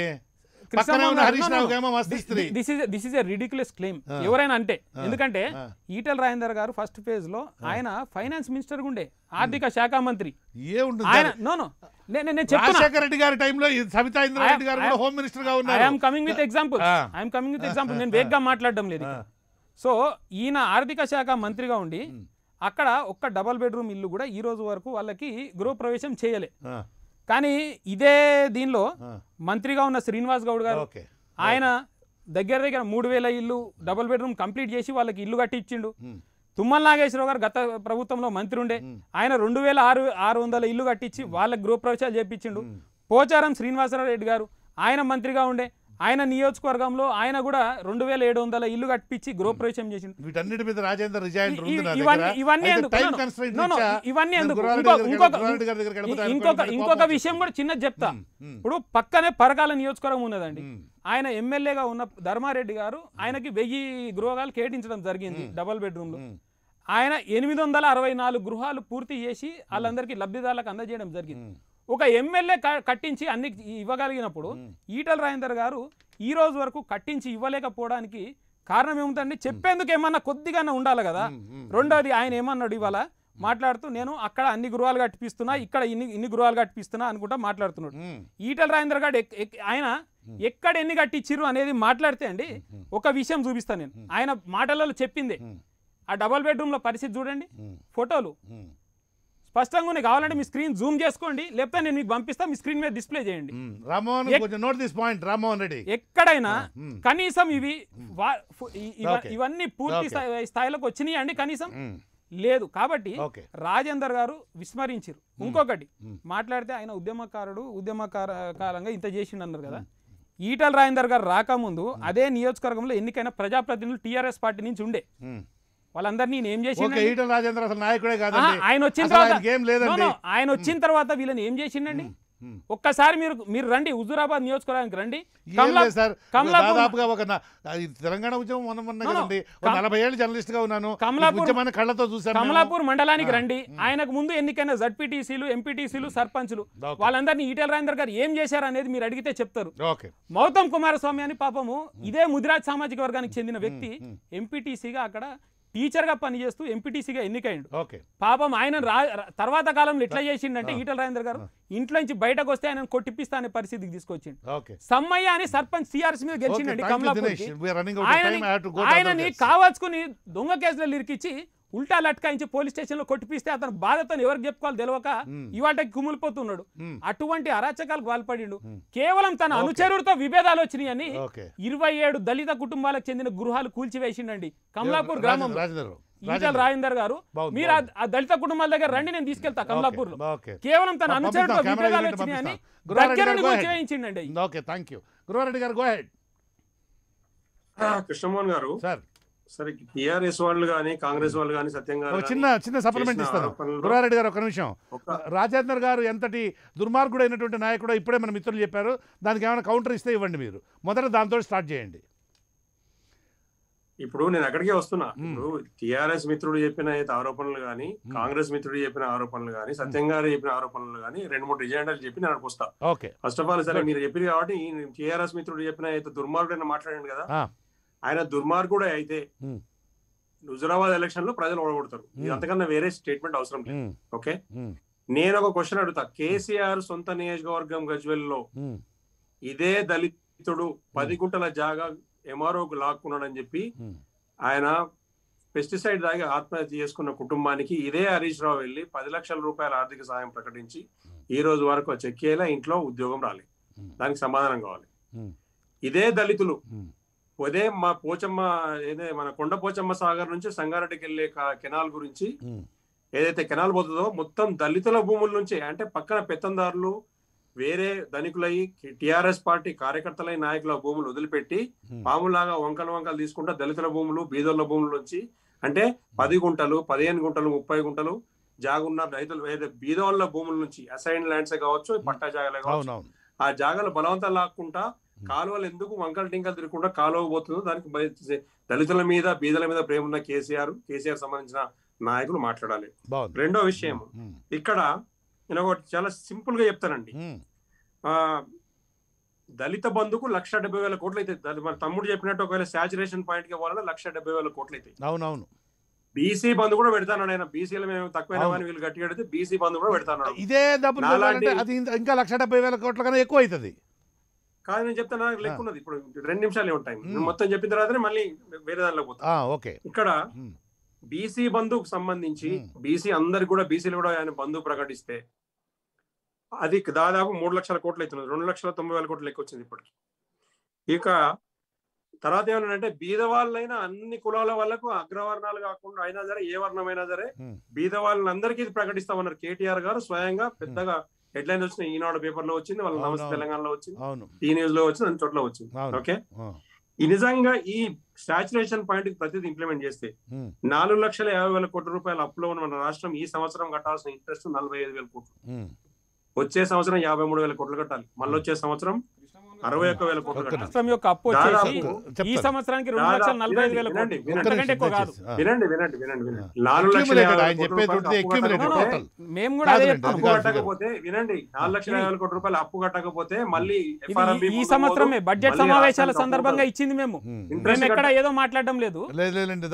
This is a ridiculous claim ఎవరైనా అంటే. ఎందుకంటే ఈటెల రాజేందర్ గారు ఫస్ట్ ఫేజ్ లో ఆయన ఫైనాన్స్ మినిస్టర్ ఉండే, ఆర్థిక శాఖ మంత్రి. నేను వేగ్గా మాట్లాడడం లేదు. సో ఈయన ఆర్థిక శాఖ మంత్రిగా ఉండి అక్కడ ఒక్క డబల్ బెడ్రూమ్ ఇల్లు కూడా ఈ రోజు వరకు వాళ్ళకి గృహప్రవేశం చేయలే. కానీ ఇదే దీనిలో మంత్రిగా ఉన్న శ్రీనివాస్ గౌడ్ గారు ఆయన దగ్గర 3,000 ఇల్లు డబల్ బెడ్రూమ్ కంప్లీట్ చేసి వాళ్ళకి ఇల్లు కట్టి ఇచ్చిండు. తుమ్మల నాగేశ్వరరావు గారు గత ప్రభుత్వంలో మంత్రి ఉండే, ఆయన 2,600 ఇల్లు కట్టించి వాళ్ళకి గృహప్రవేశాలు చేపించిండు. పోచారం శ్రీనివాసరావు రెడ్డి గారు ఆయన మంత్రిగా ఉండే, ఆయన నియోజకవర్గంలో ఆయన కూడా 2,700 ఇల్లు కట్టించి గృహప్రవేశం చేసిండు. వీటన్నిటి మీద రాజేందర్ ఇంకొక విషయం కూడా చిన్నది చెప్తా. ఇప్పుడు పక్కనే పరకాల నియోజకవర్గం ఉన్నదండి. ఆయన ఎమ్మెల్యేగా ఉన్న ధర్మారెడ్డి గారు ఆయనకి 1000 గృహాలు కేటాయించడం జరిగింది డబల్ బెడ్రూమ్లు. ఆయన 864 గృహాలు పూర్తి చేసి వాళ్ళందరికీ లబ్ధిదారులకు అందజేయడం జరిగింది. ఒక ఎమ్మెల్యే కట్టించి అన్ని ఇవ్వగలిగినప్పుడు ఈటెల రాజేందర్ గారు ఈ రోజు వరకు కట్టించి ఇవ్వలేకపోవడానికి కారణం ఏముందండి? చెప్పేందుకు ఏమన్నా కొద్దిగా ఉండాలి కదా. రెండోది, ఆయన ఏమన్నాడు ఇవాళ మాట్లాడుతూ, నేను అక్కడ అన్ని గృహాలు కట్టిపిస్తున్నా, ఇక్కడ ఇన్ని గృహాలు కట్టిపిస్తున్నా అనుకుంటా మాట్లాడుతున్నాడు. ఈటెల రాజేందర్ గారు ఆయన ఎక్కడ ఎన్ని కట్టించిర్రు అనేది మాట్లాడితే అండి ఒక విషయం చూపిస్తాను నేను. ఆయన మాటలలో చెప్పింది ఆ డబల్ బెడ్రూమ్ లో పరిస్థితి చూడండి, ఫోటోలు స్పష్టంగా ఉన్నాయి. కావాలంటే మీ స్క్రీన్ జూమ్ చేసుకోండి, లేకపోతే నేను మీకు పంపిస్తా, మీ స్క్రీన్ మీద డిస్ప్లే చేయండి. ఎక్కడైనా కనీసం ఇవన్నీ పూర్తి స్థాయిలోకి వచ్చినాయి అండి? కనీసం లేదు. కాబట్టి రాజేందర్ గారు విస్మరించారు. ఇంకొకటి మాట్లాడితే ఆయన ఉద్యమకారంగా ఇంత చేసిండు అన్నారు కదా. ఈటెల రాజేందర్ గారు రాకముందు అదే నియోజకవర్గంలో ఎన్నికైన ప్రజాప్రతినిధులు టీఆర్ఎస్ పార్టీ నుంచి ఉండే. వాళ్ళందరినీ ఏం చేసిండు? ఆయన వచ్చిన తర్వాత వీళ్ళని ఏం చేసిండండి? ఒక్కసారి మీరు రండి, హుజూరాబాద్ నియోజకవర్గానికి రండి. ఏం లేదు సార్, దాదాపుగా ఒక తెలంగాణ ఉద్యమం మొన్న కదండి, 40 ఏళ్ళు జర్నలిస్ట్ గా ఉన్నాను, ఉద్యమాన్ని కళ్ళతో చూశాను. కమలాపూర్ మండలానికి రండి. ఆయనకు ముందు ఎన్నికైన జడ్పీటీసీలు, ఎంపీటీసీలు, సర్పంచులు వాళ్ళందరినీ ఈటెల రాజేందర్ గారు ఏం చేశారు అనేది మీరు అడిగితే చెప్తారు. మౌతం కుమారస్వామి అని పాపము ఇదే ముదిరాజ్ సామాజిక వర్గానికి చెందిన వ్యక్తి ఎంపీటీసీగా అక్కడ టీచర్ గా పనిచేస్తూ ఎంపీటీసీగా ఎన్నికైండు. పాపం ఆయన తర్వాత కాలంలో ఎట్లా చేసిండంటే ఈటెల రాజేందర్ గారు ఇంట్లో నుంచి బయటకు వస్తే ఆయన కొట్టిపిస్తా అనే పరిస్థితికి తీసుకొచ్చిండు. సమ్మయ్య అని సర్పంచ్ సిఆర్ఎస్ మీద గెలిచిండండి కమలాపూర్. ఆయనని కావాల్సుకుని దొంగ కేసులు ఇరికిచ్చి ఉల్టా లట్కాయించి పోలీస్ స్టేషన్ లో కొట్టిపిస్తే అతను బాధతో ఎవరికి చెప్పుకోవాలి తెలియక ఇవాటకి కుమిలిపోతున్నాడు. అటువంటి అరాచకాలకు పాల్పడిండు. కేవలం తన అనుచరుడితో విభేదాలు వచ్చినాయని 27 దళిత కుటుంబాలకు చెందిన గృహాలు కూల్చివేసిండండి కమలాపూర్ గ్రామం. ఈటెల రాజేందర్ గారు మీరు ఆ దళిత కుటుంబాల దగ్గర రండి, నేను తీసుకెళ్తా కమలాపూర్ లో. కేవలం తన అనుచరుడితో విభేదాలు వచ్చినాయని దగ్గర కూల్చివేయించిండండి. కృష్ణమోహన్ గారు సరే, టిఆర్ఎస్ వాళ్ళు కానీ కాంగ్రెస్ వాళ్ళు కానీ సత్యంగా చిన్న సప్లిమెంట్ ఇస్తాను గురారెడ్డి గారు. ఒక నిమిషం. రాజేందర్ గారు ఎంతటి దుర్మార్గుడు అయినటువంటి నాయకుడు ఇప్పుడే మన మిత్రులు చెప్పారు, దానికి ఏమైనా కౌంటర్ ఇస్తే ఇవ్వండి. మీరు మొదట దాంతో స్టార్ట్ చేయండి. ఇప్పుడు నేను అక్కడికే వస్తున్నా. ఇప్పుడు టిఆర్ఎస్ మిత్రుడు చెప్పిన ఆరోపణలు కానీ, కాంగ్రెస్ మిత్రుడు చెప్పిన ఆరోపణలు కానీ, సత్యం గారు చెప్పిన ఆరోపణలు కానీ 2-3 ఎజెండాలు చెప్పి నేను అక్కడికి వస్తా. ఫస్ట్ ఆఫ్ ఆల్ సరే మీరు చెప్పింది కాబట్టి టిఆర్ఎస్ మిత్రుడు చెప్పిన దుర్మార్గుడు మాట్లాడండి కదా, ఆయన దుర్మార్గుడే అయితే హుజూరాబాద్ ఎలక్షన్ లో ప్రజలు ఓడగొడతారు. ఇది అంతకన్నా వేరే స్టేట్మెంట్ అవసరం లేదు. ఓకే, నేను ఒక క్వశ్చన్ అడుగుతా. కేసీఆర్ సొంత నియోజకవర్గం గజ్వెల్లో ఇదే దళితుడు 10 గుంటల జాగా ఎంఆర్ఓకు లాక్కున్నాడని చెప్పి ఆయన పెస్టిసైడ్ తాగి ఆత్మహత్య చేసుకున్న కుటుంబానికి ఇదే హరీష్ రావు వెళ్ళి 10 లక్షల రూపాయల ఆర్థిక సాయం ప్రకటించి ఈ రోజు వరకు చెక్ చేయలే, ఇంట్లో ఉద్యోగం రాలేదు. దానికి సమాధానం కావాలి. ఇదే దళితులు అదే మా పోచమ్మ ఏదే మన కొండ పోచమ్మ సాగర్ నుంచి సంగారెడ్డికి వెళ్ళే కెనాల్ గురించి ఏదైతే కెనాల్ పోతుందో మొత్తం దళితుల భూముల నుంచి, అంటే పక్కన పెత్తందారులు వేరే ధనికులై టిఆర్ఎస్ పార్టీ కార్యకర్తలై నాయకుల భూములు వదిలిపెట్టి పాములాగా వంకలు తీసుకుంటా దళితుల భూములు, బీదోళ్ల భూముల నుంచి, అంటే 10 గుంటలు, 15 గుంటలు, 30 గుంటలు జాగున్న రైతులు బీదోళ్ల భూముల నుంచి అసైన్ ల్యాండ్స్ కావచ్చు, పట్టా జాగాలే కావచ్చు, ఆ జాగాలు బలవంతం లాక్కుంటా కాలువలు ఎందుకు వంకలు టింకలు తిరుగుకుంటా కాలువ పోతుందో దానికి దళితుల మీద బీదల మీద ప్రేమ ఉన్న కేసీఆర్ సంబంధించిన నాయకులు మాట్లాడాలి. రెండో విషయం, ఇక్కడ నేను ఒకటి చాలా సింపుల్ గా చెప్తానండి. దళిత బంధుకు 1,70,000 కోట్లు అయితే, మన తమ్ముడు చెప్పినట్టు ఒకవేళ సాచురేషన్ పాయింట్ కి పోవాలన్నా 1,70,000 కోట్లు అయితే. అవునవును. బీసీ బంధు కూడా పెడతాను. ఆయన బీసీలు మేము తక్కువైనా వీళ్ళు గట్టి కడితే బీసీ బంధు కూడా పెడతాను. ఇదే ఇంకా 1,70,000 కోట్ల కన్నా ఎక్కువ అవుతుంది కాదు. నేను చెప్తాను, నాకు లెక్క ఉన్నది. ఇప్పుడు 2 నిమిషాలు ఉంటాయి. మొత్తం చెప్పిన తర్వాత మళ్ళీ వేరే దానిలో పోతా. ఇక్కడ బీసీ బంధుకు సంబంధించి బీసీ అందరికి కూడా బీసీలు కూడా ఆయన బంధు ప్రకటిస్తే అది దాదాపు 3 లక్షల కోట్లు అవుతున్నది. 2,90,000 కోట్లు లెక్క వచ్చింది ఇప్పటికి. ఇక తర్వాత ఏమన్నాడంటే బీద వాళ్ళైనా అన్ని కులాల వాళ్ళకు అగ్రవర్ణాలు కాకుండా అయినా సరే ఏ వర్ణమైనా సరే బీద వాళ్ళందరికీ ఇది ప్రకటిస్తామన్నారు కేటీఆర్ గారు స్వయంగా. పెద్దగా హెడ్లైన్స్ వచ్చినాయి, ఈనాడు పేపర్ లో వచ్చింది, వాళ్ళ నమస్తే తెలంగాణలో వచ్చింది, టీ న్యూస్ లో వచ్చింది, అన్ని చోట్ల వచ్చింది. ఓకే, ఈ నిజంగా ఈ సాచురేషన్ పాయింట్ ప్రతిదీ ఇంప్లిమెంట్ చేస్తే 4,50,000 కోట్ల రూపాయల అప్పులో ఉన్న మన రాష్ట్రం ఈ సంవత్సరం కట్టాల్సిన ఇంట్రెస్ట్ 45,000 కోట్లు. వచ్చే సంవత్సరం 53,000 కోట్లు కట్టాలి. మళ్ళీ వచ్చే సంవత్సరం 61,000 కోట్లు కట్టాలి. రాష్ట్రం యొక్క అప్పు వచ్చేసి ఈ సంవత్సరానికి 2,45,000 కోట్లు. వినండి 4,50,000 కోట్ల రూపాయలు అప్పు కట్టకపోతే మళ్ళీ ఈ సంవత్సరమే బడ్జెట్ సమావేశాల సందర్భంగా ఇచ్చింది. మేము ఎక్కడ ఏదో మాట్లాడడం లేదు.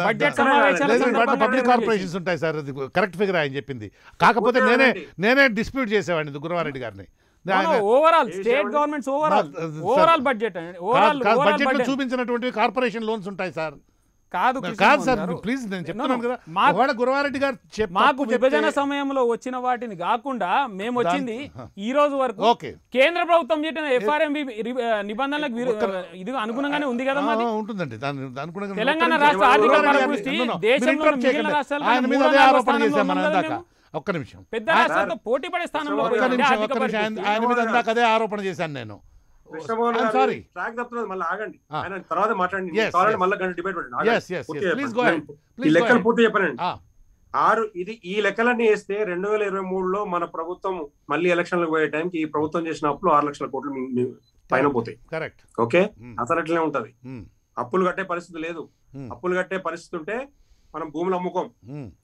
బడ్జెట్ సమావేశాల పబ్లిక్ కార్పొరేషన్స్ ఉంటాయి సార్, కరెక్ట్ ఫిగర్ ఆయన చెప్పింది. కాకపోతే నేనే డిస్ప్యూట్ చేసేవాడిని గురువారెడ్డి గారిని. Overall state governments overall budget budget లో చూపించినటువంటి కార్పొరేషన్ లోన్స్ ఉంటాయి సార్. కాదు సార్, ప్లీజ్ నేను చెప్తున్నాను కదా. గురువారెడ్డి గారు మాకు విభజన సమయంలో వచ్చిన వాటిని కాకుండా మేము వచ్చింది ఈ రోజు వరకు కేంద్ర ప్రభుత్వం చెప్పిన ఎఫ్ఆర్ఎంబి నిబంధనలకు ఇది అనుగుణంగానే ఉంది కదా. ఉంటుందండి, తెలంగాణ రాష్ట్ర ఆర్థిక పరిస్థితి దేశంలో మిగిలిన రాష్ట్రాల్లో ఒక్క నిమిషం పెద్ద రాష్ట్రాలతో పోటీ పడే స్థానంలో ఆయన మీద ఇందాక అదే ఆరోపణ చేశాను నేను. లెక్కలు పూర్తి చెప్పానండి. ఇది ఈ లెక్కలన్నీ వేస్తే 2023లో మన ప్రభుత్వం మళ్ళీ ఎలక్షన్లకు పోయే టైంకి ఈ ప్రభుత్వం చేసిన అప్పులు 6 లక్షల కోట్లు పైన పోతాయి. కరెక్ట్. ఓకే, అసలు అట్లనే ఉంటది. అప్పులు కట్టే పరిస్థితి లేదు. అప్పులు కట్టే పరిస్థితి ఉంటే మనం భూములు అమ్ముకోం.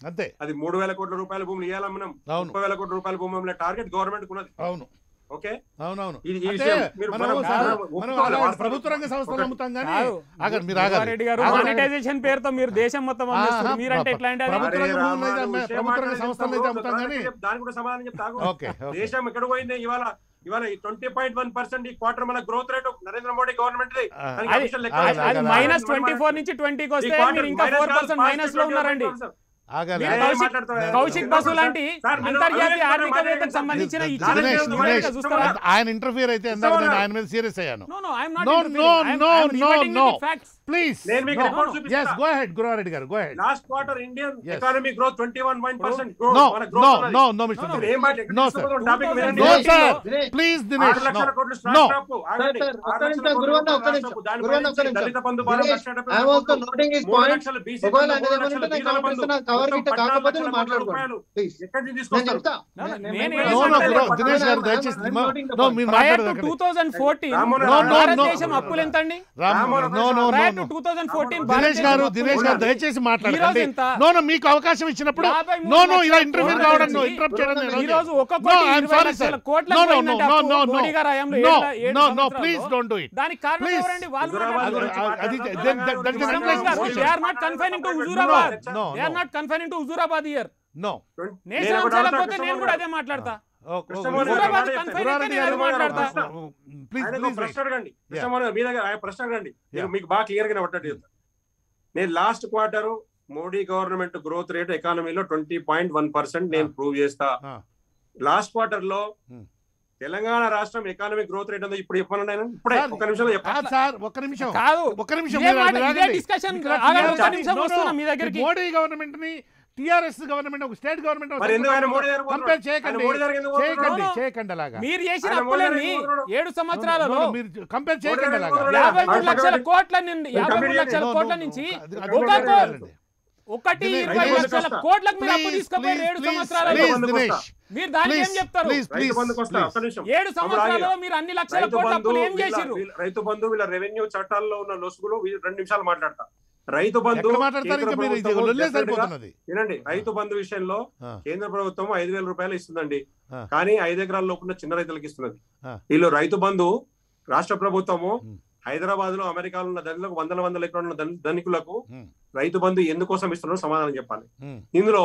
అంతే. అది 3,000 కోట్ల రూపాయల భూములు ఇవ్వాలి, మనం 30,000 కోట్ల రూపాయల భూమి అమ్మే టార్గెట్ గవర్నమెంట్ ఉన్నది. అవును. ఓకే, అవునవును. ఈ విషయం మీరు ప్రభుత్వ రంగ సంస్థలు అమ్ముతాం కానీ రెడ్డి గారు మానిటైజేషన్ పేరుతో మీరు దేశం మొత్తం అమ్మేస్తున్నారు. మీరంటే ఎట్లా అంటే ప్రభుత్వ రంగ సంస్థలు అయితే అమ్ముతాం కానీ దానికి కూడా సమాధానం చెప్తాను. దేశం ఎక్కడ పోయింది ఇవాళ 20.1% ఈ క్వార్టర్ మన growth rate Narendra Modi government అది -24 నుంచి 20కి వస్తే మీరు ఇంకా 4% మైనస్ లో ఉన్నారండి. కౌశిక్ బసు లాంటి అంతర్జాతీయ ఆర్థికవేత్తకు సంబంధించిన ఆయన ఇంటర్ఫియర్ అయితే ఆయన మీద సీరియస్ అయ్యాను. ప్లీజ్ గో అహెడ్ గురవారెడ్డి గారు, go ahead. Last quarter Indian economy growth 21%. No mister no sir, no sir, please Dinesh, no. Dalit Bandhu Dinesh గారు దయచేసి 2014 భారతదేశం అప్పులు ఎంతండి? దినేష్ గారు దయచేసి మాట్లాడండి. మీకు అవకాశం ఇచ్చినప్పుడు ఇలా ఇంటర్వ్యూ కావడం ఇంటరప్ట్ చేయడం ప్లీజ్ డోంట్ డూ ఇట్. దానికి కారణం ఎవరండి? వాళ్ళు హుజూరాబాద్ ఇయర్ నేషనల్ అంశాలకు పోతే నేను కూడా అదే మాట్లాడతా. ప్రశ్న అడగండి, మీకు బాగా క్లియర్ గా పట్టట్టు. నేను last quarter Modi government growth rate ఎకానమీలో 20.1% నేను ప్రూవ్ చేస్తా. లాస్ట్ క్వార్టర్ లో తెలంగాణ రాష్ట్రం ఎకానమిక్ గ్రోత్ రేట్ ఇప్పుడు చెప్పాలండి. ఇప్పుడే ఒక నిమిషంలో మోడీ గవర్నమెంట్ ని టిఆర్ఎస్ గవర్నమెంట్ ఒక స్టేట్ గవర్నమెంట్ కంపేర్ చేయకండి అలాగా. మీరు చేసిన అప్పులన్నీ 7 సంవత్సరాలలో మీరు కంపేర్ చేయకండి అలాగా. 53 లక్షల కోట్ల నుండి 53 లక్షల కోట్ల నుంచి 1.20 లక్షల కోట్లకు మీరు అప్పు తీసుకుపోయి 7 సంవత్సరాలలో మీరు దానికి ఏం చెప్తారు? 7 సంవత్సరాలలో మీరు అన్ని లక్షల కోట్ల అప్పులు ఏం చేసిర్రు? రైతు బంధు వీళ్ళ రెవెన్యూ చట్టాల్లో ఉన్న లొసుగులు 2 నిమిషాలు మాట్లాడతా. రైతు బంధు వినండి, రైతు బంధు విషయంలో కేంద్ర ప్రభుత్వం 5,000 రూపాయలు ఇస్తుందండి, కానీ 5 ఎకరాల లోపున్న చిన్న రైతులకు ఇస్తున్నది. వీళ్ళు రైతు బంధు రాష్ట్ర ప్రభుత్వము హైదరాబాద్ లో అమెరికాలో ఉన్న ధనికులకు వందల ఎకరాల ధనికులకు రైతు బంధు ఎందుకోసం ఇస్తున్నారో సమాధానం చెప్పాలి. ఇందులో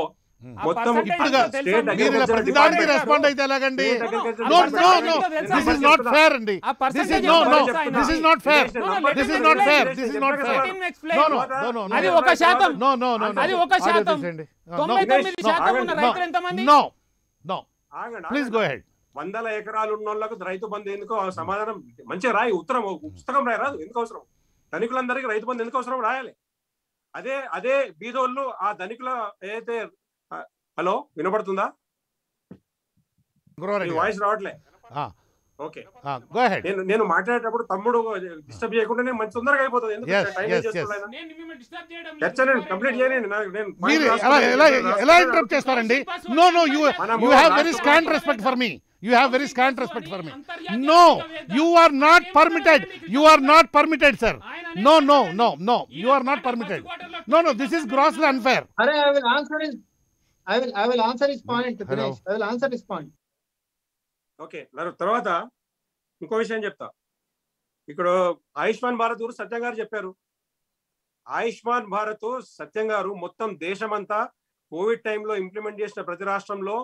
మొత్తం ప్రతిదానికి రెస్పాండ్ అయితే ఎలాగండి? అది 1%. అది 1%. 99% ఉన్న రైతులు ఎంతమంది? Please go ahead. 100 ఎకరాలు ఉన్న వాళ్ళకు రైతు బంధు ఎందుకో సమాధానం మంచిగా రాయి, పుస్తకం రాయరాదు. ఎందుకు అవసరం? ధనికులందరికీ రైతు బంధు ఎందుకు అవసరం రాయాలి. అదే బీదోళ్ళు ఆ ధనికుల ఏదైతే హలో వినపడుతుందా? వాయిస్ రావట్లే. ఓకే, నేను మాట్లాడేటప్పుడు తమ్ముడు డిస్టర్బ్ చేయకుండా మంచి తొందరగా అయిపోతుంది. కంప్లీట్ ఎలా ఇంటరప్ట్ చేస్తారండి? No you have very scant respect for me. You have very scant respect for me. No, you are not permitted. You are not permitted, sir. No. You are not permitted. No. This is grossly unfair. I will answer his point. Dinesh, I will answer his point. Okay. తర్వాత ఇంకో విషయం చెప్తా. ఇక్కడ ఆయుష్మాన్ భారత్ గురు సత్యం గారు చెప్పారు. ఆయుష్మాన్ భారత్ సత్యం గారు మొత్తం దేశమంతా కోవిడ్ టైంలో ఇంప్లిమెంట్ చేసిన ప్రతి రాష్ట్రంలో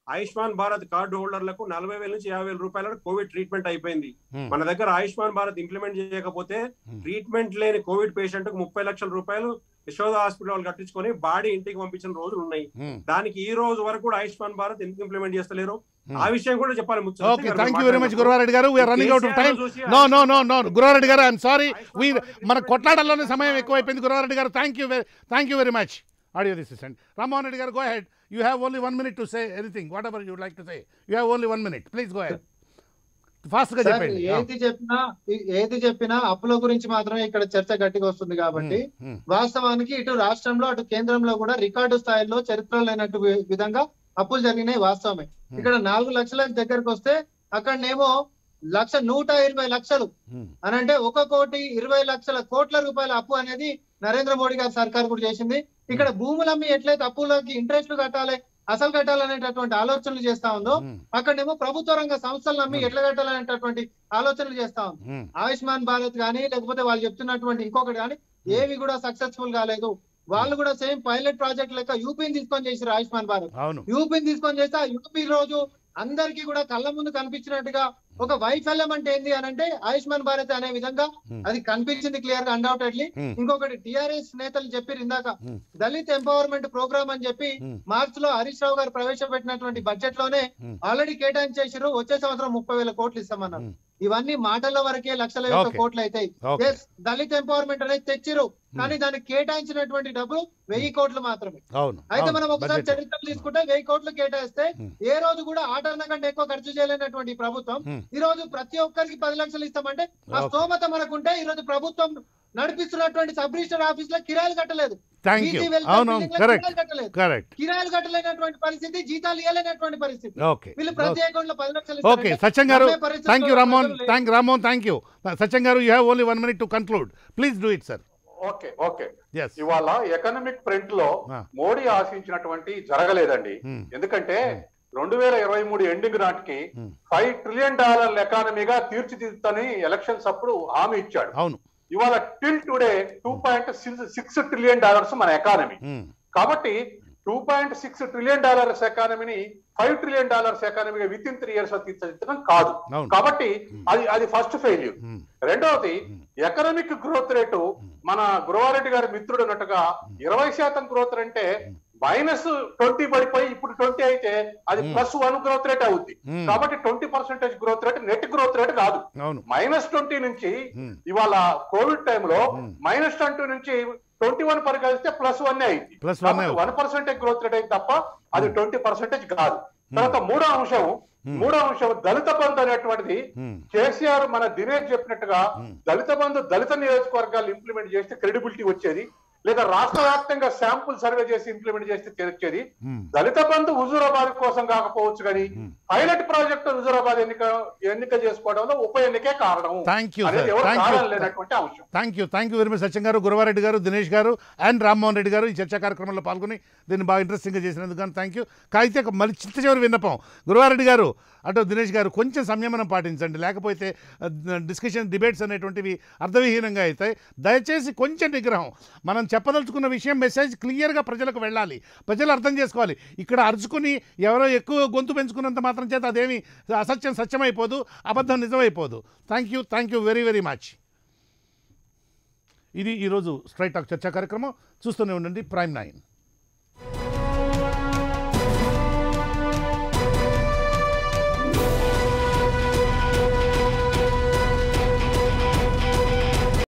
ఆయుష్మాన్ భారత్ కార్డు హోల్డర్లకు 40,000 నుంచి 50,000 రూపాయల కోవిడ్ ట్రీట్మెంట్ అయిపోయింది. మన దగ్గర ఆయుష్మాన్ భారత్ ఇంప్లిమెంట్ చేయకపోతే ట్రీట్మెంట్ లేని కోవిడ్ పేషెంట్ కు 30 లక్షల రూపాయలు యశోద హాస్పిటల్ వాళ్ళు కట్టించుకొని బాడీ ఇంటికి పంపించిన రోజులు ఉన్నాయి. దానికి ఈ రోజు వరకు కూడా ఆయుష్మాన్ భారత్ ఎందుకు ఇంప్లిమెంట్ చేస్తలేరు? ఆ విషయం కూడా చెప్పాలి. Thank you very much Guravareddy గారు. We are running out of time. No Guravareddy గారు, ఐఎమ్ సారీ, మన కొట్లాటల్లోనే సమయం ఎక్కువైపోయింది. గురవారెడ్డి గారు, thank you very much. Audio assistant. Ramohan Reddy garu, go ahead. You have only 1 minute to say anything, whatever you would like to say. You have only 1 minute. Please go ahead. ఫాస్ట్గా sir, చెప్పండి. ఏది చెప్పినా అప్పుల గురించి మాత్రమే ఇక్కడ చర్చ గట్టిగా వస్తుంది కాబట్టి వాస్తవానికి ఇటు రాష్ట్రంలో అటు కేంద్రంలో కూడా రికార్డు స్థాయిలో చరిత్ర లేనట్టు విధంగా అప్పులు జరిగినాయి వాస్తవమే. ఇక్కడ 4 లక్షల దగ్గరకు వస్తే అక్కడనేమో 120 లక్షలు అని అంటే 1,20,00,000 కోట్ల రూపాయల అప్పు అనేది నరేంద్ర మోడీ గారి సర్కార్ కూడా చేసింది. ఇక్కడ భూములమ్మి ఎట్లయితే అప్పులకి ఇంట్రెస్ట్లు కట్టాలి, అసలు కట్టాలనేటటువంటి ఆలోచనలు చేస్తా ఉందో అక్కడేమో ప్రభుత్వ రంగ సంస్థలు నమ్మి ఎట్లా కట్టాలనేటటువంటి ఆలోచనలు చేస్తా ఉంది. ఆయుష్మాన్ భారత్ కానీ లేకపోతే వాళ్ళు చెప్తున్నటువంటి ఇంకొకటి కానీ ఏవి కూడా సక్సెస్ఫుల్ కాలేదు. వాళ్ళు కూడా సేమ్ పైలట్ ప్రాజెక్ట్ లెక్క యూపీని తీసుకొని చేసారు ఆయుష్మాన్ భారత్. యూపీని తీసుకొని చేస్తే ఆ యూపీ రోజు అందరికీ కూడా కళ్ళ ముందు కనిపించినట్టుగా ఒక వైఫల్యం అంటే ఏంది అని అంటే ఆయుష్మాన్ భారత్ అనే విధంగా అది కనిపించింది క్లియర్ గా అన్డౌటెడ్లీ. ఇంకొకటి టిఆర్ఎస్ నేతలు చెప్పారు ఇందాక దళిత్ ఎంపవర్మెంట్ ప్రోగ్రామ్ అని చెప్పి మార్చ్ లో హరీష్ రావు గారు ప్రవేశపెట్టినటువంటి బడ్జెట్ లోనే ఆల్రెడీ కేటాయించేసారు. వచ్చే సంవత్సరం 30,000 కోట్లు ఇస్తామన్నారు. ఇవన్నీ మాటల వరకే లక్షల కోట్లు అవుతాయి. దళిత్ ఎంపవర్మెంట్ అనేది తెచ్చిరు కానీ దానికి కేటాయించినటువంటి డబ్బులు 1000 కోట్లు మాత్రమే. అయితే మనం ఒకసారి చరిత్రలు తీసుకుంటే 1000 కోట్లు కేటాయిస్తే ఏ రోజు కూడా ఆటర్న కంటే ఎక్కువ ఖర్చు చేయలేనటువంటి ప్రభుత్వం ఈ రోజు ప్రతి ఒక్కరికి 10 లక్షలు ఇస్తామంటే ఆ స్తోమత మనకుంటే ఈ రోజు ప్రభుత్వం నడిపిస్తున్నటువంటి సబ్ రిజిస్టర్ ఆఫీస్ లో కిరాయిలు కట్టలేదు, కిరాయిలు కట్టలేనటువంటి పరిస్థితి, జీతాలు ఇవ్వలేనటువంటి పరిస్థితి. వీళ్ళు ప్రతి అకౌంట్ లో 10 లక్షలు. ఓకే సత్యం గారు, thank you Rammohan, thank you Satyam గారు. You have only 1 minute to conclude. Please do it sir. Okay ఇవాళ ఎకనామిక్ ఫ్రంట్ లో మోడీ ఆశించినటువంటి జరగలేదండి. ఎందుకంటే 2023 ఎండింగ్ నాటికి $5 trillion ఎకానమీగా తీర్చిదిద్దుతని ఎలక్షన్స్ అప్పుడు హామీ ఇచ్చాడు. అవును, ఇవాళ టిల్ టుడే $2.6 trillion మన ఎకానమీ. కాబట్టి $2.6 trillion ఎకానమీని $5 trillion ఎకానమీగా విత్ ఇన్ 3 years తీర్చిదిద్దడం కాదు. కాబట్టి అది ఫస్ట్ ఫెయిల్యూర్. రెండవది ఎకనామిక్ గ్రోత్ రేటు మన గురవారెడ్డి గారి మిత్రుడు అన్నట్టుగా 20% గ్రోత్ అంటే -20 పడిపోయి ఇప్పుడు 20 అయితే అది +1 గ్రోత్ రేట్ అవుద్ది. కాబట్టి 20% growth rate net growth rate కాదు. -20 నుంచి ఇవాళ కోవిడ్ టైంలో -20 నుంచి 21 పరిగణిస్తే +1 అయింది. 1% గ్రోత్ రేట్ అయింది తప్ప అది 20% కాదు. తర్వాత మూడో అంశం దళిత బంధు అనేటువంటిది కేసీఆర్ మన దినేష్ చెప్పినట్టుగా దళిత బంధు దళిత నియోజకవర్గాలు ఇంప్లిమెంట్ చేస్తే క్రెడిబిలిటీ వచ్చేది, లేదా రాష్ట్ర వ్యాప్తంగా శాంపుల్ సర్వే చేసి ఇంప్లిమెంట్ చేస్తే తెలిసేది. దళిత బంధు హుజూరాబాద్ కోసం కాకపోవచ్చు కానీ పైలట్ ప్రాజెక్ట్ హుజూరాబాద్ ఎన్నిక చేసుకోవడంలో ఉప ఎన్నికే కారణం. Thank you very much Satyam గారు, గురవారెడ్డి గారు, దినేష్ గారు అండ్ రామ్మోహన్ రెడ్డి గారు ఈ చర్చా కార్యక్రమంలో పాల్గొని దీన్ని బాగా ఇంట్రెస్టింగ్గా చేసినందుకు కానీ థ్యాంక్ యూ. అయితే మళ్ళీ చిత్త చివరి విన్నపం, గురవారెడ్డి గారు అటు దినేష్ గారు కొంచెం సంయమనం పాటించండి, లేకపోతే డిబేట్స్ అనేటువంటివి అర్థవిహీనంగా అవుతాయి. దయచేసి కొంచెం నిగ్రహం. మనం చెప్పదలుచుకున్న విషయం మెసేజ్ క్లియర్గా ప్రజలకు వెళ్ళాలి, ప్రజలు అర్థం చేసుకోవాలి. ఇక్కడ అరుచుకుని ఎవరో ఎక్కువ గొంతు పెంచుకున్నంత మాత్రం చేత అదేమి అసత్యం సత్యమైపోదు, అబద్ధం నిజమైపోదు. Thank you very very much. ఇది ఈరోజు స్ట్రైట్ టాక్ చర్చా కార్యక్రమం. చూస్తూనే ఉండండి Prime 9.